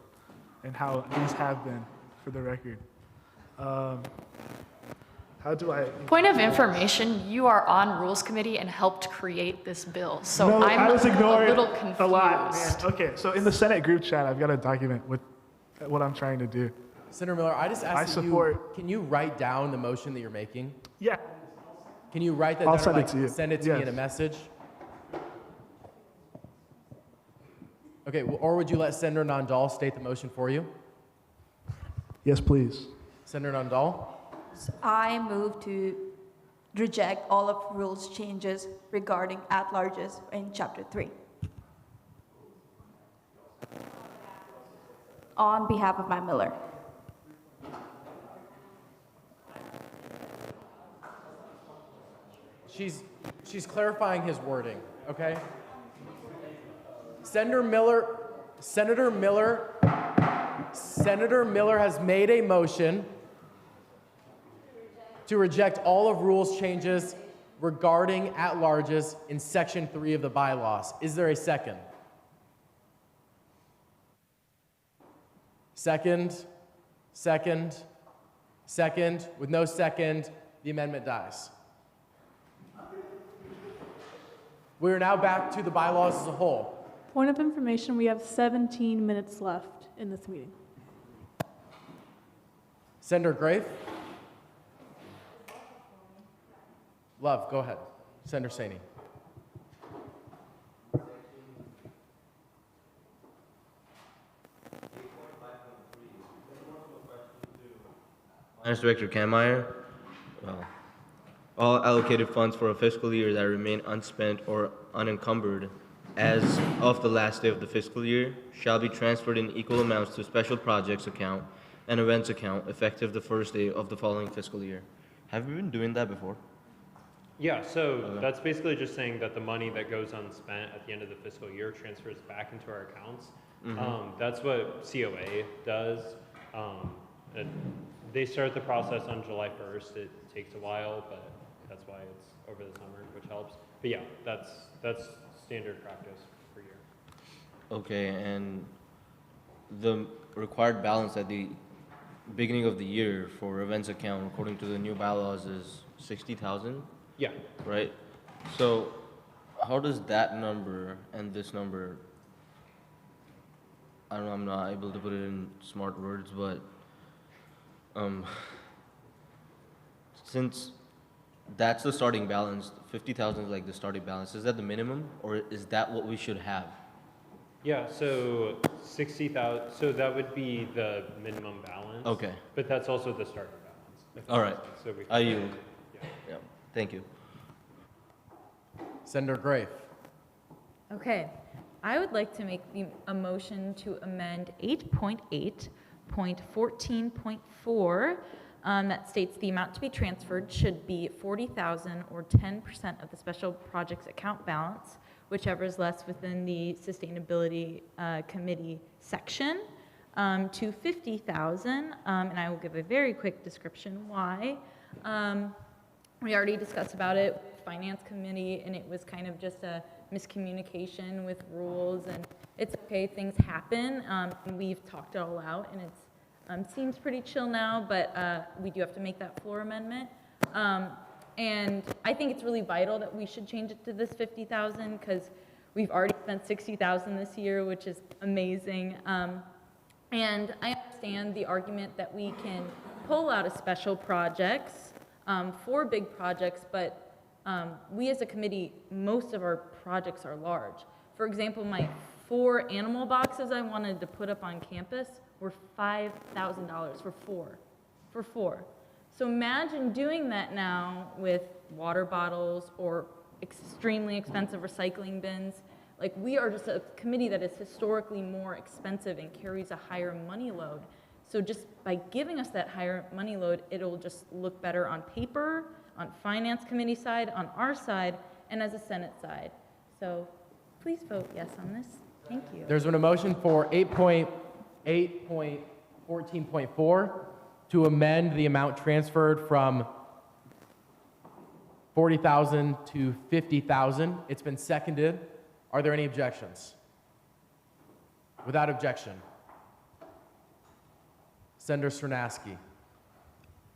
and how these have been, for the record. How do I? Point of information, you are on Rules Committee and helped create this bill, so No, I'm I was ignoring a little confused. a lot, man. Okay, so in the Senate group chat, I've got a document with what I'm trying to do. Senator Miller, I just asked can you write down the motion that you're making? Yeah. Can you write that I'll down send or it to you. send it to me in a Yes. message? Okay, or would you let Senator Nandal state the motion for you? Yes, please. Senator Nandal? So I move to reject all of rules changes regarding at-larges in Chapter 3. On behalf of my Miller. She's clarifying his wording, okay? Senator Miller has made a motion to reject all of rules changes regarding at-larges in Section 3 of the bylaws. Is there a second? Second. With no second, the amendment dies. We are now back to the bylaws as a whole. Point of information, we have 17 minutes left in this meeting. Senator Grafe? Love, go ahead. Senator Saini. Finance Director Kammeier, all allocated funds for a fiscal year that remain unspent or unencumbered as of the last day of the fiscal year shall be transferred in equal amounts to special projects account and events account effective the first day of the following fiscal year. Have we been doing that before? Yeah, so that's basically just saying that the money that goes unspent at the end of the fiscal year transfers back into our accounts. That's what COA does. And they start the process on July 1st. It takes a while, but that's why it's over the summer, which helps. But yeah, that's standard practice per year. Okay, and the required balance at the beginning of the year for events account, according to the new bylaws, is 60,000? Yeah. Right? So how does that number and this number, I don't know, I'm not able to put it in smart words, but since that's the starting balance, 50,000 is like the starting balance, is that the minimum or is that what we should have? Yeah, so 60,000, so that would be the minimum balance. Okay. But that's also the starting balance. if that All makes right. sense. So we I can- yield. Yeah. Yeah, thank you. Senator Grafe. Okay, I would like to make a motion to amend 8.8.14.4 that states the amount to be transferred should be 40,000 or 10% of the special projects account balance, whichever is less within the Sustainability Committee section, to 50,000, and I will give a very quick description why. We already discussed about it, Finance Committee, and it was kind of just a miscommunication with rules, and it's okay, things happen. We've talked it all out, and it's seems pretty chill now, but we do have to make that floor amendment. And I think it's really vital that we should change it to this 50,000 because we've already spent 60,000 this year, which is amazing. And I understand the argument that we can pull out of special projects for big projects, but we as a committee, most of our projects are large. For example, my 4 animal boxes I wanted to put up on campus were $5,000 for four. So imagine doing that now with water bottles or extremely expensive recycling bins. Like, we are just a committee that is historically more expensive and carries a higher money load. So just by giving us that higher money load, it'll just look better on paper, on Finance Committee side, on our side, and as a Senate side. So please vote yes on this. Thank you. There's been a motion for 8.14.4 to amend the amount transferred from 40,000 to 50,000. It's been seconded. Are there any objections? Without objection. Senator Cernaski.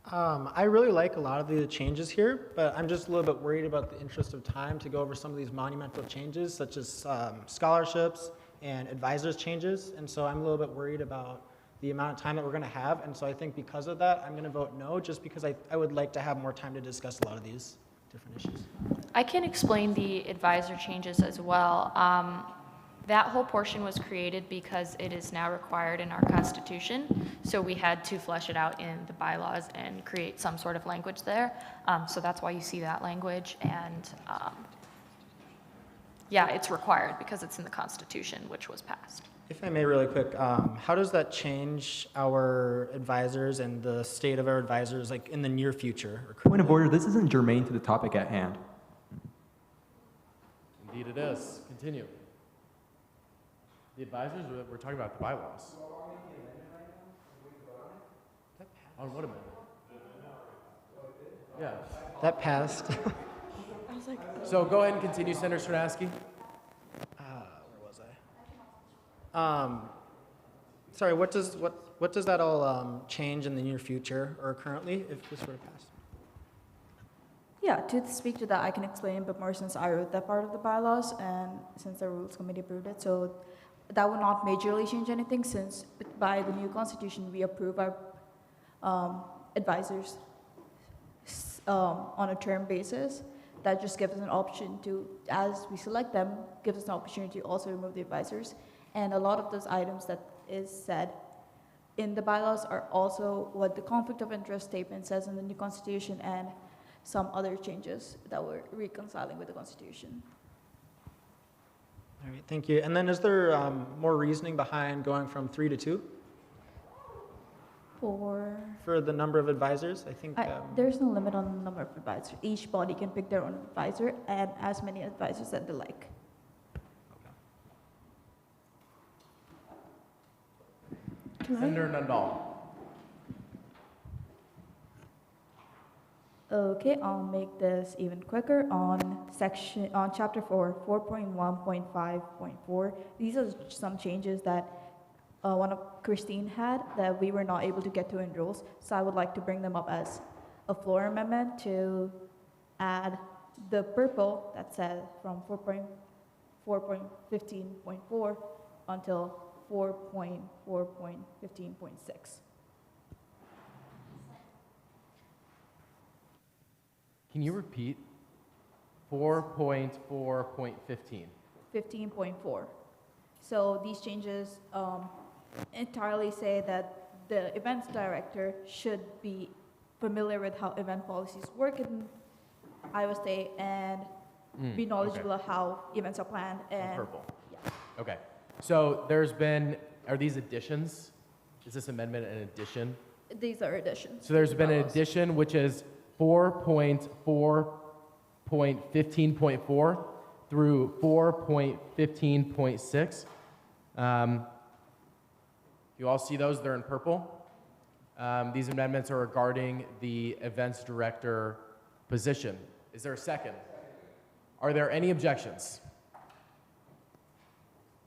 I really like a lot of the changes here, but I'm just a little bit worried about the interest of time to go over some of these monumental changes, such as scholarships and advisors changes. And so I'm a little bit worried about the amount of time that we're going to have. And so I think because of that, I'm going to vote no, just because I would like to have more time to discuss a lot of these different issues. I can explain the advisor changes as well. That whole portion was created because it is now required in our Constitution, so we had to flesh it out in the bylaws and create some sort of language there. So that's why you see that language, and yeah, it's required because it's in the Constitution, which was passed. If I may really quick, how does that change our advisors and the state of our advisors like in the near future? Point of order, this isn't germane to the topic at hand. Indeed it is. Continue. The advisors, we're talking about the bylaws. On what amendment? Yeah. That passed. I was like, so go ahead and continue, Senator Cernaski. Where was I? Sorry, what does that all change in the near future or currently if this were to pass? Yeah, to speak to that, I can explain a bit more since I wrote that part of the bylaws and since the Rules Committee approved it. So that would not majorly change anything since by the new constitution we approve our advisors on a term basis. That just gives us an option to, as we select them, gives us an opportunity to also remove the advisors. And a lot of those items that is said in the bylaws are also what the conflict of interest statement says in the new constitution and some other changes that we're reconciling with the constitution. All right, thank you. And then is there more reasoning behind going from 3 to 2? For the number of advisors? I think there's no limit on the number of advisors. Each body can pick their own advisor and as many advisors that they like. Senator Nundal. Okay, I'll make this even quicker on chapter 4, 4.1.5.4. These are some changes that one of Christine had that we were not able to get to in rules. So I would like to bring them up as a floor amendment to add the purple that said from 4.15.4 until 4.4.15.6. Can you repeat 4.4.15? 15.4. So these changes entirely say that the events director should be familiar with how event policies work in Iowa State and be knowledgeable of how events are planned. And purple. Yeah. Okay. So there's been, are these additions? Is this amendment an addition? These are additions. So there's been an addition, which is 4.4.15.4. through 4.15.6. You all see those, they're in purple. These amendments are regarding the events director position. Is there a second? Are there any objections?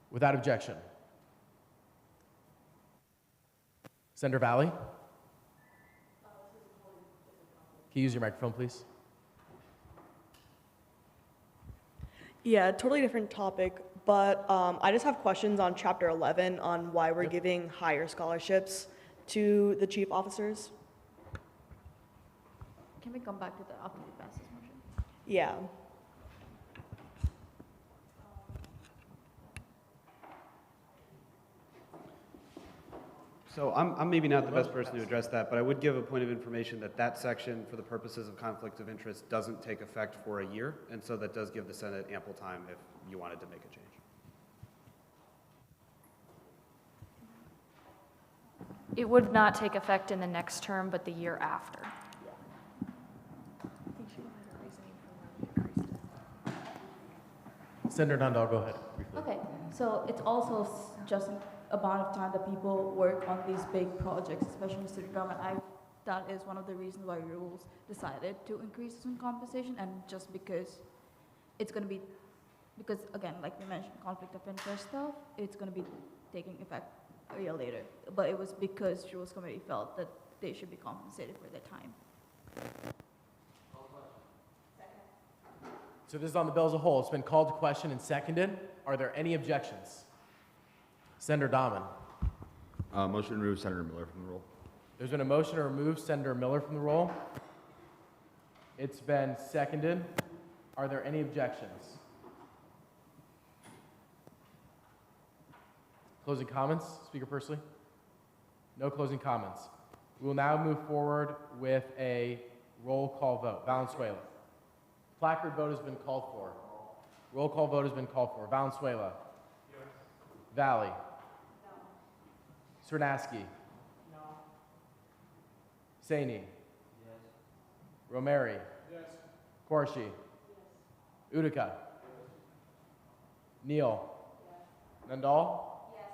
Without objection. Senator Valley? Can you use your microphone, please? Yeah, totally different topic, but I just have questions on Chapter 11 on why we're giving higher scholarships to the chief officers. Can we come back to that after we pass this motion? Yeah. So I'm maybe not the best person to address that, but I would give a point of information that that section, for the purposes of conflict of interest, doesn't take effect for a year, and so that does give the Senate ample time if you wanted to make a change. It would not take effect in the next term, but the year after. Senator Nundahl, go ahead. Briefly. Okay, so it's also just an amount of time that people work on these big projects, especially in student government. That is one of the reasons why rules decided to increase student compensation, and just because it's going to be, because again, like we mentioned, conflict of interest stuff, it's going to be taking effect a year later. But it was because Rules Committee felt that they should be compensated for their time. So this is on the bill as a whole. It's been called to question and seconded. Are there any objections? Senator Dahman. Motion to remove Senator Miller from the roll. There's been a motion to remove Senator Miller from the roll. It's been seconded. Are there any objections? Closing comments, Speaker Pursley? No closing comments. We will now move forward with a roll call vote. Valenzuela. Placard vote has been called for. Roll call vote has been called for. Valenzuela. Yes. Valley. No. Cernaski. No. Saini. Yes. Romeri. Yes. Corshi. Yes. Utica. Yes. Neal. Yes. Nundahl. Yes.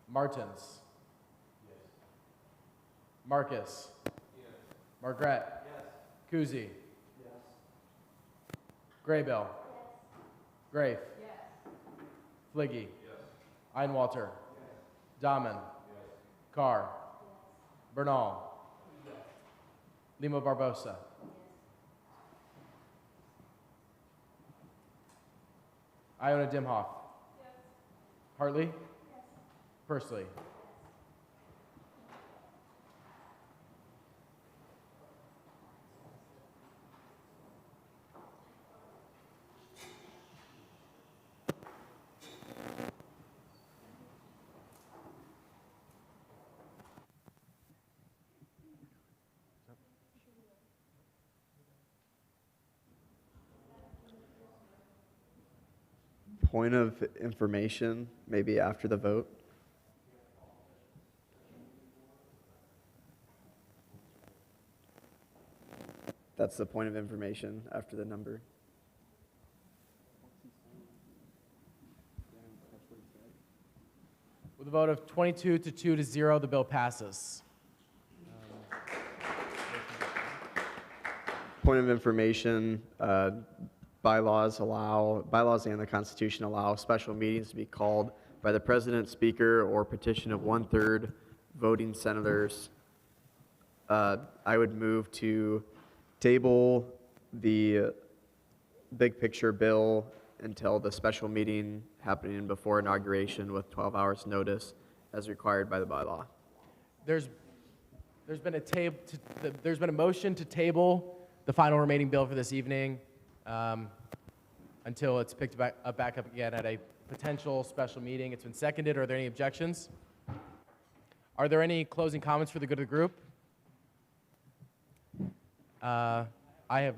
Martins. Yes. Marcus. Yes. Margret. Yes. Kuzi. Yes. Graybill. Yes. Grafe. Yes. Fliggy. Yes. Einwalter. Yes. Dahman. Yes. Carr. Yes. Bernal. Yes. Lima Barbosa. Yes. Iona Dimhoff. Yes. Hartley. Yes. Pursley. Point of information, maybe after the vote. That's the point of information after the number. With a vote of 22 to 2 to 0, the bill passes. Point of information, bylaws and the Constitution allow special meetings to be called by the President, Speaker, or petition of 1/3 voting senators. I would move to table the big picture bill until the special meeting happening before inauguration with 12 hours notice as required by the bylaw. There's been a motion to table the final remaining bill for this evening until it's picked back up again at a potential special meeting. It's been seconded. Are there any objections? Are there any closing comments for the good of the group? I have.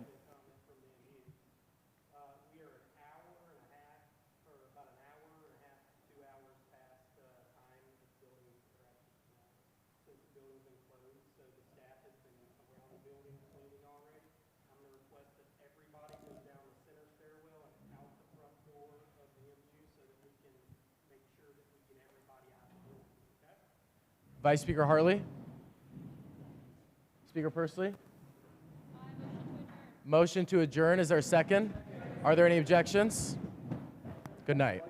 Vice Speaker Hartley? Speaker Pursley? Motion to adjourn. Is there a second? Are there any objections? Good night.